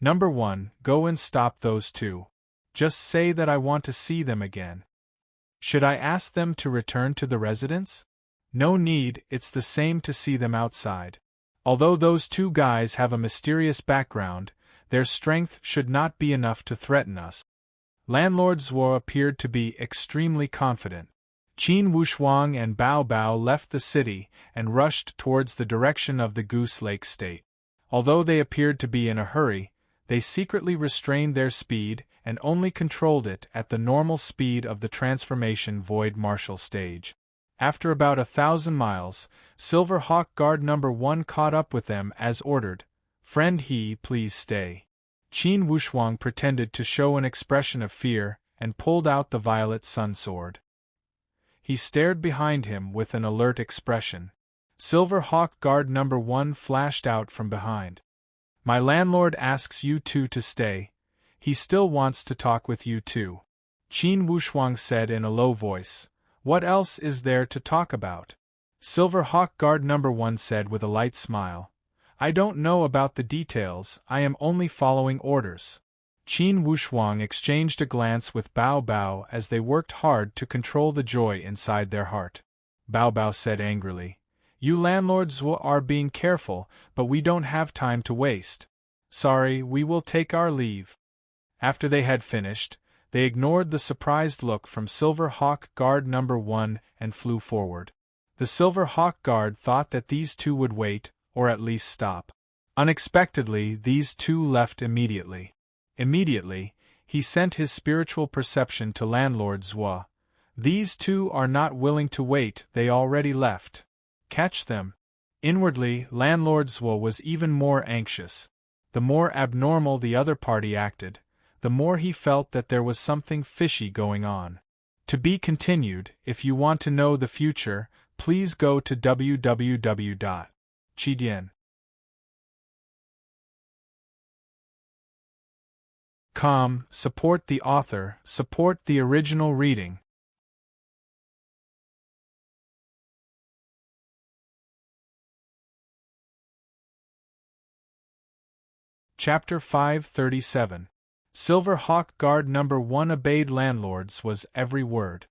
Number 1, go and stop those two. Just say that I want to see them again. Should I ask them to return to the residence? No need, it's the same to see them outside. Although those two guys have a mysterious background, their strength should not be enough to threaten us. Landlord Zhuo appeared to be extremely confident. Qin Wushuang and Bao Bao left the city and rushed towards the direction of the Goose Lake State. Although they appeared to be in a hurry, they secretly restrained their speed and only controlled it at the normal speed of the transformation void martial stage. After about 1,000 miles, Silver Hawk Guard No. 1 caught up with them as ordered. "Friend He, please stay." Qin Wushuang pretended to show an expression of fear and pulled out the violet sun sword. He stared behind him with an alert expression. Silver Hawk Guard No. 1 flashed out from behind. "My landlord asks you two to stay. He still wants to talk with you too," Qin Wushuang said in a low voice. "What else is there to talk about?" Silver Hawk Guard No. 1 said with a light smile. "I don't know about the details, I am only following orders." Qin Wushuang exchanged a glance with Bao Bao as they worked hard to control the joy inside their heart. Bao Bao said angrily, "You landlords are being careful, but we don't have time to waste. Sorry, we will take our leave." After they had finished, they ignored the surprised look from Silver Hawk Guard No. 1 and flew forward. The Silver Hawk Guard thought that these two would wait, or at least stop. Unexpectedly, these two left immediately. Immediately, he sent his spiritual perception to landlord Zhua. "These two are not willing to wait, they already left. Catch them." Inwardly, Landlord Zwo was even more anxious. The more abnormal the other party acted, the more he felt that there was something fishy going on. To be continued. If you want to know the future, please go to www.chidian.com. Support the author, support the original reading. Chapter 537. Silver Hawk Guard Number 1 obeyed Landlord's was every word.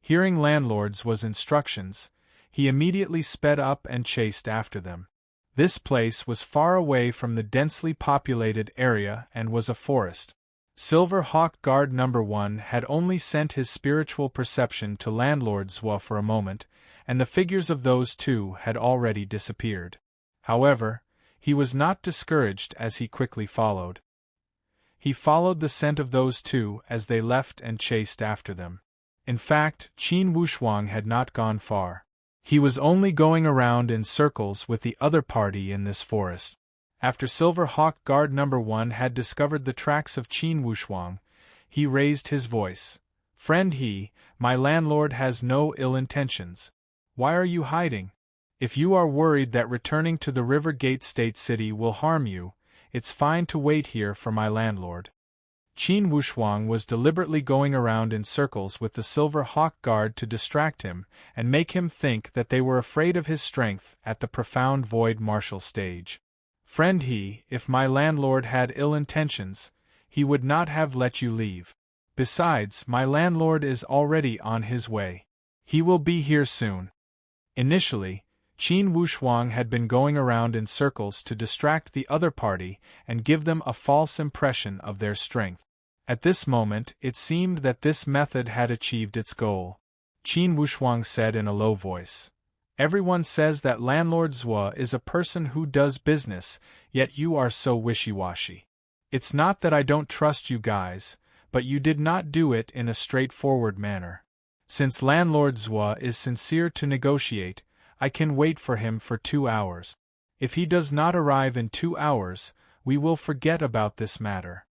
Hearing Landlord's was instructions, he immediately sped up and chased after them. This place was far away from the densely populated area and was a forest. Silver Hawk Guard Number 1 had only sent his spiritual perception to Landlord Zwo for a moment, and the figures of those two had already disappeared. However, he was not discouraged as he quickly followed. He followed the scent of those two as they left and chased after them. In fact, Qin Wushuang had not gone far. He was only going around in circles with the other party in this forest. After Silver Hawk Guard Number 1 had discovered the tracks of Qin Wushuang, he raised his voice. "Friend, my landlord has no ill intentions. Why are you hiding? If you are worried that returning to the River Gate State City will harm you, it's fine to wait here for my landlord." Qin Wushuang was deliberately going around in circles with the Silver Hawk Guard to distract him and make him think that they were afraid of his strength at the profound void martial stage. "Friend, if my landlord had ill intentions, he would not have let you leave. Besides, my landlord is already on his way. He will be here soon." Initially, Qin Wushuang had been going around in circles to distract the other party and give them a false impression of their strength. At this moment, it seemed that this method had achieved its goal. Qin Wushuang said in a low voice, "Everyone says that Landlord Zwo is a person who does business, yet you are so wishy-washy. It's not that I don't trust you guys, but you did not do it in a straightforward manner. Since Landlord Zwo is sincere to negotiate, I can wait for him for 2 hours. If he does not arrive in 2 hours, we will forget about this matter."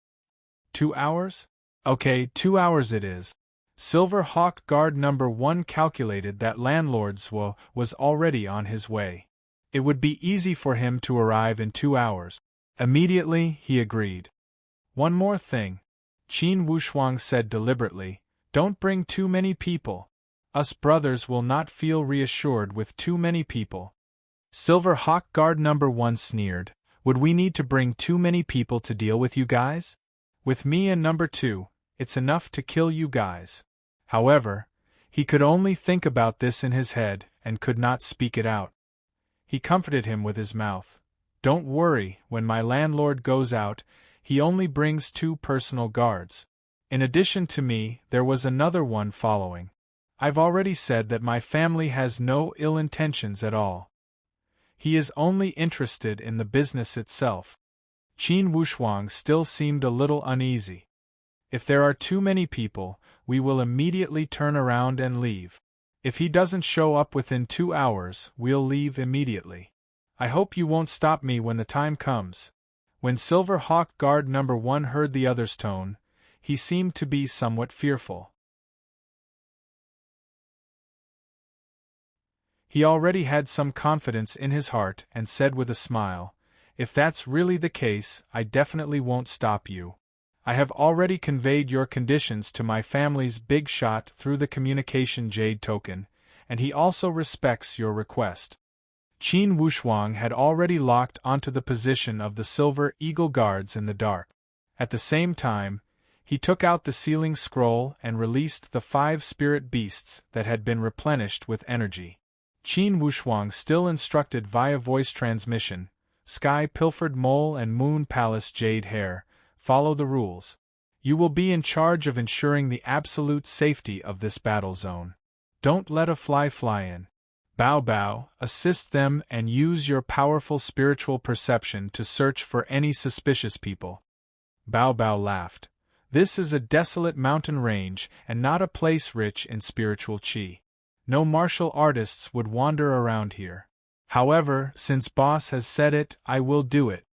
2 hours? Okay, 2 hours it is. Silver Hawk Guard Number 1 calculated that Landlord Zwo was already on his way. It would be easy for him to arrive in 2 hours. Immediately, he agreed. "One more thing," Qin Wushuang said deliberately, "don't bring too many people. Us brothers will not feel reassured with too many people." Silver Hawk Guard Number 1 sneered, "Would we need to bring too many people to deal with you guys? With me and Number 2, it's enough to kill you guys." However, he could only think about this in his head and could not speak it out. He comforted him with his mouth. "Don't worry, when my landlord goes out, he only brings 2 personal guards. In addition to me, there was another one following. I've already said that my family has no ill intentions at all. He is only interested in the business itself." Qin Wushuang still seemed a little uneasy. "If there are too many people, we will immediately turn around and leave. If he doesn't show up within 2 hours, we'll leave immediately. I hope you won't stop me when the time comes." When Silver Hawk Guard Number 1 heard the other's tone, he seemed to be somewhat fearful. He already had some confidence in his heart and said with a smile, "If that's really the case, I definitely won't stop you. I have already conveyed your conditions to my family's big shot through the communication jade token, and he also respects your request." Qin Wushuang had already locked onto the position of the Silver Eagle Guards in the dark. At the same time, he took out the sealing scroll and released the 5 spirit beasts that had been replenished with energy. Qin Wushuang still instructed via voice transmission, "Sky Pilfered Mole and Moon Palace Jade Hair, follow the rules. You will be in charge of ensuring the absolute safety of this battle zone. Don't let a fly in. Bao Bao, assist them and use your powerful spiritual perception to search for any suspicious people." Bao Bao laughed. "This is a desolate mountain range and not a place rich in spiritual qi. No martial artists would wander around here. However, since boss has said it, I will do it.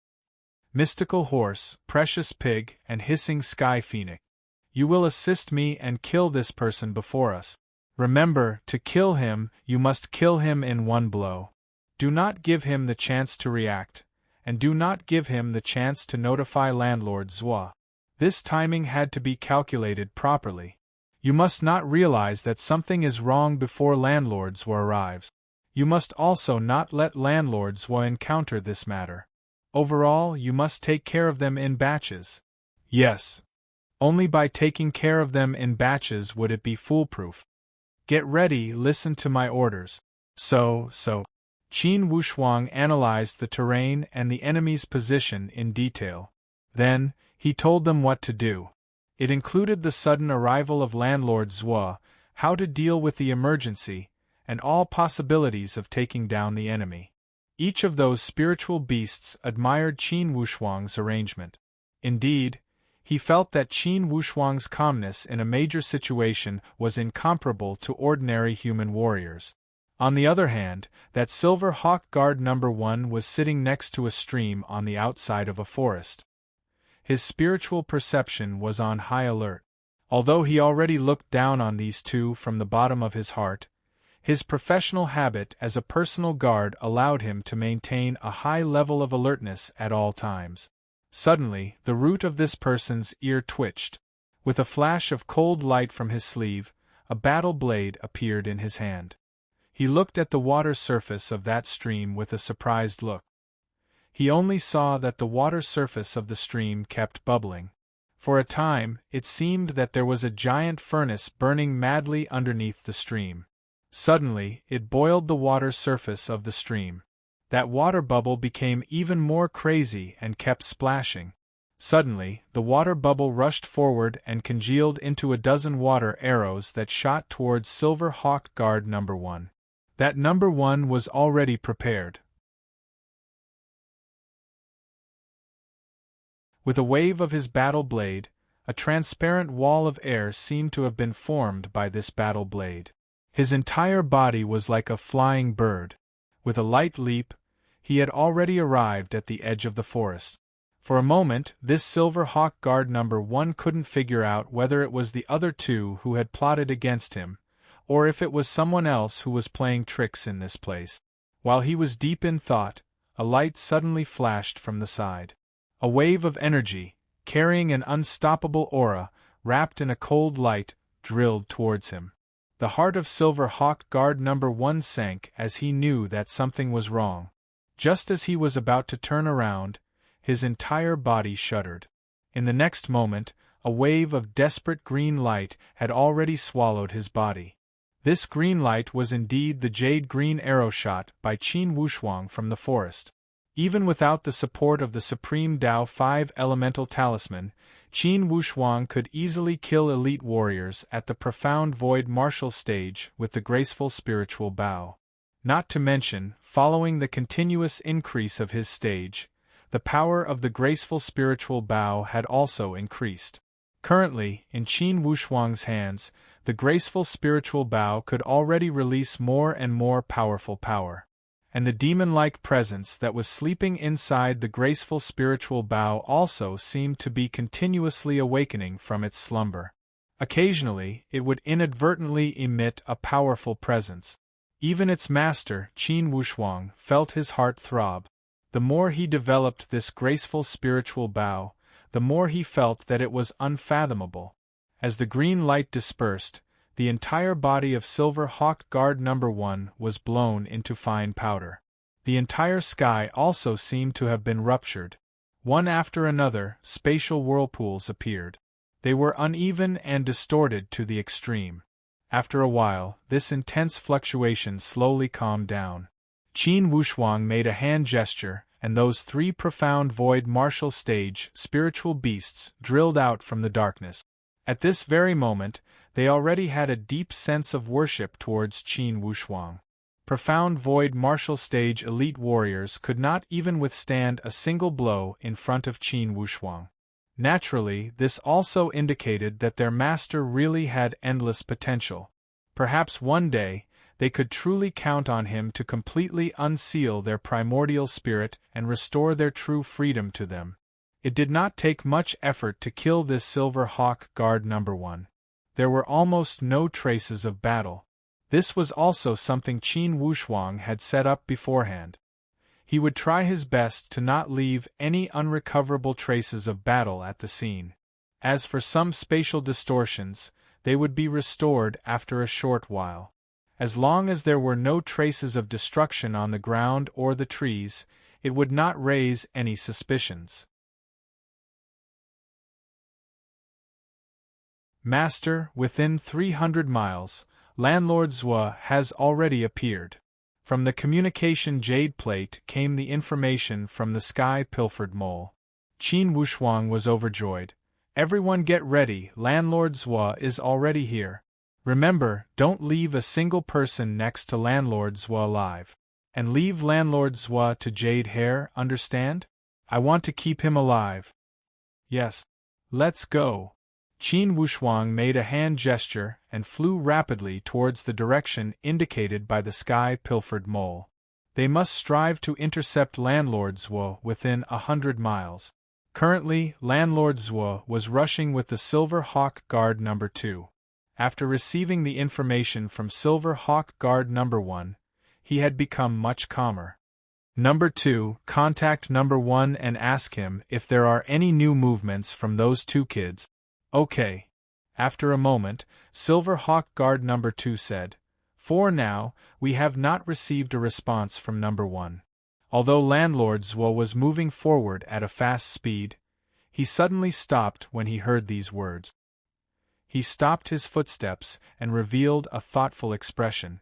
Mystical horse, precious pig, and hissing sky phoenix. You will assist me and kill this person before us. Remember, to kill him, you must kill him in one blow. Do not give him the chance to react, and do not give him the chance to notify landlord Zwa. This timing had to be calculated properly. You must not realize that something is wrong before landlord Zwa arrives. You must also not let landlord Zwa encounter this matter. Overall, you must take care of them in batches. Yes. Only by taking care of them in batches would it be foolproof. Get ready, listen to my orders. So. Qin Wushuang analyzed the terrain and the enemy's position in detail. Then, he told them what to do. It included the sudden arrival of landlord Zwa, how to deal with the emergency, and all possibilities of taking down the enemy. Each of those spiritual beasts admired Qin Wushuang's arrangement. Indeed, he felt that Qin Wushuang's calmness in a major situation was incomparable to ordinary human warriors. On the other hand, that Silver Hawk Guard No. 1 was sitting next to a stream on the outside of a forest. His spiritual perception was on high alert. Although he already looked down on these two from the bottom of his heart, his professional habit as a personal guard allowed him to maintain a high level of alertness at all times. Suddenly, the root of this person's ear twitched. With a flash of cold light from his sleeve, a battle blade appeared in his hand. He looked at the water surface of that stream with a surprised look. He only saw that the water surface of the stream kept bubbling. For a time, it seemed that there was a giant furnace burning madly underneath the stream. Suddenly, it boiled the water surface of the stream. That water bubble became even more crazy and kept splashing. Suddenly, the water bubble rushed forward and congealed into a dozen water arrows that shot towards Silver Hawk Guard No. 1. That No. 1 was already prepared. With a wave of his battle blade, a transparent wall of air seemed to have been formed by this battle blade. His entire body was like a flying bird. With a light leap, he had already arrived at the edge of the forest. For a moment, this Silver Hawk Guard No. 1 couldn't figure out whether it was the other two who had plotted against him, or if it was someone else who was playing tricks in this place. While he was deep in thought, a light suddenly flashed from the side. A wave of energy, carrying an unstoppable aura, wrapped in a cold light, drilled towards him. The heart of Silver Hawk Guard No. 1 sank as he knew that something was wrong. Just as he was about to turn around, his entire body shuddered. In the next moment, a wave of desperate green light had already swallowed his body. This green light was indeed the jade-green arrow shot by Qin Wushuang from the forest. Even without the support of the Supreme Tao 5 Elemental Talisman, Qin Wushuang could easily kill elite warriors at the profound void martial stage with the graceful spiritual bow. Not to mention, following the continuous increase of his stage, the power of the graceful spiritual bow had also increased. Currently, in Qin Wushuang's hands, the graceful spiritual bow could already release more and more powerful power. And the demon-like presence that was sleeping inside the graceful spiritual bow also seemed to be continuously awakening from its slumber. Occasionally, it would inadvertently emit a powerful presence. Even its master, Qin Wushuang, felt his heart throb. The more he developed this graceful spiritual bow, the more he felt that it was unfathomable. As the green light dispersed, the entire body of Silver Hawk Guard No. 1 was blown into fine powder. The entire sky also seemed to have been ruptured. One after another, spatial whirlpools appeared. They were uneven and distorted to the extreme. After a while, this intense fluctuation slowly calmed down. Qin Wushuang made a hand gesture, and those three profound void martial stage spiritual beasts drilled out from the darkness. At this very moment, they already had a deep sense of worship towards Qin Wushuang. Profound void martial stage elite warriors could not even withstand a single blow in front of Qin Wushuang. Naturally, this also indicated that their master really had endless potential. Perhaps one day, they could truly count on him to completely unseal their primordial spirit and restore their true freedom to them. It did not take much effort to kill this Silver Hawk Guard number 1. There were almost no traces of battle. This was also something Qin Wushuang had set up beforehand. He would try his best to not leave any unrecoverable traces of battle at the scene. As for some spatial distortions, they would be restored after a short while. As long as there were no traces of destruction on the ground or the trees, it would not raise any suspicions. Master, within 300 miles, Landlord Zhua has already appeared. From the communication jade plate came the information from the sky-pilfered mole. Qin Wushuang was overjoyed. Everyone get ready, Landlord Zhua is already here. Remember, don't leave a single person next to Landlord Zhua alive. And leave Landlord Zhua to Jade Hair, understand? I want to keep him alive. Yes. Let's go. Qin Wushuang made a hand gesture and flew rapidly towards the direction indicated by the sky-pilfered mole. They must strive to intercept Landlord Zhua within 100 miles. Currently, Landlord Zhua was rushing with the Silver Hawk Guard number 2. After receiving the information from Silver Hawk Guard number 1, he had become much calmer. Number 2, contact number 1 and ask him if there are any new movements from those two kids. Okay. After a moment, Silver Hawk Guard number 2 said, For now, we have not received a response from number 1. Although Landlord Zhua was moving forward at a fast speed, he suddenly stopped when he heard these words. He stopped his footsteps and revealed a thoughtful expression.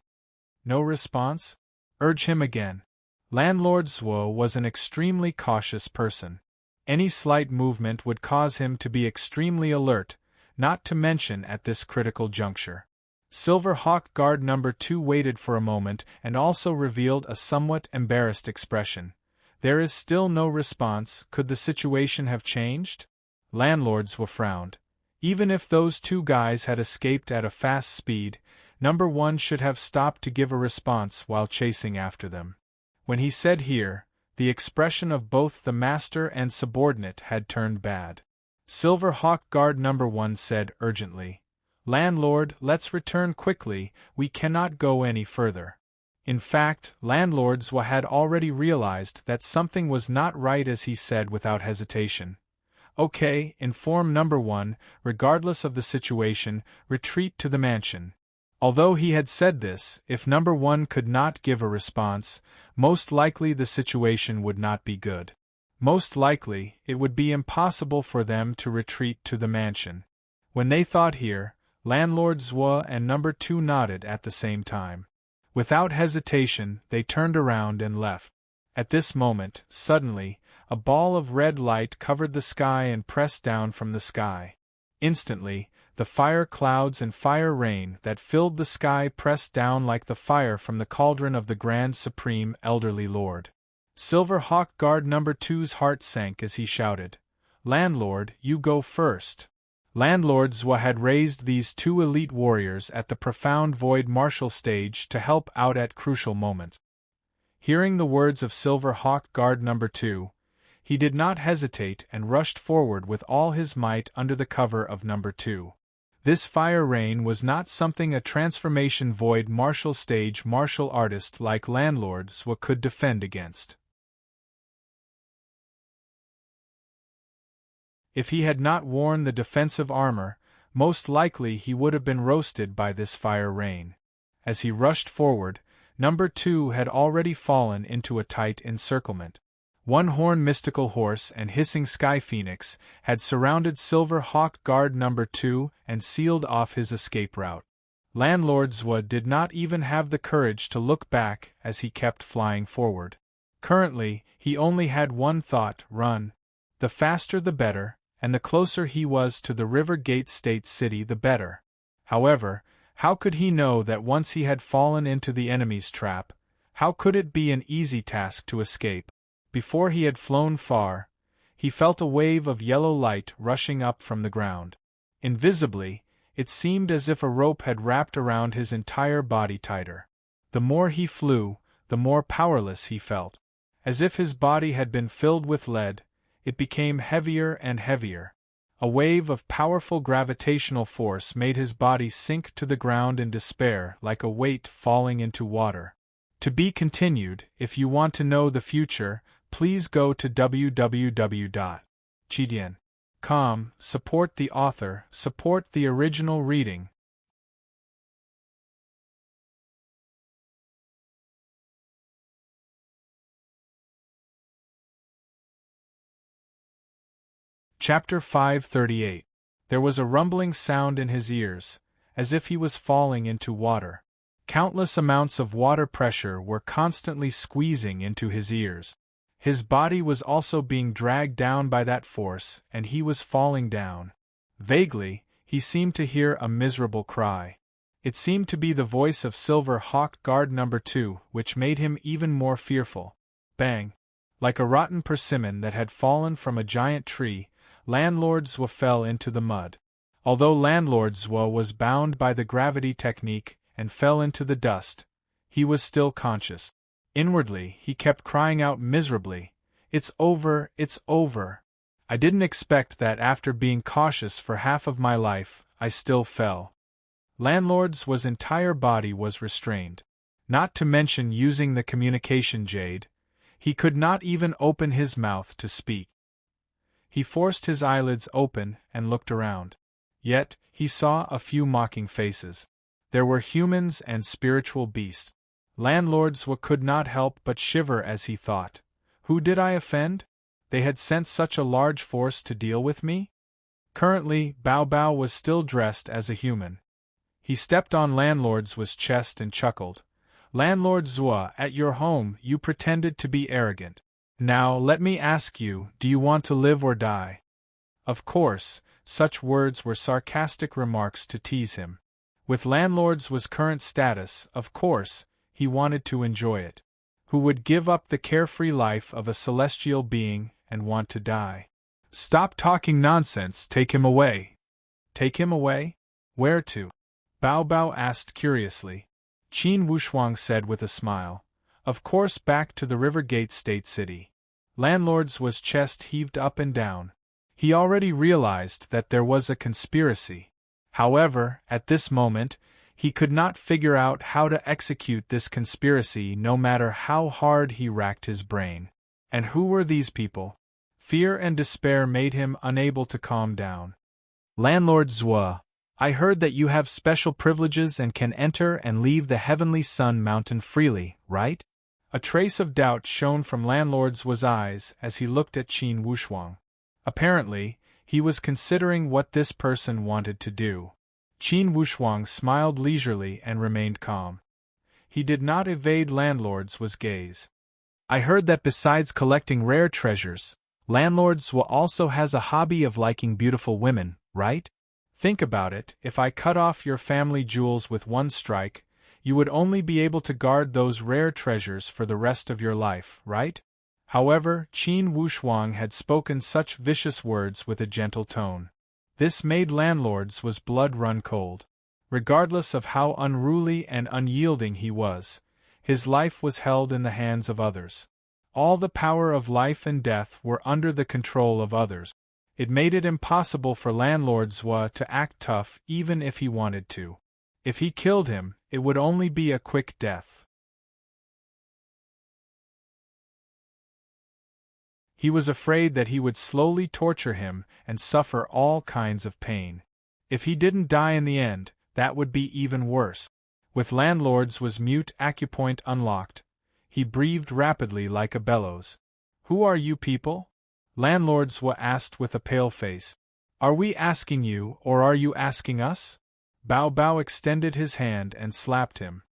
No response? Urge him again. Landlord Zhua was an extremely cautious person. Any slight movement would cause him to be extremely alert, not to mention at this critical juncture. Silver Hawk Guard number 2 waited for a moment and also revealed a somewhat embarrassed expression. There is still no response. Could the situation have changed? Landlord Zhua frowned. Even if those two guys had escaped at a fast speed, number 1 should have stopped to give a response while chasing after them. When he said here, the expression of both the master and subordinate had turned bad. Silver Hawk Guard number 1 said urgently, Landlord, let's return quickly, we cannot go any further. In fact, Landlord Zhua had already realized that something was not right as he said without hesitation. Okay, inform number 1, regardless of the situation, retreat to the mansion. Although he had said this, if number 1 could not give a response, most likely the situation would not be good. Most likely, it would be impossible for them to retreat to the mansion. When they thought here, Landlord Zhua and number 2 nodded at the same time. Without hesitation, they turned around and left. At this moment, suddenly, a ball of red light covered the sky and pressed down from the sky. Instantly, the fire clouds and fire rain that filled the sky pressed down like the fire from the cauldron of the Grand Supreme Elderly Lord. Silver Hawk Guard number 2's heart sank as he shouted, Landlord, you go first. Landlord Zhua had raised these two elite warriors at the profound void martial stage to help out at crucial moments. Hearing the words of Silver Hawk Guard number 2, he did not hesitate and rushed forward with all his might under the cover of number 2. This fire rain was not something a transformation void martial stage martial artist like Landlord Zhua could defend against. If he had not worn the defensive armor, most likely he would have been roasted by this fire rain. As he rushed forward, number 2 had already fallen into a tight encirclement. One-horn mystical horse and hissing sky phoenix had surrounded Silver Hawk Guard number 2 and sealed off his escape route. Landlord Zhua did not even have the courage to look back as he kept flying forward. Currently, he only had one thought: run. The faster the better, and the closer he was to the River Gate State City the better. However, how could he know that once he had fallen into the enemy's trap, how could it be an easy task to escape? Before he had flown far, he felt a wave of yellow light rushing up from the ground. Invisibly, it seemed as if a rope had wrapped around his entire body tighter. The more he flew, the more powerless he felt. As if his body had been filled with lead, it became heavier and heavier. A wave of powerful gravitational force made his body sink to the ground in despair like a weight falling into water. To be continued. If you want to know the future, please go to www.chidian.com. Support the author, support the original reading. Chapter 538. There was a rumbling sound in his ears, as if he was falling into water. Countless amounts of water pressure were constantly squeezing into his ears. His body was also being dragged down by that force, and he was falling down. Vaguely, he seemed to hear a miserable cry. It seemed to be the voice of Silver Hawk Guard No. 2, which made him even more fearful. Bang! Like a rotten persimmon that had fallen from a giant tree, Landlord Zwa fell into the mud. Although Landlord Zwa was bound by the gravity technique and fell into the dust, he was still conscious. Inwardly, he kept crying out miserably, "It's over, it's over. I didn't expect that after being cautious for half of my life, I still fell." Landlord Zwa's entire body was restrained. Not to mention using the communication jade, he could not even open his mouth to speak. He forced his eyelids open and looked around. Yet, he saw a few mocking faces. There were humans and spiritual beasts. Landlord Zwa could not help but shiver as he thought, "Who did I offend? They had sent such a large force to deal with me?" Currently, Bao Bao was still dressed as a human. He stepped on Landlord Zwa's chest and chuckled. "Landlord Zwa, at your home you pretended to be arrogant. Now let me ask you, do you want to live or die?" Of course, such words were sarcastic remarks to tease him. With Landlord Zwa's current status, of course, he wanted to enjoy it. Who would give up the carefree life of a celestial being and want to die? "Stop talking nonsense, take him away." "Take him away? Where to?" Bao Bao asked curiously. Qin Wushuang said with a smile, "Of course back to the River Gate State City." Landlord Zwa's chest heaved up and down. He already realized that there was a conspiracy. However, at this moment, he could not figure out how to execute this conspiracy no matter how hard he racked his brain. And who were these people? Fear and despair made him unable to calm down. "Landlord Zwa, I heard that you have special privileges and can enter and leave the Heavenly Sun Mountain freely, right?" A trace of doubt shone from Landlord Zwa's eyes as he looked at Qin Wushuang. Apparently, he was considering what this person wanted to do. Qin Wushuang smiled leisurely and remained calm. He did not evade Landlord Zwa's gaze. "I heard that besides collecting rare treasures, Landlord Zwa also has a hobby of liking beautiful women, right? Think about it, if I cut off your family jewels with one strike, you would only be able to guard those rare treasures for the rest of your life, right?" However, Qin Wushuang had spoken such vicious words with a gentle tone. This made Landlord Zwa's blood run cold. Regardless of how unruly and unyielding he was, his life was held in the hands of others. All the power of life and death were under the control of others. It made it impossible for Landlord Zwa to act tough even if he wanted to. If he killed him, it would only be a quick death. He was afraid that he would slowly torture him and suffer all kinds of pain. If he didn't die in the end, that would be even worse. With Landlord Zwa's mute acupoint unlocked, he breathed rapidly like a bellows. "Who are you people?" Landlord Zwa asked with a pale face. "Are we asking you or are you asking us?" Bao Bao extended his hand and slapped him.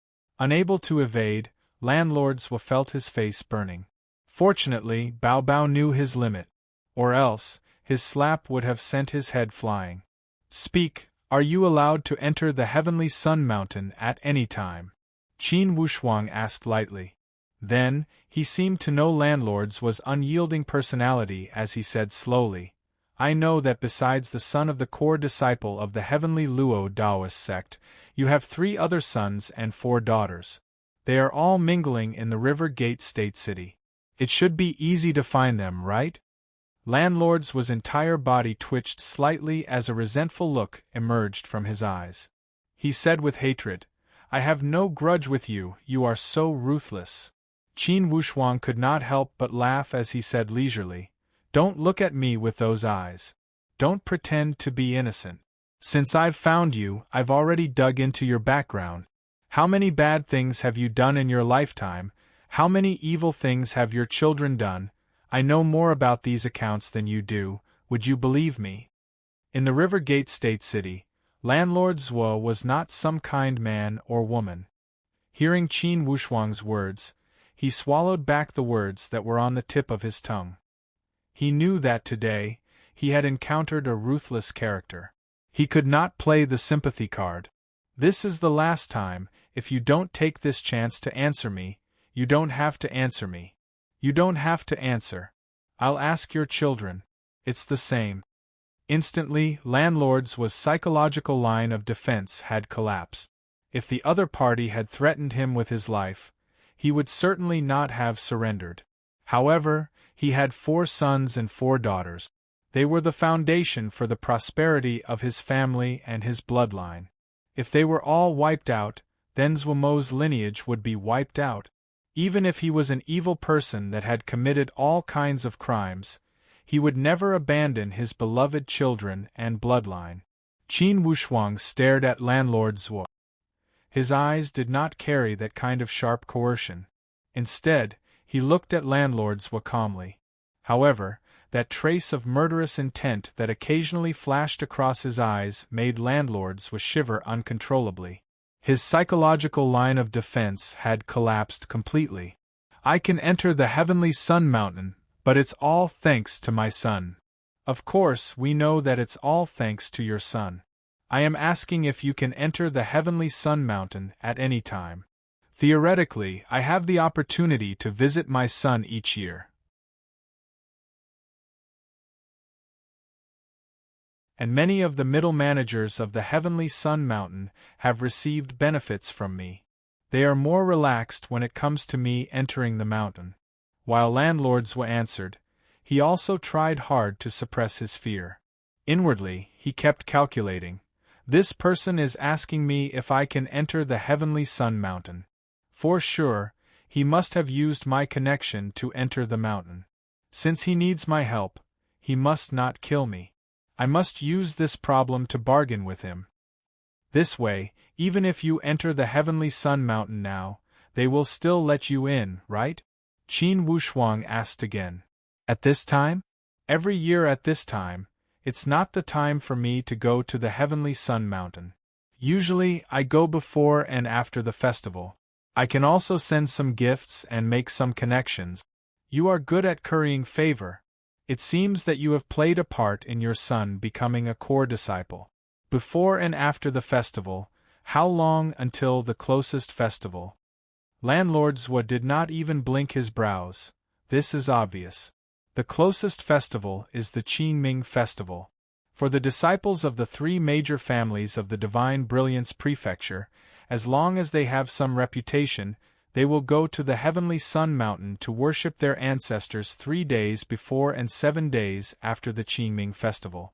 Unable to evade, Landlord Zwa felt his face burning. Fortunately, Bao Bao knew his limit. Or else, his slap would have sent his head flying. "Speak, are you allowed to enter the Heavenly Sun Mountain at any time?" Qin Wushuang asked lightly. Then, he seemed to know Landlord Zwa's unyielding personality as he said slowly, "I know that besides the son of the core disciple of the Heavenly Luo Daoist sect, you have 3 other sons and 4 daughters. They are all mingling in the River Gate State City. It should be easy to find them, right? Landlord's entire body twitched slightly as a resentful look emerged from his eyes. He said with hatred, "I have no grudge with you, you are so ruthless." Qin Wushuang could not help but laugh as he said leisurely, "Don't look at me with those eyes. Don't pretend to be innocent. Since I've found you, I've already dug into your background. How many bad things have you done in your lifetime? How many evil things have your children done? I know more about these accounts than you do, would you believe me?" In the River Gate State City, Landlord Zhuo was not some kind man or woman. Hearing Qin Wushuang's words, he swallowed back the words that were on the tip of his tongue. He knew that today, he had encountered a ruthless character. He could not play the sympathy card. "This is the last time, if you don't take this chance to answer me, you don't have to answer me. You don't have to answer. I'll ask your children. It's the same." Instantly, Landlord's psychological line of defense had collapsed. If the other party had threatened him with his life, he would certainly not have surrendered. However, he had 4 sons and 4 daughters. They were the foundation for the prosperity of his family and his bloodline. If they were all wiped out, then Zhuo's lineage would be wiped out. Even if he was an evil person that had committed all kinds of crimes, he would never abandon his beloved children and bloodline. Qin Wushuang stared at Landlord Zhuo. His eyes did not carry that kind of sharp coercion. Instead, he looked at Landlord Zhuo calmly. However, that trace of murderous intent that occasionally flashed across his eyes made Landlord Zhuo shiver uncontrollably. His psychological line of defense had collapsed completely. "I can enter the Heavenly Sun Mountain, but it's all thanks to my son." "Of course, we know that it's all thanks to your son. I am asking if you can enter the Heavenly Sun Mountain at any time. Theoretically, I have the opportunity to visit my son each year. And many of the middle managers of the Heavenly Sun Mountain have received benefits from me. They are more relaxed when it comes to me entering the mountain." While Landlord Zhuo answered, he also tried hard to suppress his fear. Inwardly, he kept calculating, "This person is asking me if I can enter the Heavenly Sun Mountain. For sure, he must have used my connection to enter the mountain. Since he needs my help, he must not kill me. I must use this problem to bargain with him. This way, even if you enter the Heavenly Sun Mountain now, they will still let you in, right?" Qin Wushuang asked again. "At this time? Every year at this time. It's not the time for me to go to the Heavenly Sun Mountain. Usually, I go before and after the festival. I can also send some gifts and make some connections. You are good at currying favor. It seems that you have played a part in your son becoming a core disciple. Before and after the festival, how long until the closest festival?" Landlord Zhuo did not even blink his brows. This is obvious. The closest festival is the Qingming Festival. For the disciples of the 3 major families of the Divine Brilliance Prefecture, as long as they have some reputation, they will go to the Heavenly Sun Mountain to worship their ancestors 3 days before and 7 days after the Qingming Festival.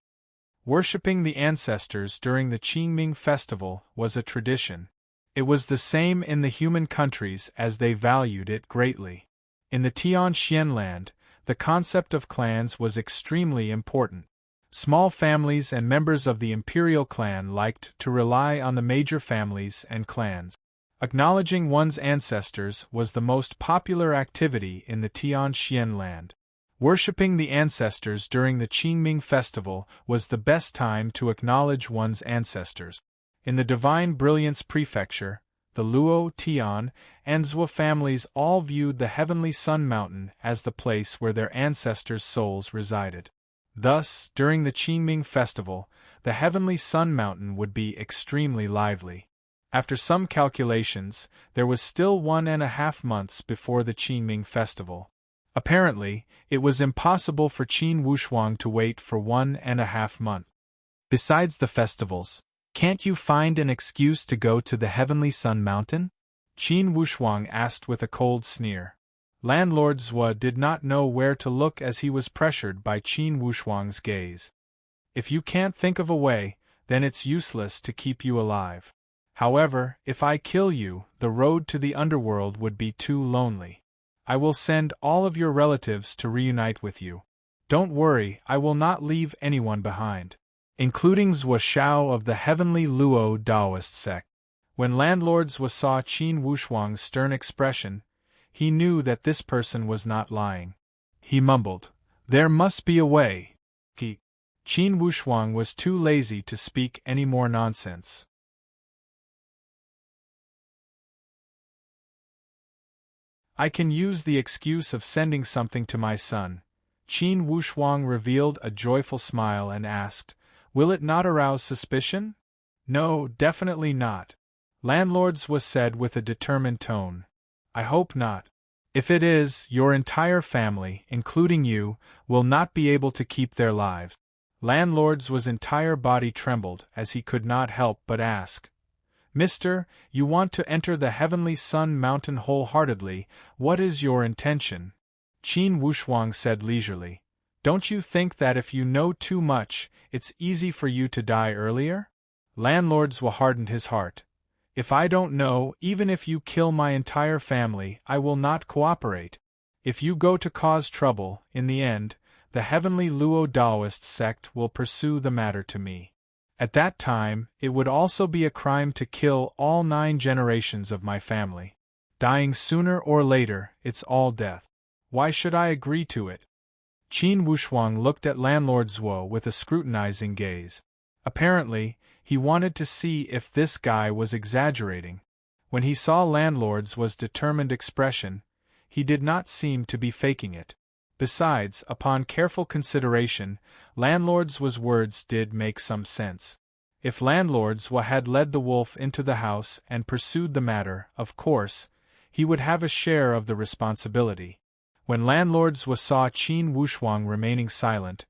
Worshipping the ancestors during the Qingming Festival was a tradition. It was the same in the human countries as they valued it greatly. In the Tianxian land, the concept of clans was extremely important. Small families and members of the imperial clan liked to rely on the major families and clans. Acknowledging one's ancestors was the most popular activity in the Tianxian land. Worshipping the ancestors during the Qingming Festival was the best time to acknowledge one's ancestors. In the Divine Brilliance Prefecture, the Luo, Tian, and Zhuo families all viewed the Heavenly Sun Mountain as the place where their ancestors' souls resided. Thus, during the Qingming Festival, the Heavenly Sun Mountain would be extremely lively. After some calculations, there was still 1.5 months before the Qingming Festival. Apparently, it was impossible for Qin Wushuang to wait for 1.5 months. Besides the festivals, can't you find an excuse to go to the Heavenly Sun Mountain? Qin Wushuang asked with a cold sneer. Landlord Zhua did not know where to look as he was pressured by Qin Wushuang's gaze. If you can't think of a way, then it's useless to keep you alive. However, if I kill you, the road to the underworld would be too lonely. I will send all of your relatives to reunite with you. Don't worry, I will not leave anyone behind, including Zhua Shao of the Heavenly Luo Taoist sect. When Landlord Zhua saw Qin Wushuang's stern expression, he knew that this person was not lying. He mumbled, "There must be a way." Qin Wushuang was too lazy to speak any more nonsense. I can use the excuse of sending something to my son. Qin Wushuang revealed a joyful smile and asked, "Will it not arouse suspicion?" "No, definitely not," Landlord Zhua said with a determined tone. "I hope not. If it is, your entire family, including you, will not be able to keep their lives." Landlord Zhua's entire body trembled as he could not help but ask, "Mister, you want to enter the Heavenly Sun Mountain wholeheartedly, what is your intention?" Qin Wushuang said leisurely, "Don't you think that if you know too much, it's easy for you to die earlier?" Landlord Zhua hardened his heart. "If I don't know, even if you kill my entire family, I will not cooperate. If you go to cause trouble, in the end, the Heavenly Luo Taoist sect will pursue the matter to me. At that time, it would also be a crime to kill all 9 generations of my family. Dying sooner or later, it's all death. Why should I agree to it?" Qin Wushuang looked at Landlord Zhua with a scrutinizing gaze. Apparently, he wanted to see if this guy was exaggerating. When he saw Landlord Zhua's determined expression, he did not seem to be faking it. Besides, upon careful consideration, Landlord Zhua's words did make some sense. If Landlord Zhua had led the wolf into the house and pursued the matter, of course, he would have a share of the responsibility. When Landlord Zhua saw Qin Wushuang remaining silent,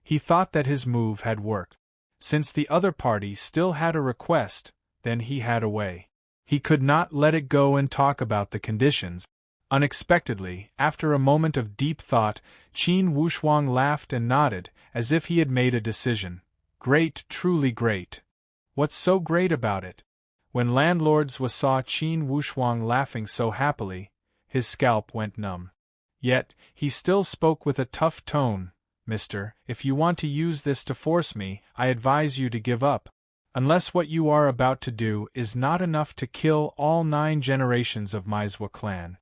he thought that his move had worked. Since the other party still had a request, then he had a way. He could not let it go and talk about the conditions. Unexpectedly, after a moment of deep thought, Qin Wushuang laughed and nodded, as if he had made a decision. "Great, truly great. What's so great about it?" When Landlord Zhua saw Qin Wushuang laughing so happily, his scalp went numb. Yet, he still spoke with a tough tone. "Mister, if you want to use this to force me, I advise you to give up. Unless what you are about to do is not enough to kill all 9 generations of my Zhua clan.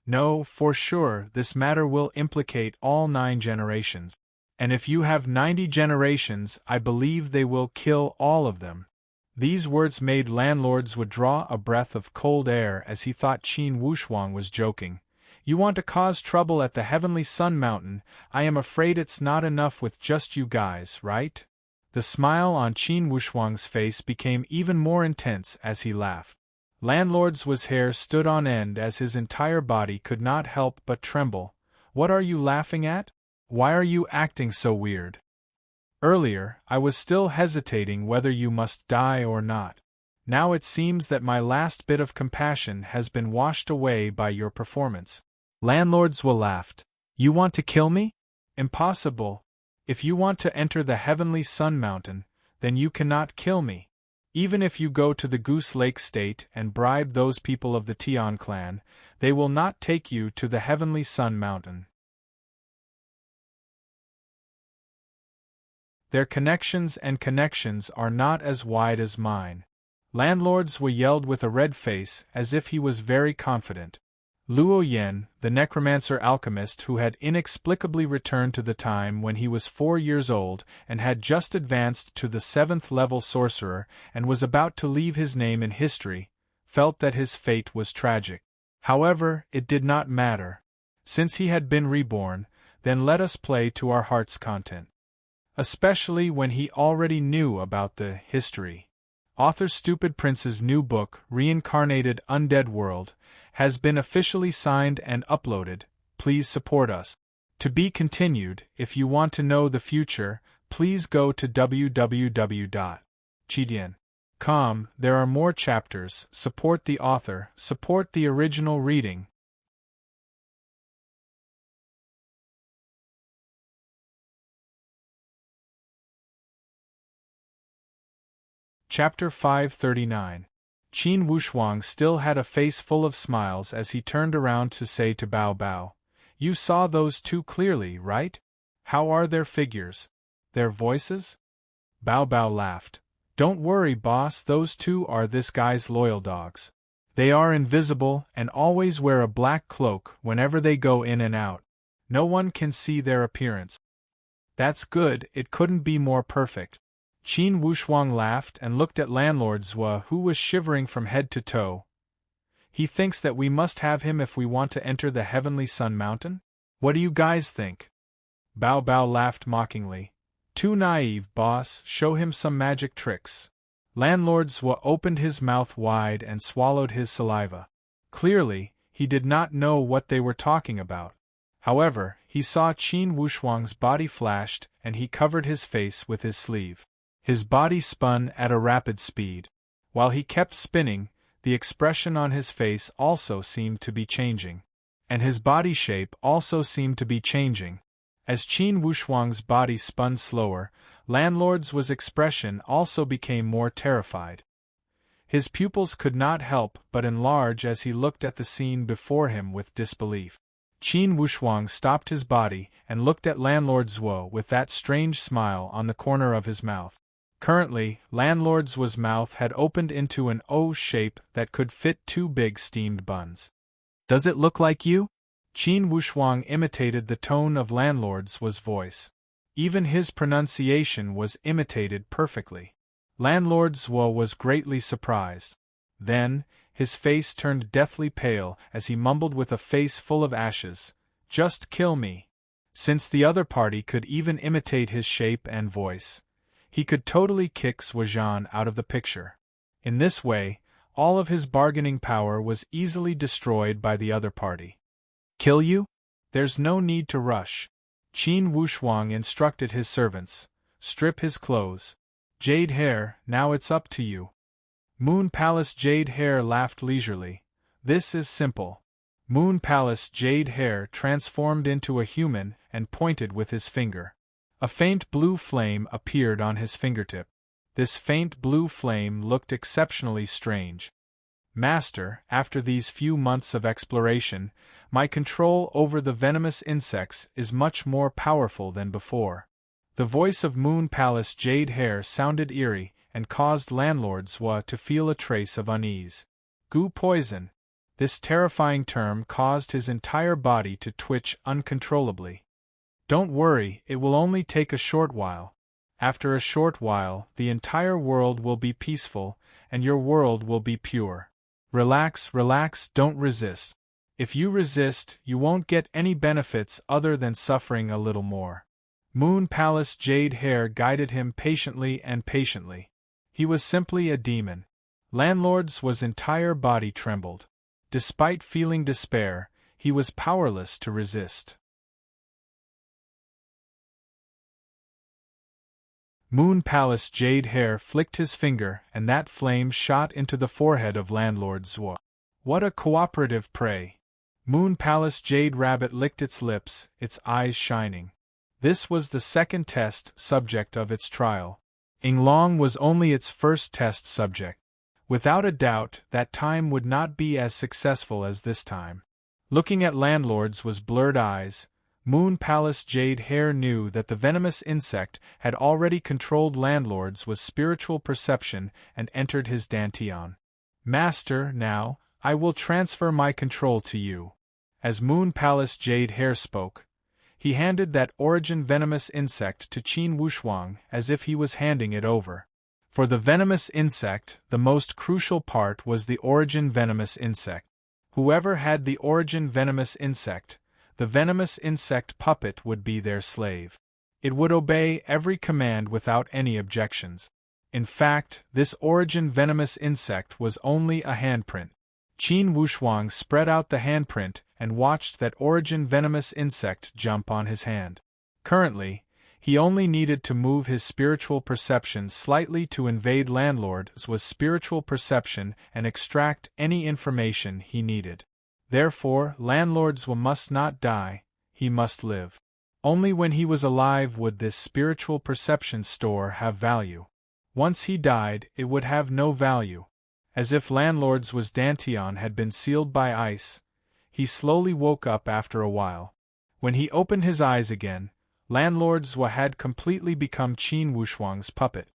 No, for sure, this matter will implicate all 9 generations. And if you have 90 generations, I believe they will kill all of them." These words made Landlord Zhua draw a breath of cold air as he thought Qin Wushuang was joking. "You want to cause trouble at the Heavenly Sun Mountain, I am afraid it's not enough with just you guys, right?" The smile on Qin Wushuang's face became even more intense as he laughed. Landlord Zhua's hair stood on end as his entire body could not help but tremble. "What are you laughing at? Why are you acting so weird? Earlier, I was still hesitating whether you must die or not. Now it seems that my last bit of compassion has been washed away by your performance." Landlord Zhua laughed. "You want to kill me? Impossible. If you want to enter the Heavenly Sun Mountain, then you cannot kill me. Even if you go to the Goose Lake State and bribe those people of the Tian clan, they will not take you to the Heavenly Sun Mountain. Their connections are not as wide as mine." Landlord Zhua yelled with a red face as if he was very confident. Luo Yan, the necromancer alchemist who had inexplicably returned to the time when he was 4 years old and had just advanced to the 7th level sorcerer and was about to leave his name in history, felt that his fate was tragic. However, it did not matter. Since he had been reborn, then let us play to our heart's content. Especially when he already knew about the history. Author Stupid Prince's new book, Reincarnated Undead World, has been officially signed and uploaded. Please support us. To be continued. If you want to know the future, please go to www.chidian.com. Come, there are more chapters. Support the author, support the original reading. Chapter 539. Qin Wuxuang still had a face full of smiles as he turned around to say to Bao Bao, "You saw those two clearly, right? How are their figures? Their voices?" Bao Bao laughed. "Don't worry, boss, those two are this guy's loyal dogs. They are invisible and always wear a black cloak whenever they go in and out. No one can see their appearance." "That's good, it couldn't be more perfect." Qin Wuxuang laughed and looked at Landlord Zhua, who was shivering from head to toe. "He thinks that we must have him if we want to enter the Heavenly Sun Mountain? What do you guys think?" Bao Bao laughed mockingly. "Too naive, boss, show him some magic tricks." Landlord Zhua opened his mouth wide and swallowed his saliva. Clearly, he did not know what they were talking about. However, he saw Qin Wuxuang's body flashed and he covered his face with his sleeve. His body spun at a rapid speed. While he kept spinning, the expression on his face also seemed to be changing. And his body shape also seemed to be changing. As Qin Wuxuang's body spun slower, Landlord Zhua's expression also became more terrified. His pupils could not help but enlarge as he looked at the scene before him with disbelief. Qin Wuxuang stopped his body and looked at Landlord Zhua with that strange smile on the corner of his mouth. Currently, Landlord Zhua's mouth had opened into an O shape that could fit 2 big steamed buns. "Does it look like you?" Qin Wuxuang imitated the tone of Landlord Zhua's voice. Even his pronunciation was imitated perfectly. Landlord Zhua was greatly surprised. Then, his face turned deathly pale as he mumbled with a face full of ashes, "Just kill me." Since the other party could even imitate his shape and voice, he could totally kick Zhuazhan out of the picture. In this way, all of his bargaining power was easily destroyed by the other party. "Kill you? There's no need to rush." Qin Wuxuang instructed his servants, "Strip his clothes. Jade Hair, now it's up to you." Moon Palace Jade Hair laughed leisurely. "This is simple." Moon Palace Jade Hair transformed into a human and pointed with his finger. A faint blue flame appeared on his fingertip. This faint blue flame looked exceptionally strange. "Master, after these few months of exploration, my control over the venomous insects is much more powerful than before." The voice of Moon Palace Jade Hair sounded eerie and caused Landlord Zhua to feel a trace of unease. "Goo poison." This terrifying term caused his entire body to twitch uncontrollably. "Don't worry, it will only take a short while. After a short while, the entire world will be peaceful, and your world will be pure. Relax, relax, don't resist. If you resist, you won't get any benefits other than suffering a little more." Moon Palace Jade Hair guided him patiently and patiently. He was simply a demon. Landlord Zhua's entire body trembled. Despite feeling despair, he was powerless to resist. Moon Palace Jade Hair flicked his finger and that flame shot into the forehead of Landlord Zhua. "What a cooperative prey!" Moon Palace Jade Rabbit licked its lips, its eyes shining. This was the second test subject of its trial. Yinglong was only its first test subject. Without a doubt, that time would not be as successful as this time. Looking at Landlord Zhua's blurred eyes, Moon Palace Jade Hair knew that the venomous insect had already controlled Landlord Zhua's spiritual perception and entered his dantian. "Master, now, I will transfer my control to you." As Moon Palace Jade Hair spoke, he handed that origin venomous insect to Qin Wuxuang as if he was handing it over. For the venomous insect, the most crucial part was the origin venomous insect. Whoever had the origin venomous insect, the venomous insect puppet would be their slave. It would obey every command without any objections. In fact, this origin venomous insect was only a handprint. Qin Wuxuang spread out the handprint and watched that origin venomous insect jump on his hand. Currently, He only needed to move his spiritual perception slightly to invade landlord's spiritual perception and extract any information he needed. Therefore, landlord's must not die, he must live. Only when he was alive would this spiritual perception store have value. Once he died, it would have no value. As if landlord's dantian had been sealed by ice, he slowly woke up after a while. When he opened his eyes again, landlord's had completely become Qin Wushuang's puppet.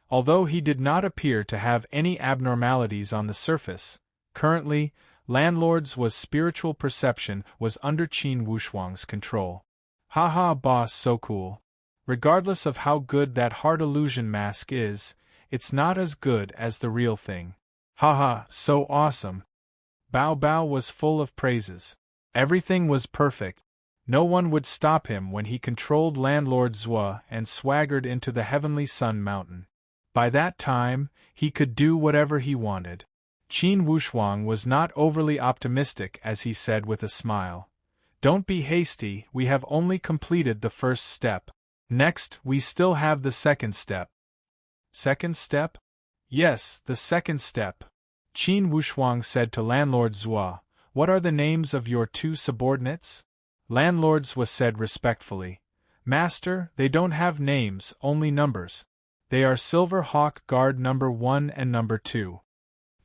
Although he did not appear to have any abnormalities on the surface, currently, landlord's spiritual perception was under Qin Wushuang's control. Haha, boss, so cool. Regardless of how good that heart illusion mask is, it's not as good as the real thing. Haha, so awesome. Bao Bao was full of praises. Everything was perfect. No one would stop him when he controlled landlord Zhua and swaggered into the heavenly Sun Mountain. By that time, he could do whatever he wanted. Qin Wushuang was not overly optimistic as he said with a smile. Don't be hasty, we have only completed the first step. Next, we still have the second step. Second step? Yes, the second step. Qin Wushuang said to landlord Zhua, what are the names of your two subordinates? Landlord's said respectfully, Master, they don't have names, only numbers. They are Silver Hawk Guard number 1 and number 2.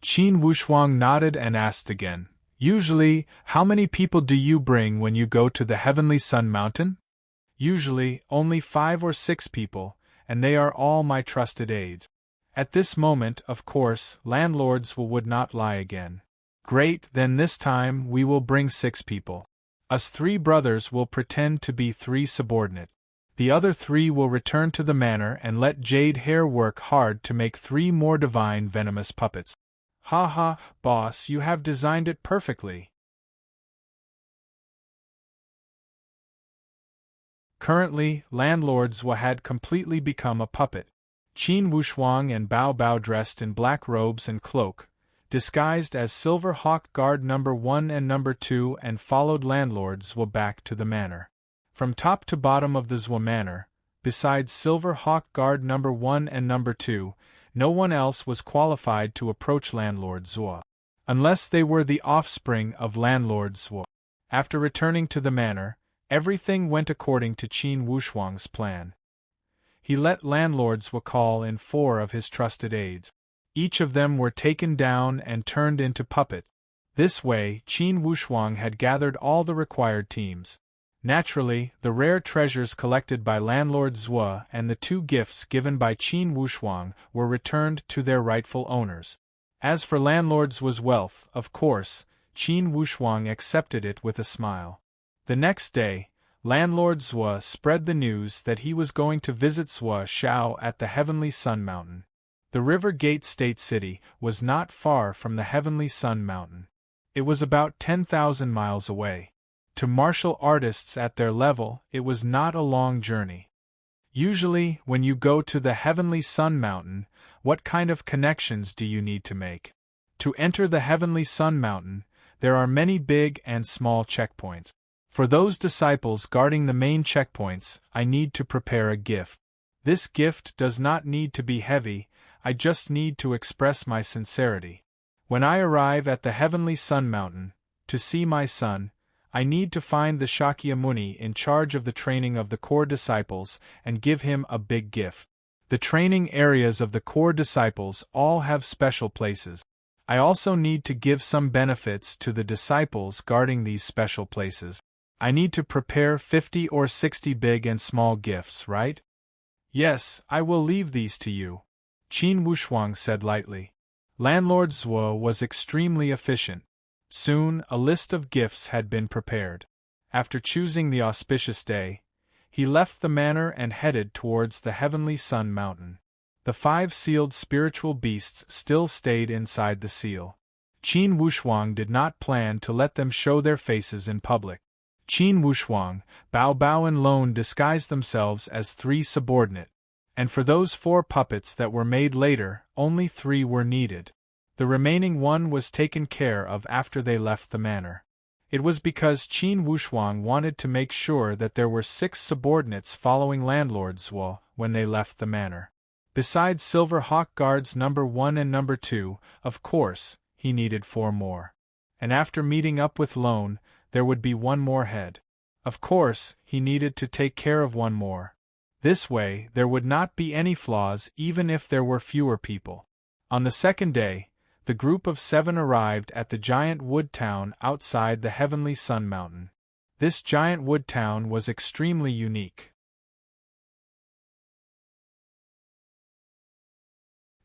Qin Wushuang nodded and asked again, usually, how many people do you bring when you go to the Heavenly Sun Mountain? Usually, only 5 or 6 people, and they are all my trusted aides. At this moment, of course, landlords would not lie again. Great, then this time we will bring 6 people. Us 3 brothers will pretend to be 3 subordinate. The other 3 will return to the manor and let Jade Hair work hard to make 3 more divine venomous puppets. Ha ha, boss, you have designed it perfectly. Currently, landlord's had completely become a puppet. Qin Wushuang and Bao Bao dressed in black robes and cloak, disguised as Silver Hawk Guard number 1 and number 2 and followed landlord's back to the manor. From top to bottom of the Zwa manor, besides Silver Hawk Guard number 1 and number 2, no one else was qualified to approach landlord Zwa, unless they were the offspring of landlord Zwa. After returning to the manor, everything went according to Qin Wushuang's plan. He let landlord Zwa call in 4 of his trusted aides. Each of them were taken down and turned into puppets. This way, Qin Wushuang had gathered all the required teams. Naturally, the rare treasures collected by landlord Zwa and the 2 gifts given by Qin Wushuang were returned to their rightful owners. As for landlord Zwa's wealth, of course, Qin Wushuang accepted it with a smile. The next day, landlord Zwa spread the news that he was going to visit Zwa Shao at the Heavenly Sun Mountain. The River Gate State City was not far from the Heavenly Sun Mountain. It was about 10,000 miles away. To martial artists at their level, it was not a long journey. Usually, when you go to the Heavenly Sun Mountain, what kind of connections do you need to make? To enter the Heavenly Sun Mountain, there are many big and small checkpoints. For those disciples guarding the main checkpoints, I need to prepare a gift. This gift does not need to be heavy, I just need to express my sincerity. When I arrive at the Heavenly Sun Mountain, to see my son, I need to find the Shakyamuni in charge of the training of the core disciples and give him a big gift. The training areas of the core disciples all have special places. I also need to give some benefits to the disciples guarding these special places. I need to prepare 50 or 60 big and small gifts, right? Yes, I will leave these to you, Qin Wushuang said lightly. Landlord Zhuo was extremely efficient. Soon, a list of gifts had been prepared. After choosing the auspicious day, he left the manor and headed towards the Heavenly Sun Mountain. The 5 sealed spiritual beasts still stayed inside the seal. Qin Wushuang did not plan to let them show their faces in public. Qin Wushuang, Bao Bao and Lone disguised themselves as 3 subordinate, and for those 4 puppets that were made later, only 3 were needed. The remaining 1 was taken care of after they left the manor. It was because Qin Wushuang wanted to make sure that there were 6 subordinates following landlord Zhuo when they left the manor. Besides Silver Hawk Guards number 1 and number 2, of course, he needed 4 more. And after meeting up with Lone, there would be 1 more head. Of course, he needed to take care of 1 more. This way, there would not be any flaws even if there were fewer people. On the second day, the group of 7 arrived at the giant wood town outside the Heavenly Sun Mountain. This giant wood town was extremely unique.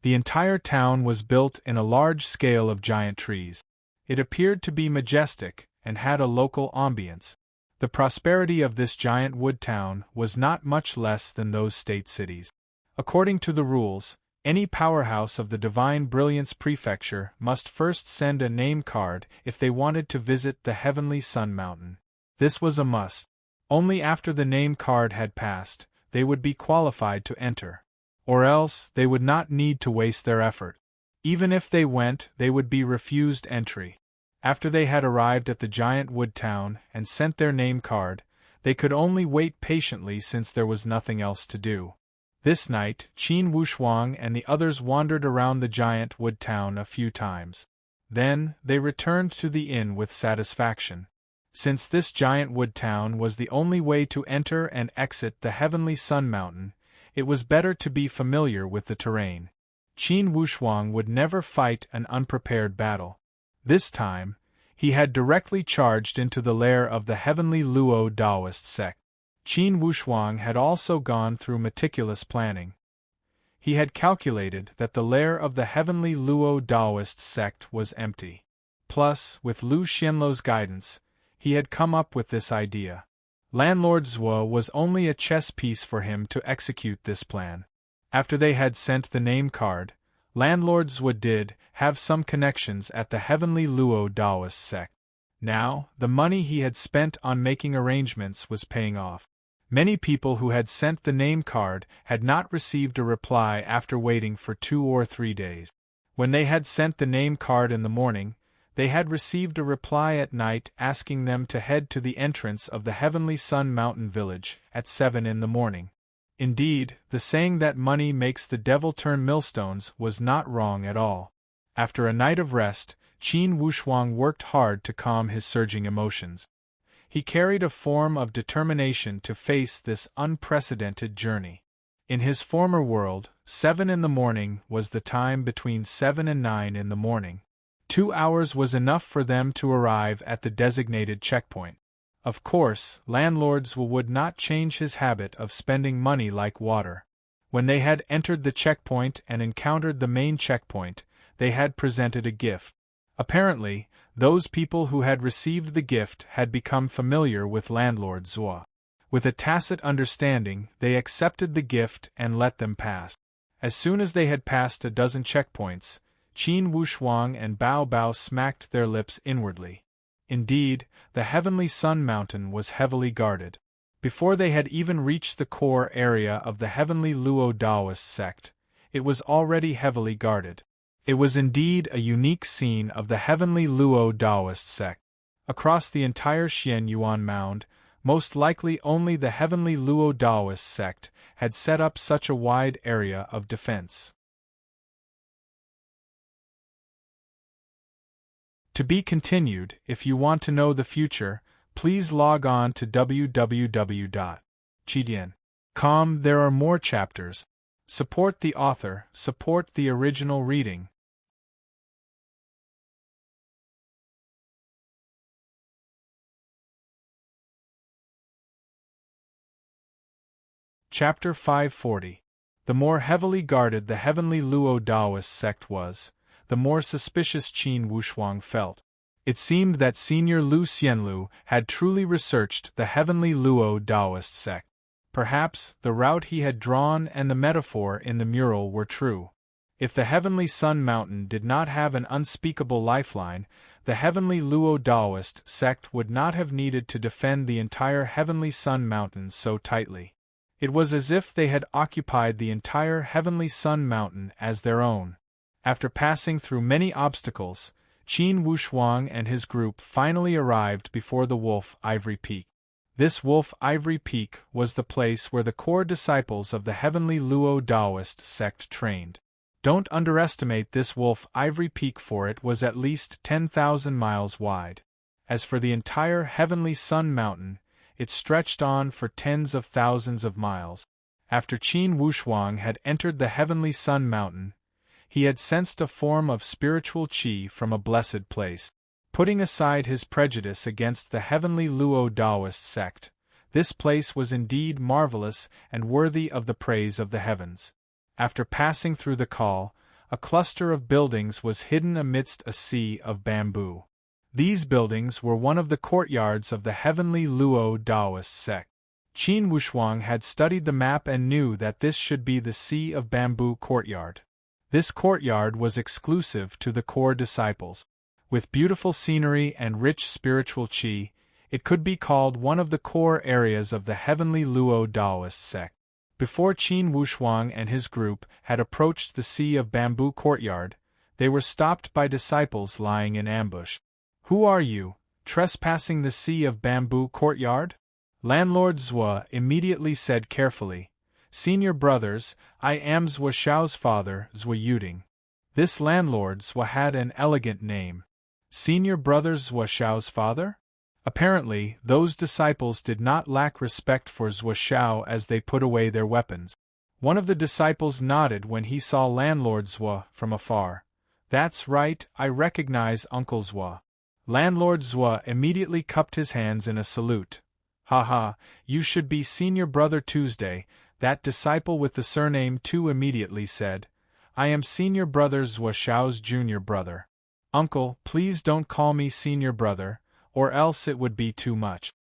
The entire town was built in a large scale of giant trees. It appeared to be majestic and had a local ambience. The prosperity of this giant wood town was not much less than those state cities. According to the rules, any powerhouse of the Divine Brilliance Prefecture must first send a name card if they wanted to visit the Heavenly Sun Mountain. This was a must. Only after the name card had passed, they would be qualified to enter. Or else, they would not need to waste their effort. Even if they went, they would be refused entry. After they had arrived at the giant wood town and sent their name card, they could only wait patiently since there was nothing else to do. This night, Qin Wushuang and the others wandered around the giant wood town a few times. Then, they returned to the inn with satisfaction. Since this giant wood town was the only way to enter and exit the Heavenly Sun Mountain, it was better to be familiar with the terrain. Qin Wushuang would never fight an unprepared battle. This time, he had directly charged into the lair of the Heavenly Luo Taoist sect. Qin Wushuang had also gone through meticulous planning. He had calculated that the lair of the Heavenly Luo Taoist sect was empty. Plus, with Lu Xianluo's guidance, he had come up with this idea. Landlord Zhuo was only a chess piece for him to execute this plan. After they had sent the name card, Landlord Zhuo did have some connections at the Heavenly Luo Taoist sect. Now, the money he had spent on making arrangements was paying off. Many people who had sent the name card had not received a reply after waiting for 2 or 3 days. When they had sent the name card in the morning, they had received a reply at night asking them to head to the entrance of the Heavenly Sun Mountain village at 7 in the morning. Indeed, the saying that money makes the devil turn millstones was not wrong at all. After a night of rest, Qin Wushuang worked hard to calm his surging emotions. He carried a form of determination to face this unprecedented journey. In his former world, 7 in the morning was the time between 7 and 9 in the morning. 2 hours was enough for them to arrive at the designated checkpoint. Of course, landlords would not change his habit of spending money like water. When they had entered the checkpoint and encountered the main checkpoint, they had presented a gift. Apparently, those people who had received the gift had become familiar with Landlord Zhuo. With a tacit understanding, they accepted the gift and let them pass. As soon as they had passed a dozen checkpoints, Qin Wushuang and Bao Bao smacked their lips inwardly. Indeed, the Heavenly Sun Mountain was heavily guarded. Before they had even reached the core area of the Heavenly Luo Taoist sect, it was already heavily guarded. It was indeed a unique scene of the Heavenly Luo Taoist sect. Across the entire Xian Yuan Mound, most likely only the Heavenly Luo Taoist sect had set up such a wide area of defense. To be continued. If you want to know the future, please log on to www.chidian.com. There are more chapters. Support the author, support the original reading. Chapter 540. The more heavily guarded the Heavenly Luo Taoist sect was, the more suspicious Qin Wushuang felt. It seemed that Senior Lu Xianlu had truly researched the Heavenly Luo Taoist sect. Perhaps the route he had drawn and the metaphor in the mural were true. If the Heavenly Sun Mountain did not have an unspeakable lifeline, the Heavenly Luo Taoist sect would not have needed to defend the entire Heavenly Sun Mountain so tightly. It was as if they had occupied the entire Heavenly Sun Mountain as their own. After passing through many obstacles, Qin Wushuang and his group finally arrived before the Wolf Ivory Peak. This Wolf Ivory Peak was the place where the core disciples of the heavenly Luo Taoist sect trained. Don't underestimate this Wolf Ivory Peak, for it was at least 10,000 miles wide. As for the entire Heavenly Sun Mountain, it stretched on for tens of thousands of miles. After Qin Wushuang had entered the Heavenly Sun Mountain, he had sensed a form of spiritual qi from a blessed place. Putting aside his prejudice against the heavenly Luo Taoist sect, this place was indeed marvelous and worthy of the praise of the heavens. After passing through the call, a cluster of buildings was hidden amidst a sea of bamboo. These buildings were one of the courtyards of the heavenly Luo Taoist sect. Qin Wushuang had studied the map and knew that this should be the Sea of Bamboo courtyard. This courtyard was exclusive to the core disciples. With beautiful scenery and rich spiritual qi, it could be called one of the core areas of the heavenly Luo Taoist sect. Before Qin Wushuang and his group had approached the Sea of Bamboo courtyard, they were stopped by disciples lying in ambush. "Who are you, trespassing the Sea of Bamboo courtyard?" Landlord Zhua immediately said carefully, "Senior brothers, I am Zhua Xiao's father, Zhua Yuding." This landlord Zhua had an elegant name. Senior brothers Zhua Xiao's father? Apparently, those disciples did not lack respect for Zhua Xiao as they put away their weapons. One of the disciples nodded when he saw landlord Zhua from afar. "That's right, I recognize Uncle Zhua." Landlord Zhua immediately cupped his hands in a salute. "Haha, you should be Senior Brother Tuesday," that disciple with the surname Tu immediately said. "I am Senior Brother Zhua Xiao's junior brother." "Uncle, please don't call me Senior Brother, or else it would be too much."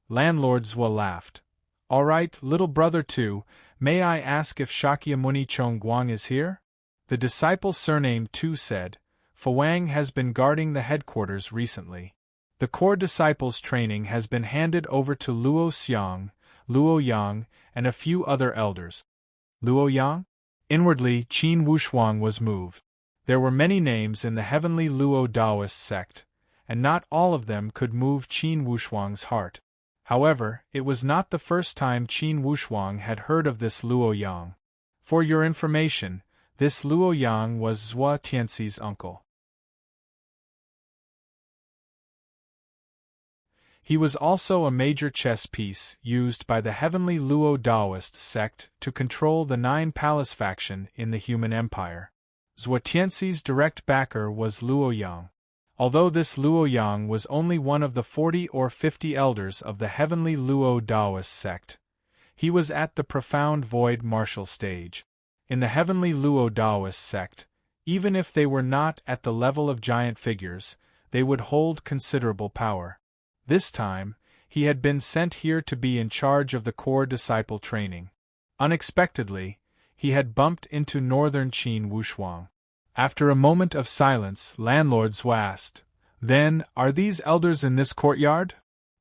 Landlord Zhua laughed. "All right, little brother Tu, may I ask if Shakyamuni Chongguang is here?" The disciple surnamed Tu said, "Fawang has been guarding the headquarters recently. The core disciples' training has been handed over to Luo Xiang, Luo Yang, and a few other elders." Luo Yang? Inwardly, Qin Wushuang was moved. There were many names in the heavenly Luo Taoist sect, and not all of them could move Qin Wushuang's heart. However, it was not the first time Qin Wushuang had heard of this Luo Yang. For your information, this Luo Yang was Zhua Tianxi's uncle. He was also a major chess piece used by the heavenly Luo Taoist sect to control the Nine Palace faction in the human empire. Zhua Tianxi's direct backer was Luo Yang. Although this Luo Yang was only one of the 40 or 50 elders of the heavenly Luo Taoist sect, he was at the profound void martial stage. In the heavenly Luo Taoist sect, even if they were not at the level of giant figures, they would hold considerable power. This time, he had been sent here to be in charge of the core disciple training. Unexpectedly, he had bumped into northern Qin Wushuang. After a moment of silence, landlord Zhua asked, "Then, are these elders in this courtyard?"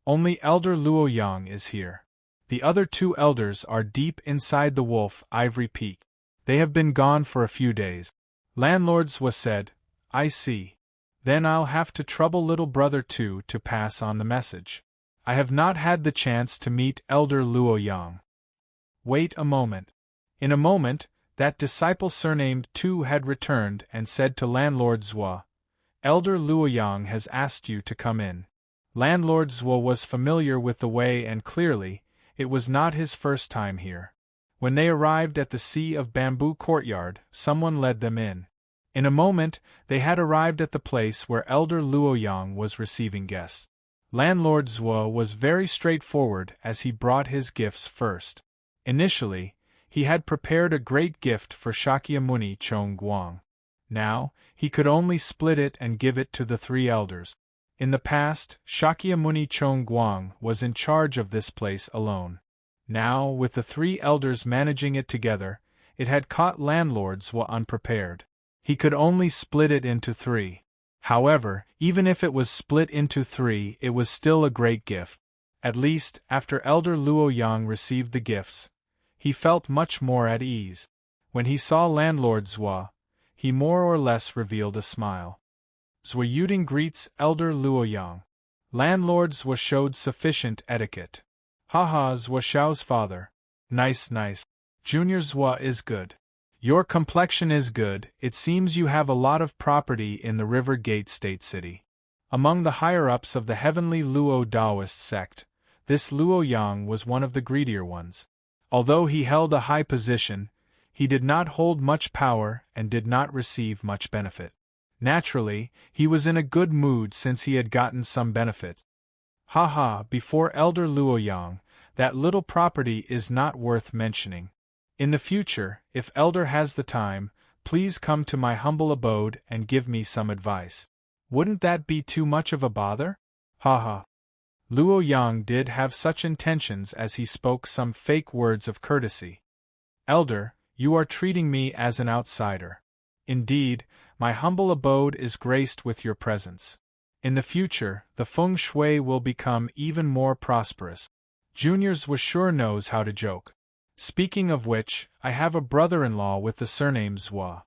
"Only Elder Luo Yang is here. The other two elders are deep inside the Wolf Ivory Peak. They have been gone for a few days." Landlord Zhua said, "I see. Then I'll have to trouble little brother Tu to pass on the message. I have not had the chance to meet Elder Luo Yang." Wait a moment. In a moment, that disciple surnamed Tu had returned and said to landlord Zhua, "Elder Luo Yang has asked you to come in." Landlord Zhua was familiar with the way and clearly, it was not his first time here. When they arrived at the Sea of Bamboo courtyard, someone led them in. In a moment, they had arrived at the place where Elder Luo Yang was receiving guests. Landlord Zhua was very straightforward as he brought his gifts first. Initially, he had prepared a great gift for Shakyamuni Chongguang. Now, he could only split it and give it to the three elders. In the past, Shakyamuni Chongguang was in charge of this place alone. Now, with the three elders managing it together, it had caught landlord Zhua unprepared. He could only split it into three. However, even if it was split into three, it was still a great gift. At least, after Elder Luo Yang received the gifts, he felt much more at ease. When he saw landlord Zhua, he more or less revealed a smile. Zwa Yuding greets elder Luoyang. Landlords Zwa showed sufficient etiquette. Haha, Zwa Xiao's father. Nice, nice. Junior Zwa is good. Your complexion is good, it seems you have a lot of property in the River Gate State City. Among the higher-ups of the heavenly Luo Taoist sect, this Luoyang was one of the greedier ones. Although he held a high position, he did not hold much power and did not receive much benefit. Naturally, he was in a good mood since he had gotten some benefit. Haha, before elder Luoyang, that little property is not worth mentioning. In the future, if elder has the time, please come to my humble abode and give me some advice. Wouldn't that be too much of a bother? Haha. Luoyang did have such intentions as he spoke some fake words of courtesy. Elder, you are treating me as an outsider. Indeed, my humble abode is graced with your presence. In the future, the feng shui will become even more prosperous. Juniors was sure knows how to joke. Speaking of which, I have a brother-in-law with the surname Zwa.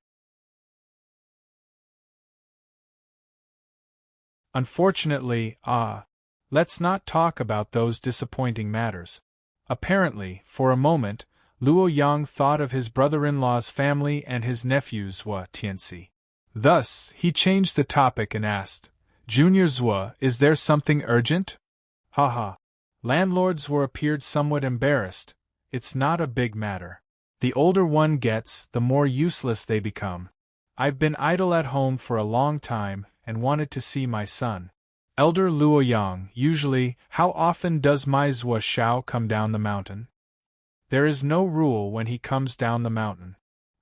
Unfortunately, let's not talk about those disappointing matters. Apparently, for a moment, Luoyang thought of his brother-in-law's family and his nephew Zwa Tianxi. Thus, he changed the topic and asked, Junior Zwa, is there something urgent? Haha. Landlord Zwa appeared somewhat embarrassed. It's not a big matter. The older one gets, the more useless they become. I've been idle at home for a long time and wanted to see my son. Elder Luoyang, usually, how often does my Zwa Xiao come down the mountain? There is no rule when he comes down the mountain.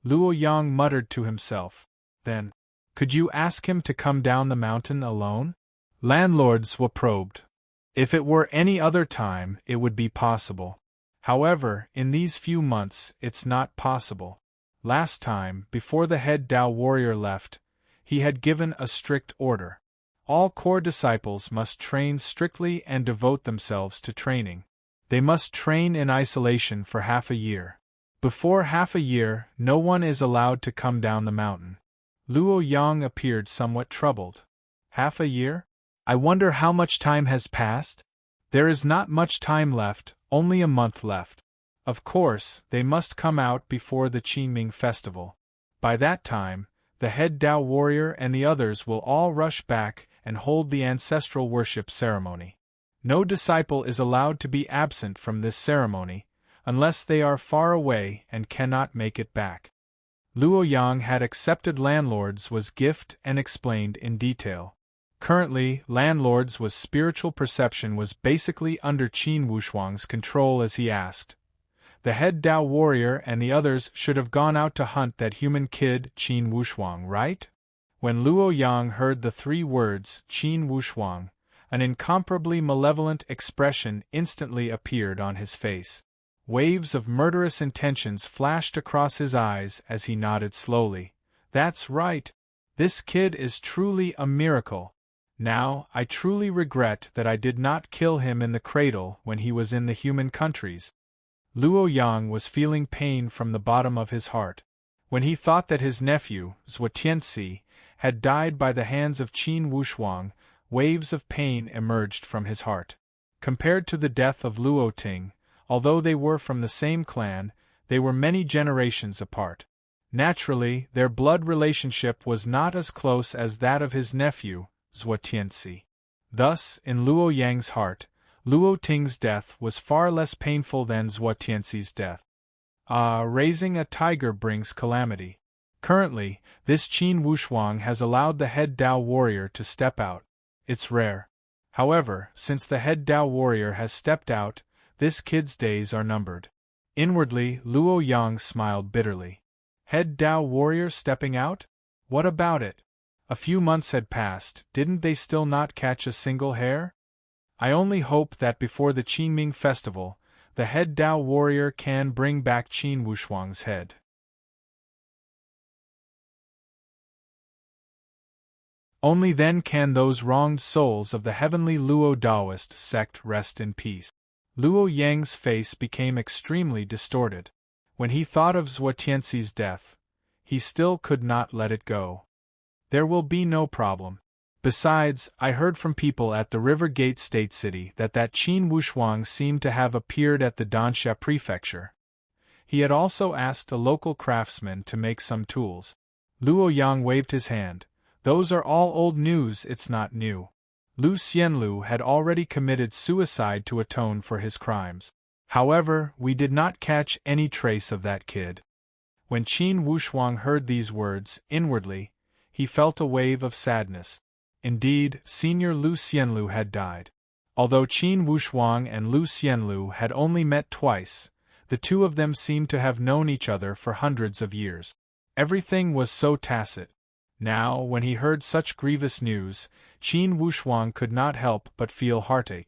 Luoyang muttered to himself. Then, could you ask him to come down the mountain alone? Landlord Zwa probed. If it were any other time, it would be possible. However, in these few months, it's not possible. Last time, before the head Tao warrior left, he had given a strict order. All core disciples must train strictly and devote themselves to training. They must train in isolation for half a year. Before half a year, no one is allowed to come down the mountain. Luoyang appeared somewhat troubled. Half a year? I wonder how much time has passed? There is not much time left, only a month left. Of course, they must come out before the Qingming festival. By that time, the head Tao warrior and the others will all rush back and hold the ancestral worship ceremony. No disciple is allowed to be absent from this ceremony, unless they are far away and cannot make it back. Luoyang had accepted landlords was gift and explained in detail. Currently, landlords was spiritual perception was basically under Qin Wushuang's control as he asked. The head Tao warrior and the others should have gone out to hunt that human kid Qin Wushuang, right? When Luoyang heard the three words Qin Wushuang, an incomparably malevolent expression instantly appeared on his face. Waves of murderous intentions flashed across his eyes as he nodded slowly. That's right. This kid is truly a miracle. Now, I truly regret that I did not kill him in the cradle when he was in the human countries. Luoyang was feeling pain from the bottom of his heart. When he thought that his nephew, Zwa Tianxi, had died by the hands of Qin Wushuang, waves of pain emerged from his heart. Compared to the death of Luo Ting, although they were from the same clan, they were many generations apart. Naturally, their blood relationship was not as close as that of his nephew, Zwa Tianxi. Thus, in Luoyang's heart, Luo Ting's death was far less painful than Zwa Tianxi's death. Raising a tiger brings calamity. Currently, this Qin Wushuang has allowed the head Tao warrior to step out. It's rare. However, since the head Tao warrior has stepped out, this kid's days are numbered. Inwardly, Luoyang smiled bitterly. Head Tao warrior stepping out? What about it? A few months had passed, didn't they still not catch a single hare? I only hope that before the Qingming festival, the head Tao warrior can bring back Qin Wushuang's head. Only then can those wronged souls of the heavenly Luo Taoist sect rest in peace. Luoyang's face became extremely distorted. When he thought of Zwa Tianxi's death, he still could not let it go. There will be no problem. Besides, I heard from people at the River Gate State City that Qin Wushuang seemed to have appeared at the Dansha prefecture. He had also asked a local craftsman to make some tools. Luo Yang waved his hand. Those are all old news, it's not new. Lu Xianlu had already committed suicide to atone for his crimes. However, we did not catch any trace of that kid. When Qin Wushuang heard these words, inwardly, he felt a wave of sadness. Indeed, Senior Lu Xianlu had died. Although Qin Wushuang and Lu Xianlu had only met twice, the two of them seemed to have known each other for hundreds of years. Everything was so tacit. Now, when he heard such grievous news, Qin Wushuang could not help but feel heartache.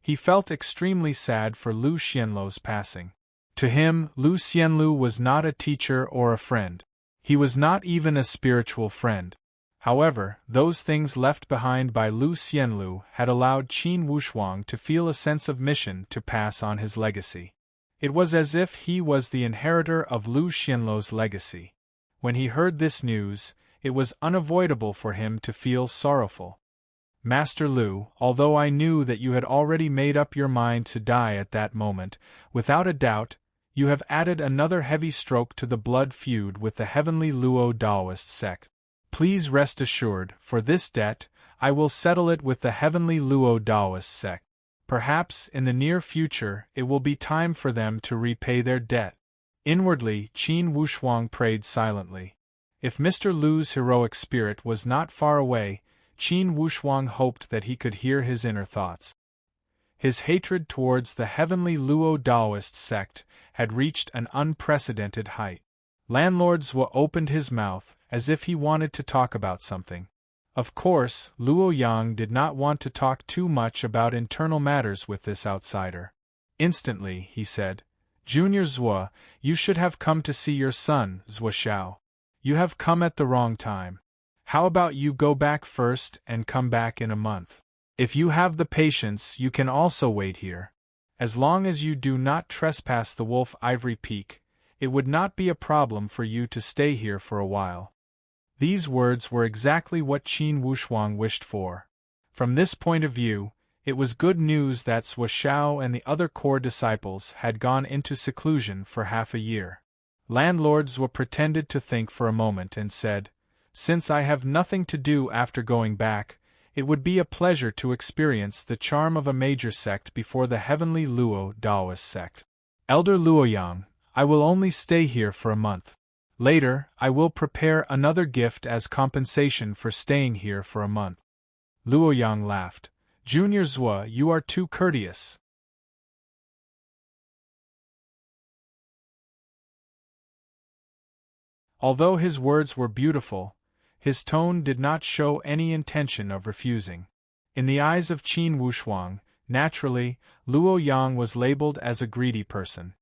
He felt extremely sad for Lu Xianlu's passing. To him, Lu Xianlu was not a teacher or a friend. He was not even a spiritual friend. However, those things left behind by Lu Xianlu had allowed Qin Wushuang to feel a sense of mission to pass on his legacy. It was as if he was the inheritor of Lu Xianlu's legacy. When he heard this news, it was unavoidable for him to feel sorrowful. Master Lu, although I knew that you had already made up your mind to die at that moment, without a doubt, you have added another heavy stroke to the blood feud with the heavenly Luo Taoist sect. Please rest assured, for this debt, I will settle it with the heavenly Luo Taoist sect. Perhaps, in the near future, it will be time for them to repay their debt. Inwardly, Qin Wushuang prayed silently. If Mr. Lu's heroic spirit was not far away, Qin Wushuang hoped that he could hear his inner thoughts. His hatred towards the heavenly Luo Taoist sect had reached an unprecedented height. Landlord Zhuo opened his mouth, as if he wanted to talk about something. Of course, Luo Yang did not want to talk too much about internal matters with this outsider. Instantly, he said, Junior Zhuo, you should have come to see your son, Zhuo Xiao. You have come at the wrong time. How about you go back first and come back in a month? If you have the patience, you can also wait here. As long as you do not trespass the Wolf Ivory Peak, it would not be a problem for you to stay here for a while. These words were exactly what Qin Wushuang wished for. From this point of view, it was good news that Zhuo Xiao and the other core disciples had gone into seclusion for half a year. Landlord Zhuo pretended to think for a moment and said, Since I have nothing to do after going back, it would be a pleasure to experience the charm of a major sect before the heavenly Luo Taoist sect. Elder Luoyang, I will only stay here for a month. Later, I will prepare another gift as compensation for staying here for a month. Luoyang laughed. Junior Zhuo, you are too courteous. Although his words were beautiful, his tone did not show any intention of refusing. In the eyes of Qin Wushuang, naturally, Luo Yang was labeled as a greedy person.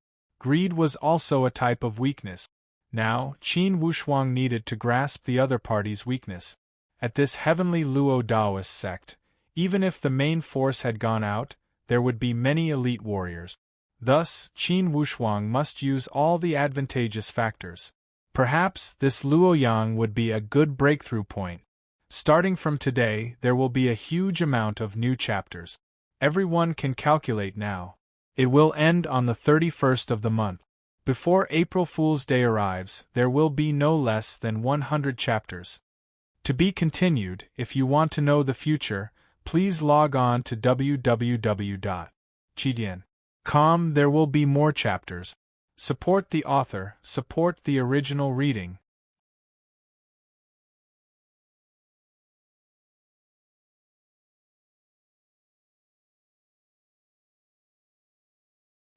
Greed was also a type of weakness. Now, Qin Wushuang needed to grasp the other party's weakness. At this heavenly Luo Taoist sect, even if the main force had gone out, there would be many elite warriors. Thus, Qin Wushuang must use all the advantageous factors. Perhaps this Luo Yang would be a good breakthrough point. Starting from today, there will be a huge amount of new chapters. Everyone can calculate now. It will end on the 31st of the month. Before April Fool's Day arrives, there will be no less than 100 chapters. To be continued. If you want to know the future, please log on to www.chidian.com. There will be more chapters. Support the author, support the original reading.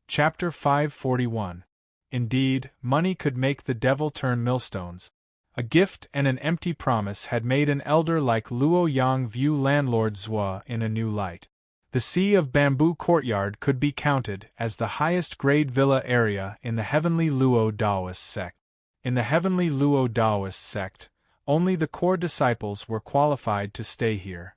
Chapter 541. Indeed, money could make the devil turn millstones. A gift and an empty promise had made an elder like Luo Yang view Landlord Zhuo in a new light. The Sea of Bamboo Courtyard could be counted as the highest grade villa area in the heavenly Luo Taoist sect. In the heavenly Luo Taoist sect, only the core disciples were qualified to stay here.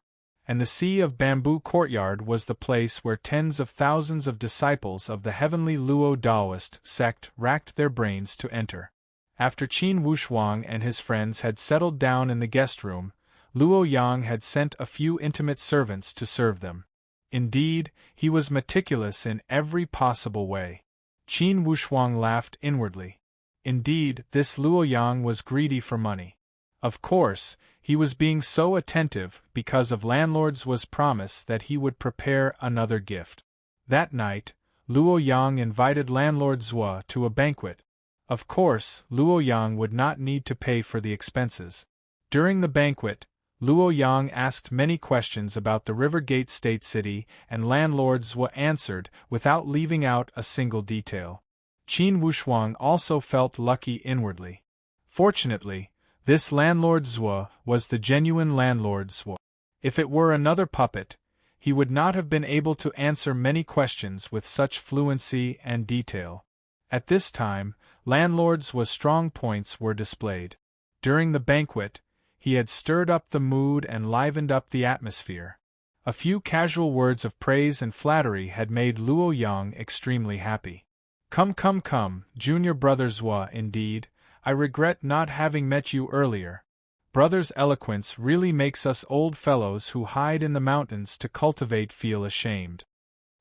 And the Sea of Bamboo Courtyard was the place where tens of thousands of disciples of the heavenly Luo Taoist sect racked their brains to enter. After Qin Wushuang and his friends had settled down in the guest room, Luo Yang had sent a few intimate servants to serve them. Indeed, he was meticulous in every possible way. Qin Wushuang laughed inwardly. Indeed, this Luo Yang was greedy for money. Of course, he was being so attentive because of landlord's was promise that he would prepare another gift. That night, Luo Yang invited landlord Zhua to a banquet. Of course, Luo Yang would not need to pay for the expenses. During the banquet, Luo Yang asked many questions about the Rivergate State City, and landlord Zhua answered without leaving out a single detail. Qin Wushuang also felt lucky inwardly. Fortunately, this landlord Zhua was the genuine landlord Zhua. If it were another puppet, he would not have been able to answer many questions with such fluency and detail. At this time, landlord Zhua's strong points were displayed. During the banquet, he had stirred up the mood and livened up the atmosphere. A few casual words of praise and flattery had made Luo Yang extremely happy. Come, junior brother Zhua, indeed, I regret not having met you earlier. Brother's eloquence really makes us old fellows who hide in the mountains to cultivate feel ashamed.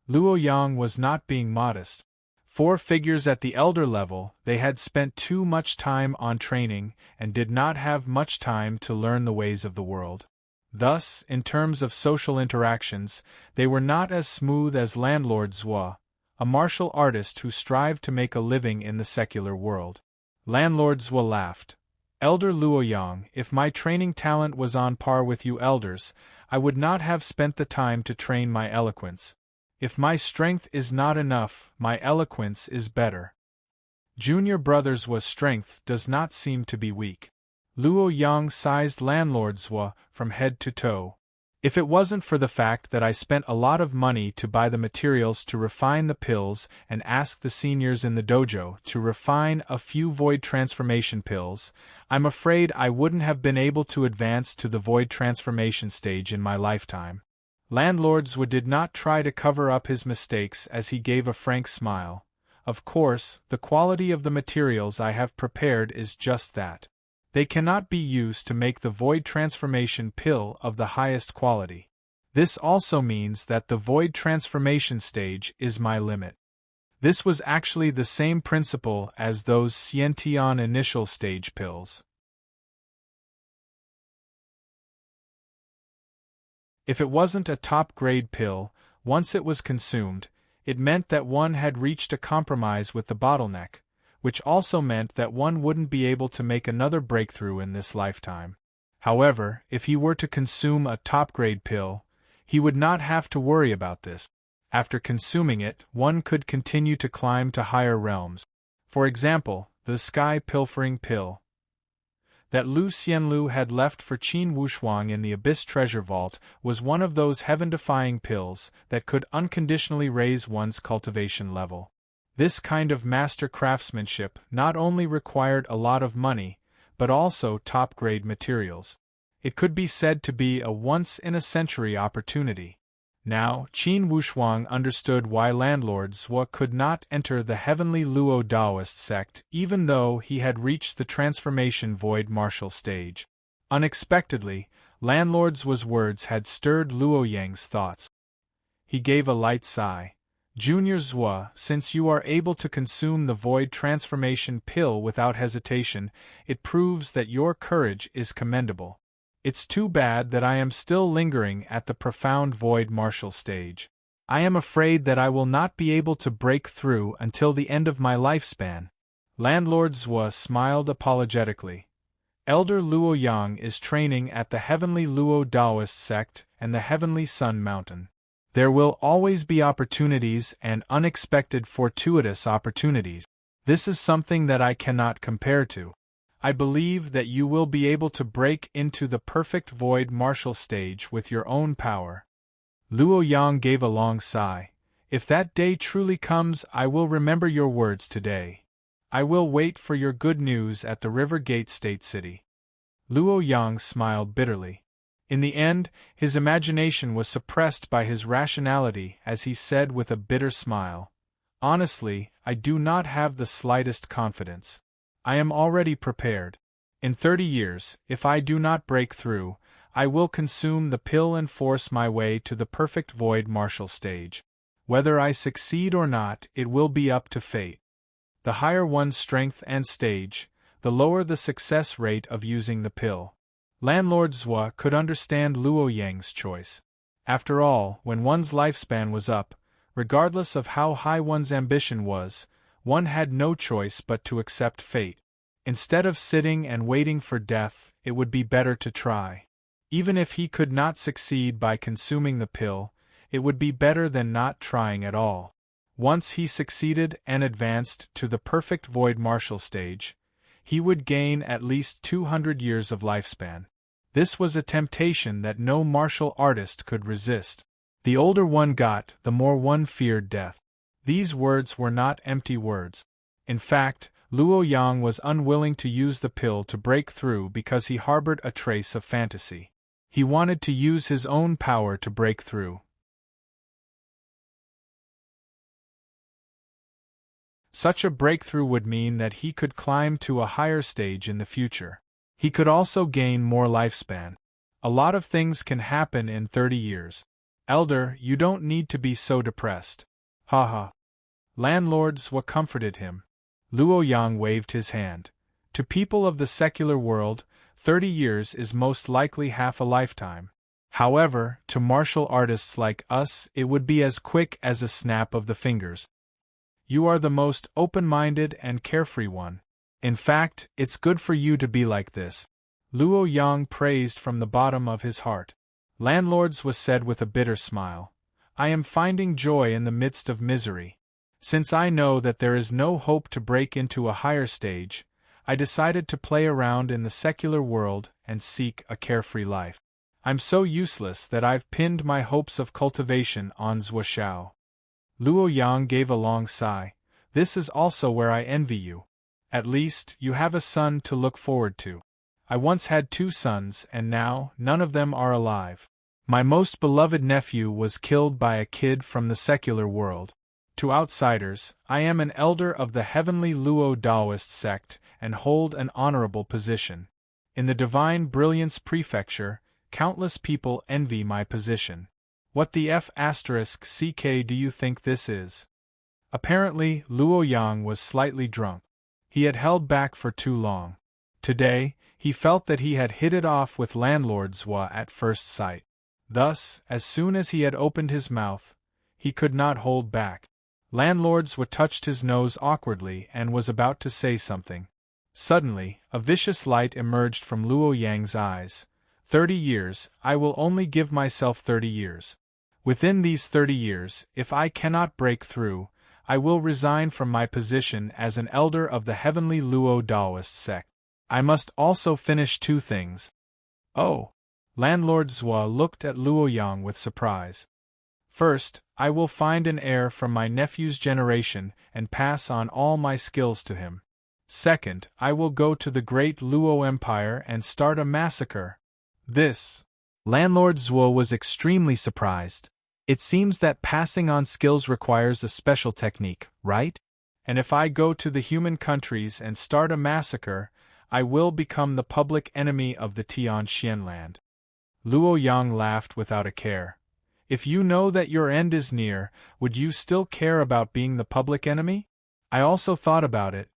Luo Yang was not being modest. 4 figures at the elder level, they had spent too much time on training and did not have much time to learn the ways of the world. Thus, in terms of social interactions, they were not as smooth as landlord Zhua, a martial artist who strived to make a living in the secular world. Landlord Zhua laughed. Elder Luo Yang, if my training talent was on par with you elders, I would not have spent the time to train my eloquence. If my strength is not enough, my eloquence is better. Junior brother's strength does not seem to be weak. Luo Yang sized landlord Zhua from head to toe. If it wasn't for the fact that I spent a lot of money to buy the materials to refine the pills and ask the seniors in the dojo to refine a few void transformation pills, I'm afraid I wouldn't have been able to advance to the void transformation stage in my lifetime. Landlord Zhua did not try to cover up his mistakes as he gave a frank smile. Of course, the quality of the materials I have prepared is just that. They cannot be used to make the void transformation pill of the highest quality. This also means that the void transformation stage is my limit. This was actually the same principle as those Xiantian initial stage pills. If it wasn't a top-grade pill, once it was consumed, it meant that one had reached a compromise with the bottleneck, which also meant that one wouldn't be able to make another breakthrough in this lifetime. However, if he were to consume a top-grade pill, he would not have to worry about this. After consuming it, one could continue to climb to higher realms. For example, the sky pilfering pill that Lu Xianlu had left for Qin Wushuang in the Abyss Treasure Vault was one of those heaven-defying pills that could unconditionally raise one's cultivation level. This kind of master craftsmanship not only required a lot of money, but also top-grade materials. It could be said to be a once-in-a-century opportunity. Now, Qin Wushuang understood why landlord Zhua could not enter the heavenly Luo Daoist sect even though he had reached the transformation void martial stage. Unexpectedly, landlord Zhua's words had stirred Luo Yang's thoughts. He gave a light sigh. Junior Zhua, since you are able to consume the void transformation pill without hesitation, it proves that your courage is commendable. It's too bad that I am still lingering at the profound void martial stage. I am afraid that I will not be able to break through until the end of my lifespan. Landlord Zhua smiled apologetically. Elder Luo Yang is training at the heavenly Luo Daoist sect and the heavenly Sun Mountain. There will always be opportunities and unexpected fortuitous opportunities. This is something that I cannot compare to. I believe that you will be able to break into the perfect void martial stage with your own power. Luo Yang gave a long sigh. If that day truly comes, I will remember your words today. I will wait for your good news at the River Gate State City. Luo Yang smiled bitterly. In the end, his imagination was suppressed by his rationality as he said with a bitter smile, "Honestly, I do not have the slightest confidence. I am already prepared. In 30 years, if I do not break through, I will consume the pill and force my way to the perfect void martial stage. Whether I succeed or not, it will be up to fate. The higher one's strength and stage, the lower the success rate of using the pill. Landlord Zhua could understand Luo Yang's choice. After all, when one's lifespan was up, regardless of how high one's ambition was, one had no choice but to accept fate. Instead of sitting and waiting for death, it would be better to try. Even if he could not succeed by consuming the pill, it would be better than not trying at all. Once he succeeded and advanced to the perfect void martial stage, he would gain at least 200 years of lifespan. This was a temptation that no martial artist could resist. The older one got, the more one feared death. These words were not empty words. In fact, Luo Yang was unwilling to use the pill to break through because he harbored a trace of fantasy. He wanted to use his own power to break through. Such a breakthrough would mean that he could climb to a higher stage in the future. He could also gain more lifespan. A lot of things can happen in 30 years. Elder, you don't need to be so depressed. Haha. Landlord Zhua comforted him. Luo Yang waved his hand. To people of the secular world, 30 years is most likely half a lifetime. However, to martial artists like us, it would be as quick as a snap of the fingers. You are the most open-minded and carefree one. In fact, it's good for you to be like this. Luo Yang praised from the bottom of his heart. Landlord's was said with a bitter smile. I am finding joy in the midst of misery. Since I know that there is no hope to break into a higher stage, I decided to play around in the secular world and seek a carefree life. I'm so useless that I've pinned my hopes of cultivation on Zhua Xiao. Luo Yang gave a long sigh. This is also where I envy you. At least, you have a son to look forward to. I once had 2 sons and now, none of them are alive. My most beloved nephew was killed by a kid from the secular world. To outsiders, I am an elder of the heavenly Luo Daoist sect and hold an honorable position. In the Divine Brilliance Prefecture, countless people envy my position. What the F***ck do you think this is? Apparently, Luo Yang was slightly drunk. He had held back for too long. Today, he felt that he had hit it off with Landlord Zhua at first sight. Thus, as soon as he had opened his mouth, he could not hold back. Landlord Zhua touched his nose awkwardly and was about to say something. Suddenly, a vicious light emerged from Luo Yang's eyes. 30 years, I will only give myself 30 years. Within these 30 years, if I cannot break through, I will resign from my position as an elder of the heavenly Luo Daoist sect. I must also finish 2 things. Oh! Landlord Zhua looked at Luo Yang with surprise. First, I will find an heir from my nephew's generation and pass on all my skills to him. Second, I will go to the great Luo Empire and start a massacre. This. Landlord Zhua was extremely surprised. It seems that passing on skills requires a special technique, right? And if I go to the human countries and start a massacre, I will become the public enemy of the Tianxian land. Luo Yang laughed without a care. If you know that your end is near, would you still care about being the public enemy? I also thought about it.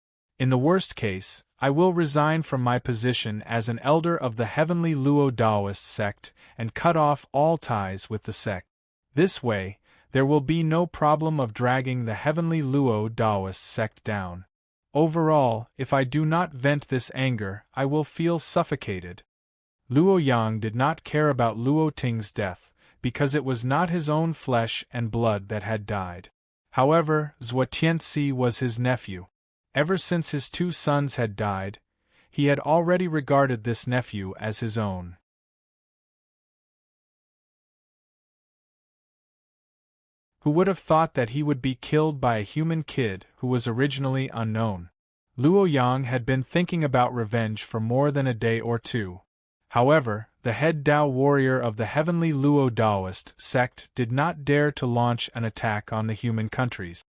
In the worst case, I will resign from my position as an elder of the heavenly Luo Daoist sect and cut off all ties with the sect. This way, there will be no problem of dragging the heavenly Luo Daoist sect down. Overall, if I do not vent this anger, I will feel suffocated. Luo Yang did not care about Luo Ting's death, because it was not his own flesh and blood that had died. However, Zhua Tianxi was his nephew. Ever since his 2 sons had died, he had already regarded this nephew as his own. Who would have thought that he would be killed by a human kid who was originally unknown? Luo Yang had been thinking about revenge for more than a day or 2. However, the head Dao warrior of the heavenly Luo Daoist sect did not dare to launch an attack on the human countries.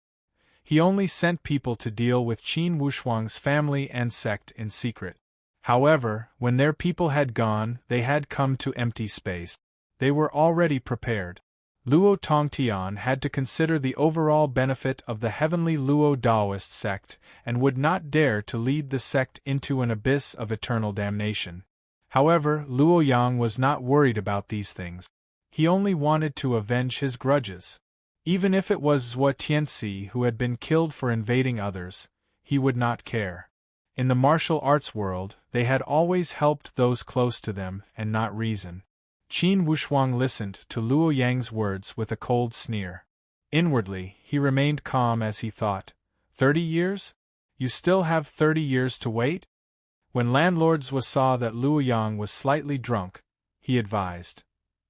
He only sent people to deal with Qin Wushuang's family and sect in secret. However, when their people had gone, they had come to empty space. They were already prepared. Luo Tongtian had to consider the overall benefit of the heavenly Luo Daoist sect and would not dare to lead the sect into an abyss of eternal damnation. However, Luo Yang was not worried about these things. He only wanted to avenge his grudges. Even if it was Zhuo Tianxi who had been killed for invading others, he would not care. In the martial arts world, they had always helped those close to them and not reason. Qin Wushuang listened to Luo Yang's words with a cold sneer. Inwardly, he remained calm as he thought, 30 years? You still have 30 years to wait? When Landlord Zhuo saw that Luo Yang was slightly drunk, he advised,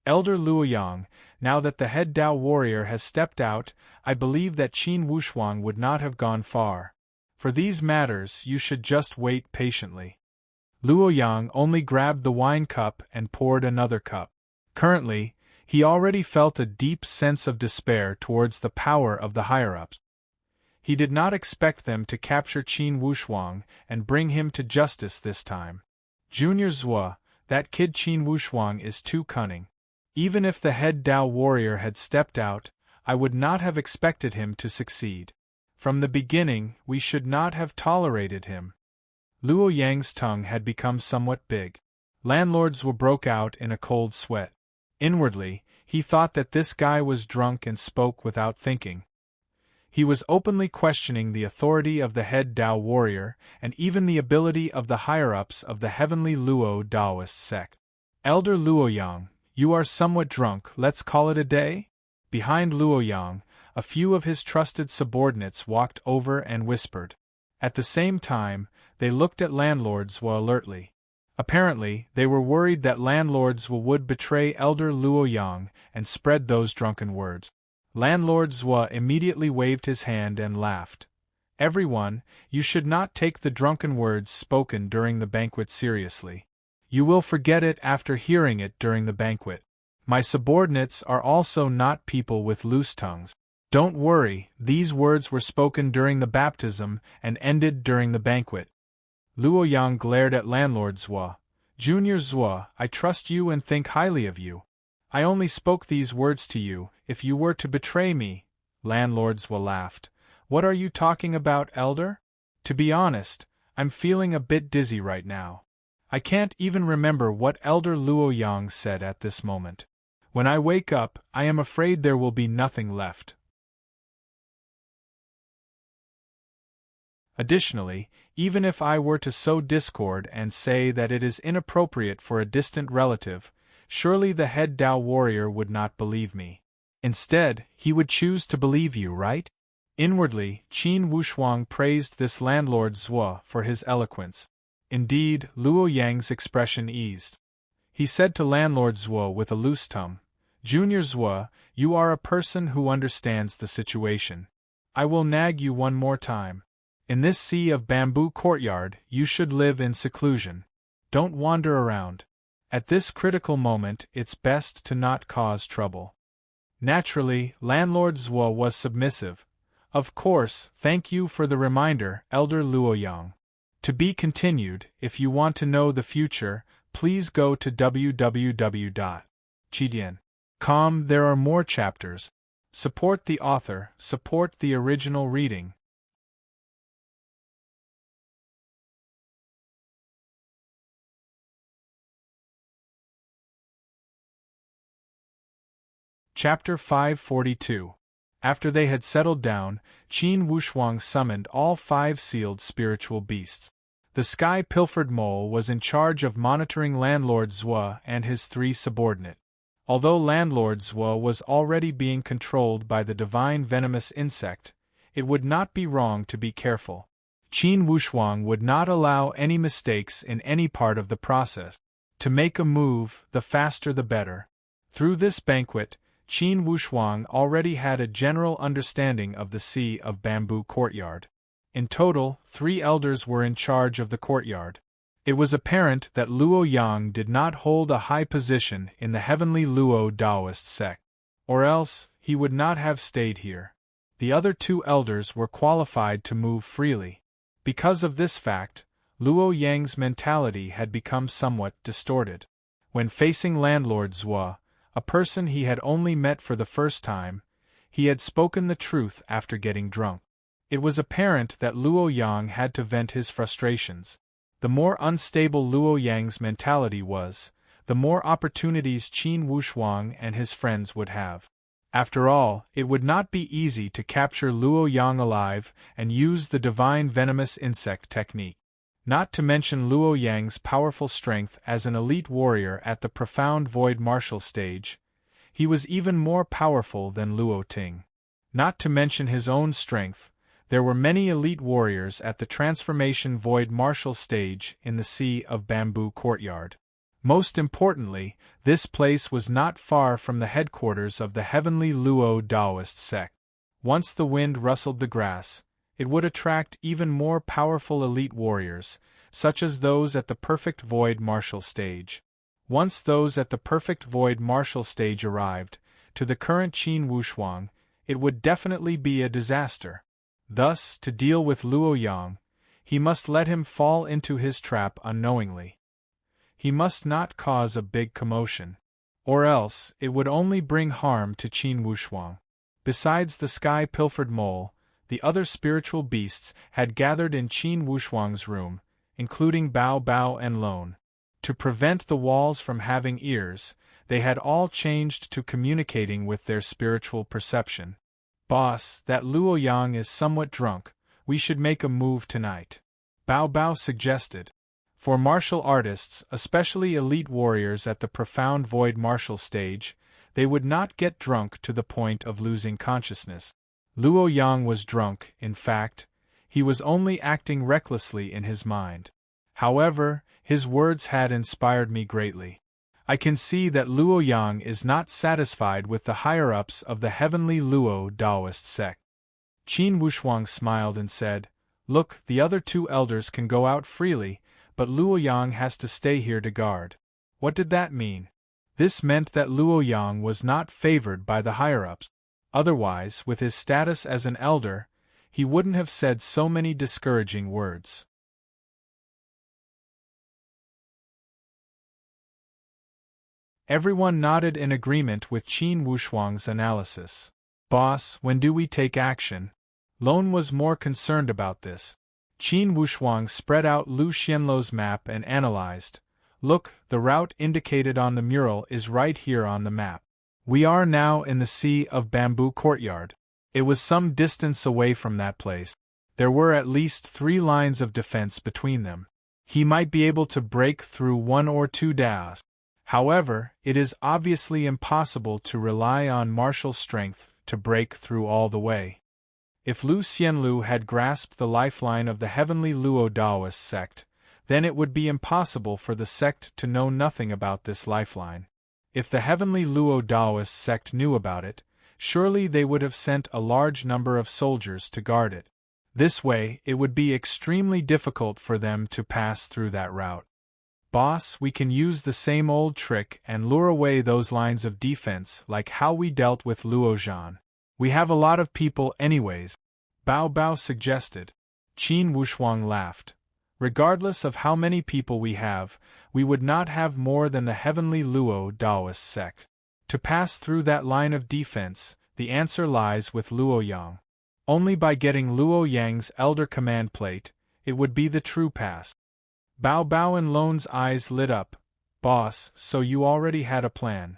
Elder Luo Yang, now that the head Dao warrior has stepped out, I believe that Qin Wushuang would not have gone far. For these matters you should just wait patiently. Luo Yang only grabbed the wine cup and poured another cup. Currently, he already felt a deep sense of despair towards the power of the higher-ups. He did not expect them to capture Qin Wushuang and bring him to justice this time. Junior Zhuo, that kid Qin Wushuang is too cunning. Even if the head Dao warrior had stepped out, I would not have expected him to succeed. From the beginning, we should not have tolerated him. Luo Yang's tongue had become somewhat big. Landlord Zhuo broke out in a cold sweat. Inwardly, he thought that this guy was drunk and spoke without thinking. He was openly questioning the authority of the head Dao warrior and even the ability of the higher-ups of the heavenly Luo Daoist sect. Elder Luo Yang, you are somewhat drunk, let's call it a day? Behind Luo Yang, a few of his trusted subordinates walked over and whispered. At the same time, they looked at Landlord Zhuo alertly. Apparently, they were worried that Landlord Zhuo would betray Elder Luo Yang and spread those drunken words. Landlord Zhuo immediately waved his hand and laughed. Everyone, you should not take the drunken words spoken during the banquet seriously. You will forget it after hearing it during the banquet. My subordinates are also not people with loose tongues. Don't worry, these words were spoken during the baptism and ended during the banquet. Luo Yang glared at Landlord Zhuo. Junior Zhuo, I trust you and think highly of you. I only spoke these words to you, if you were to betray me. Landlord Zhuo laughed. What are you talking about, Elder? To be honest, I'm feeling a bit dizzy right now. I can't even remember what Elder Luo Yang said at this moment. When I wake up, I am afraid there will be nothing left. Additionally, even if I were to sow discord and say that it is inappropriate for a distant relative, surely the head Dao warrior would not believe me. Instead, he would choose to believe you, right? Inwardly, Qin Wushuang praised this Landlord Zhuo for his eloquence. Indeed, Luo Yang's expression eased. He said to Landlord Zhuo with a loose tongue, Junior Zhuo, you are a person who understands the situation. I will nag you one more time. In this sea of bamboo courtyard, you should live in seclusion. Don't wander around. At this critical moment, it's best to not cause trouble. Naturally, Landlord Zhuo was submissive. Of course, thank you for the reminder, Elder Luo Yang. To be continued, if you want to know the future, please go to www.chidian.com. There are more chapters. Support the author, support the original reading. Chapter 542. After they had settled down, Qin Wushuang summoned all 5 sealed spiritual beasts. The sky-pilfered mole was in charge of monitoring Landlord Zhuo and his 3 subordinates. Although Landlord Zhuo was already being controlled by the divine venomous insect, it would not be wrong to be careful. Qin Wushuang would not allow any mistakes in any part of the process. To make a move, the faster the better. Through this banquet, Qin Wushuang already had a general understanding of the Sea of Bamboo courtyard. In total, 3 elders were in charge of the courtyard. It was apparent that Luo Yang did not hold a high position in the heavenly Luo Daoist sect. Or else, he would not have stayed here. The other 2 elders were qualified to move freely. Because of this fact, Luo Yang's mentality had become somewhat distorted. When facing landlord Zhua, a person he had only met for the first time, he had spoken the truth after getting drunk. It was apparent that Luo Yang had to vent his frustrations. The more unstable Luo Yang's mentality was, the more opportunities Qin Wushuang and his friends would have. After all, it would not be easy to capture Luo Yang alive and use the divine venomous insect technique. Not to mention Luo Yang's powerful strength as an elite warrior at the profound void martial stage, he was even more powerful than Luo Ting. Not to mention his own strength, there were many elite warriors at the transformation void martial stage in the Sea of Bamboo courtyard. Most importantly, this place was not far from the headquarters of the heavenly Luo Taoist sect. Once the wind rustled the grass, it would attract even more powerful elite warriors, such as those at the perfect void martial stage. Once those at the perfect void martial stage arrived, to the current Qin Wushuang, it would definitely be a disaster. Thus, to deal with Luo Yang, he must let him fall into his trap unknowingly. He must not cause a big commotion, or else it would only bring harm to Qin Wushuang. Besides the sky-pilfered mole, the other spiritual beasts had gathered in Qin Wushuang's room, including Bao Bao and Lone. To prevent the walls from having ears, they had all changed to communicating with their spiritual perception. "Boss, that Luo Yang is somewhat drunk, we should make a move tonight," Bao Bao suggested. For martial artists, especially elite warriors at the profound void martial stage, they would not get drunk to the point of losing consciousness. Luo Yang was drunk, in fact, he was only acting recklessly in his mind. However, his words had inspired me greatly. I can see that Luo Yang is not satisfied with the higher-ups of the heavenly Luo Taoist sect. Qin Wushuang smiled and said, "Look, the other two elders can go out freely, but Luo Yang has to stay here to guard." What did that mean? This meant that Luo Yang was not favored by the higher-ups. Otherwise, with his status as an elder, he wouldn't have said so many discouraging words. Everyone nodded in agreement with Qin Wushuang's analysis. "Boss, when do we take action?" Lone was more concerned about this. Qin Wushuang spread out Lu Xianluo's map and analyzed. "Look, the route indicated on the mural is right here on the map. We are now in the Sea of Bamboo courtyard. It was some distance away from that place. There were at least 3 lines of defense between them. He might be able to break through 1 or 2 daos. However, it is obviously impossible to rely on martial strength to break through all the way." If Lu Xianlu had grasped the lifeline of the heavenly Luo Taoist sect, then it would be impossible for the sect to know nothing about this lifeline. If the heavenly Luo Taoist sect knew about it, surely they would have sent a large number of soldiers to guard it. This way, it would be extremely difficult for them to pass through that route. "Boss, we can use the same old trick and lure away those lines of defense like how we dealt with Luo Zhan. We have a lot of people anyways," Bao Bao suggested. Qin Wushuang laughed. "Regardless of how many people we have, we would not have more than the heavenly Luo Taoist sect. To pass through that line of defense, the answer lies with Luo Yang. Only by getting Luo Yang's elder command plate, it would be the true pass." Bao Bao and Lone's eyes lit up. "Boss, so you already had a plan?"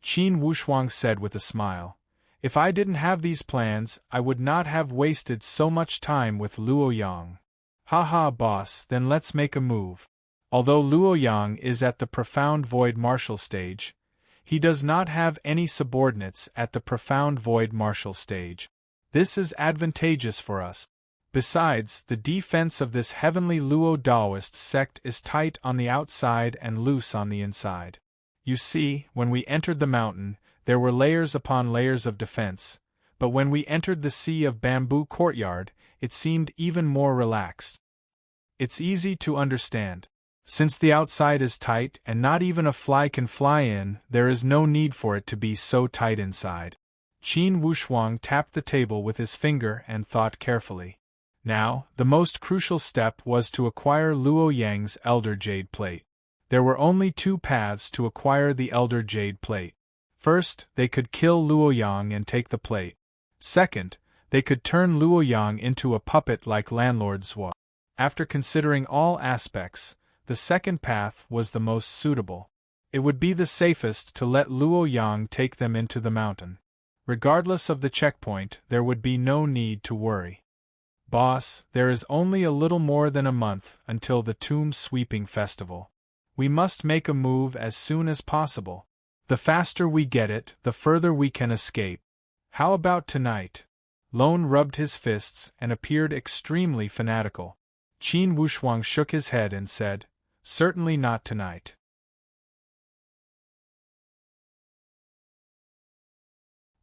Qin Wushuang said with a smile. "If I didn't have these plans, I would not have wasted so much time with Luo Yang." "Haha, boss, then let's make a move." Although Luo Yang is at the profound void martial stage, he does not have any subordinates at the profound void martial stage. This is advantageous for us. Besides, the defense of this heavenly Luo Taoist sect is tight on the outside and loose on the inside. You see, when we entered the mountain, there were layers upon layers of defense, but when we entered the Sea of Bamboo courtyard, it seemed even more relaxed. It's easy to understand. Since the outside is tight and not even a fly can fly in, there is no need for it to be so tight inside. Qin Wushuang tapped the table with his finger and thought carefully. Now, the most crucial step was to acquire Luo Yang's Elder Jade Plate. There were only two paths to acquire the Elder Jade Plate. First, they could kill Luo Yang and take the plate. Second, they could turn Luo Yang into a puppet like Landlord Zhuo. After considering all aspects, the second path was the most suitable. It would be the safest to let Luo Yang take them into the mountain. Regardless of the checkpoint, there would be no need to worry. Boss, there is only a little more than a month until the Tomb Sweeping Festival. We must make a move as soon as possible. The faster we get it, the further we can escape. How about tonight? Lone rubbed his fists and appeared extremely fanatical. Qin Wushuang shook his head and said, "Certainly not tonight."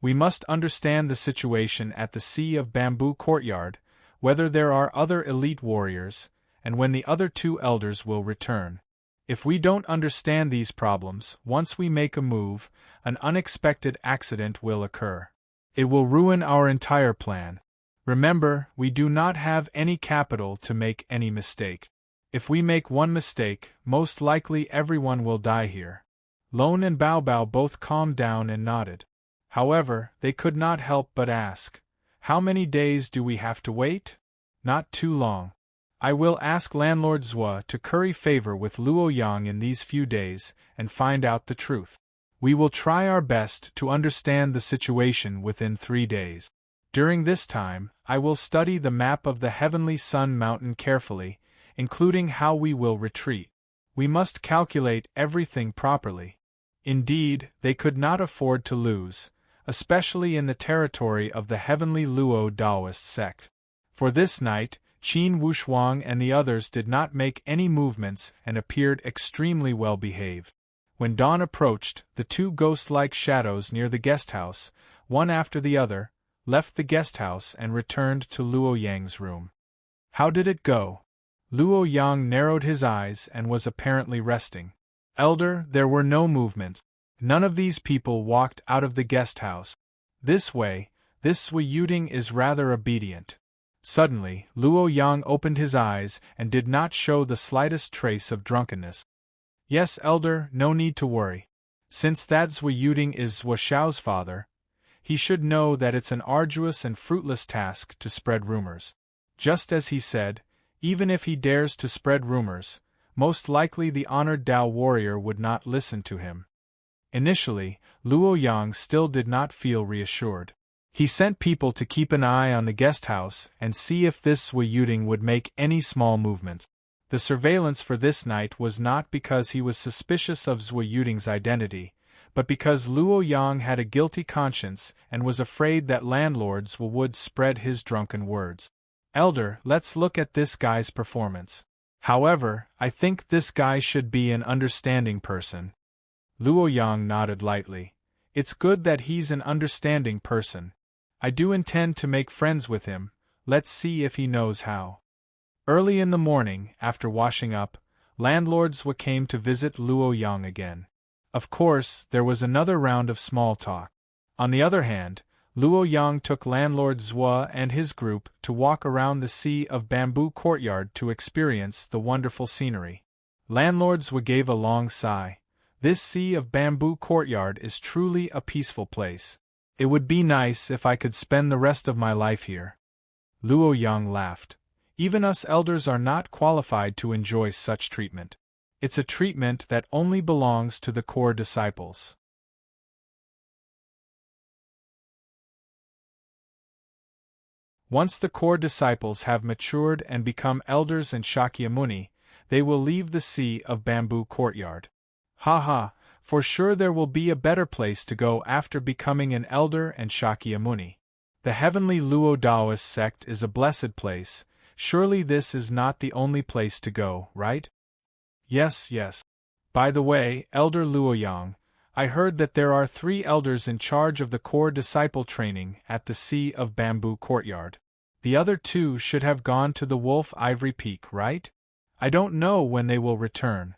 We must understand the situation at the Sea of Bamboo Courtyard, whether there are other elite warriors, and when the other two elders will return. If we don't understand these problems, once we make a move, an unexpected accident will occur. It will ruin our entire plan. Remember, we do not have any capital to make any mistake. If we make one mistake, most likely everyone will die here. Lone and Bao Bao both calmed down and nodded. However, they could not help but ask, "How many days do we have to wait?" "Not too long. I will ask Landlord Zhuo to curry favor with Luo Yang in these few days and find out the truth. We will try our best to understand the situation within 3 days. During this time, I will study the map of the Heavenly Sun Mountain carefully, including how we will retreat. We must calculate everything properly." Indeed, they could not afford to lose, especially in the territory of the Heavenly Luo Taoist sect. For this night, Qin Wushuang and the others did not make any movements and appeared extremely well behaved. When dawn approached, the two ghost-like shadows near the guesthouse, one after the other, left the guesthouse and returned to Luo Yang's room. How did it go? Luo Yang narrowed his eyes and was apparently resting. Elder, there were no movements. None of these people walked out of the guesthouse. This way, this Zui Yuding is rather obedient. Suddenly, Luo Yang opened his eyes and did not show the slightest trace of drunkenness. Yes, Elder, no need to worry. Since that Zui Yuding is Zhuo Xiao's father, he should know that it's an arduous and fruitless task to spread rumors. Just as he said, even if he dares to spread rumors, most likely the honored Dao warrior would not listen to him. Initially, Luo Yang still did not feel reassured. He sent people to keep an eye on the guesthouse and see if this Zui Yuding would make any small movement. The surveillance for this night was not because he was suspicious of Zui Yuding's identity, but because Luo Yang had a guilty conscience and was afraid that landlords would spread his drunken words. Elder, let's look at this guy's performance. However, I think this guy should be an understanding person. Luo Yang nodded lightly. It's good that he's an understanding person. I do intend to make friends with him. Let's see if he knows how. Early in the morning, after washing up, Landlord Zhuo came to visit Luo Yang again. Of course, there was another round of small talk. On the other hand, Luo Yang took Landlord Zhuo and his group to walk around the Sea of Bamboo Courtyard to experience the wonderful scenery. Landlord Zhuo gave a long sigh. This Sea of Bamboo Courtyard is truly a peaceful place. It would be nice if I could spend the rest of my life here. Luo Yang laughed. Even us elders are not qualified to enjoy such treatment. It's a treatment that only belongs to the core disciples. Once the core disciples have matured and become elders and Shakyamuni, they will leave the Sea of Bamboo Courtyard. For sure there will be a better place to go after becoming an elder and Shakyamuni. The Heavenly Luo Taoist sect is a blessed place. Surely this is not the only place to go, right? Yes. By the way, Elder Luo Yang, I heard that there are 3 elders in charge of the core disciple training at the Sea of Bamboo Courtyard. The other 2 should have gone to the Wolf Ivory Peak, right? I don't know when they will return.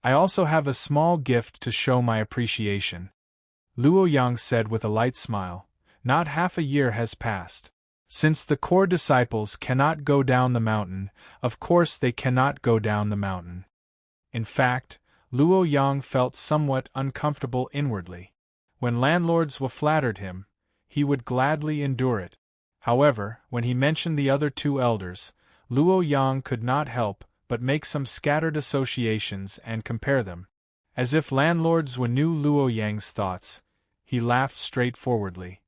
I also have a small gift to show my appreciation. Luo Yang said with a light smile. Not half a year has passed. Since the core disciples cannot go down the mountain, of course they cannot go down the mountain. In fact, Luo Yang felt somewhat uncomfortable inwardly. When landlords flattered him, he would gladly endure it. However, when he mentioned the other two elders, Luo Yang could not help but make some scattered associations and compare them. As if landlords knew Luo Yang's thoughts, he laughed straightforwardly.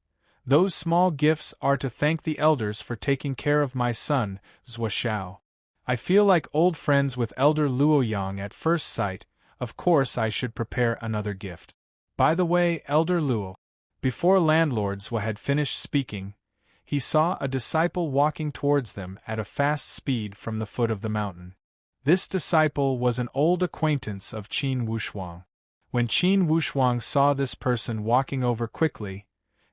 Those small gifts are to thank the elders for taking care of my son, Zhou Xiao. I feel like old friends with Elder Luo Yang at first sight. Of course I should prepare another gift. By the way, Elder Luo. Before landlords had finished speaking, he saw a disciple walking towards them at a fast speed from the foot of the mountain. This disciple was an old acquaintance of Qin Wushuang. When Qin Wushuang saw this person walking over quickly,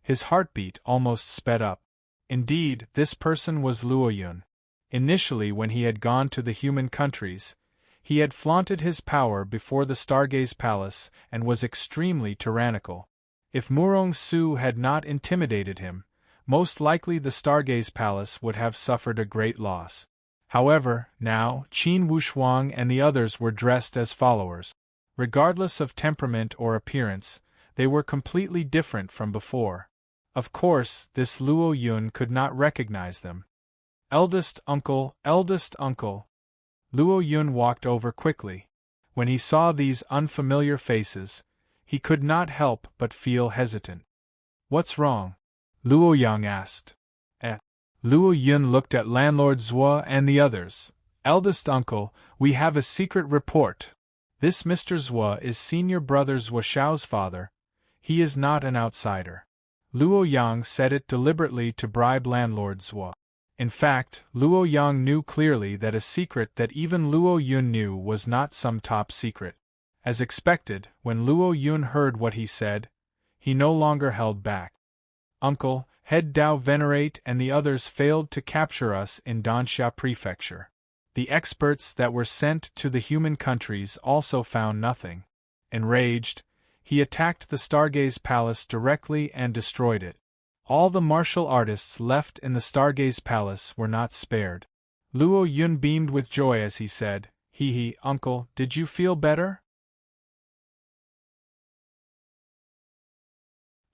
his heartbeat almost sped up. Indeed, this person was Luo Yun. Initially, when he had gone to the human countries, he had flaunted his power before the Stargaze Palace and was extremely tyrannical. If Murong Su had not intimidated him, most likely the Stargaze Palace would have suffered a great loss. However, now, Qin Wushuang and the others were dressed as followers. Regardless of temperament or appearance, they were completely different from before. Of course, this Luo Yun could not recognize them. Eldest uncle, eldest uncle. Luo Yun walked over quickly. When he saw these unfamiliar faces, he could not help but feel hesitant. What's wrong? Luo Yang asked. Luo Yun looked at landlord Zhou and the others. Eldest uncle, we have a secret report. This Mr. Zhou is senior brother Zhou Xiao's father. He is not an outsider. Luo Yang said it deliberately to bribe landlord Zhou. In fact, Luo Yang knew clearly that a secret that even Luo Yun knew was not some top secret. As expected, when Luo Yun heard what he said, he no longer held back. Uncle, Head Dao Venerate and the others failed to capture us in Danxia Prefecture. The experts that were sent to the human countries also found nothing. Enraged, he attacked the Stargaze Palace directly and destroyed it. All the martial artists left in the Stargaze Palace were not spared. Luo Yun beamed with joy as he said, "Hee, uncle, did you feel better?"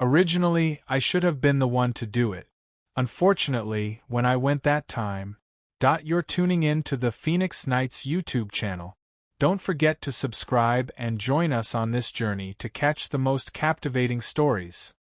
Originally, I should have been the one to do it. Unfortunately, when I went that time. You're tuning in to the Phoenix Knights YouTube channel. Don't forget to subscribe and join us on this journey to catch the most captivating stories.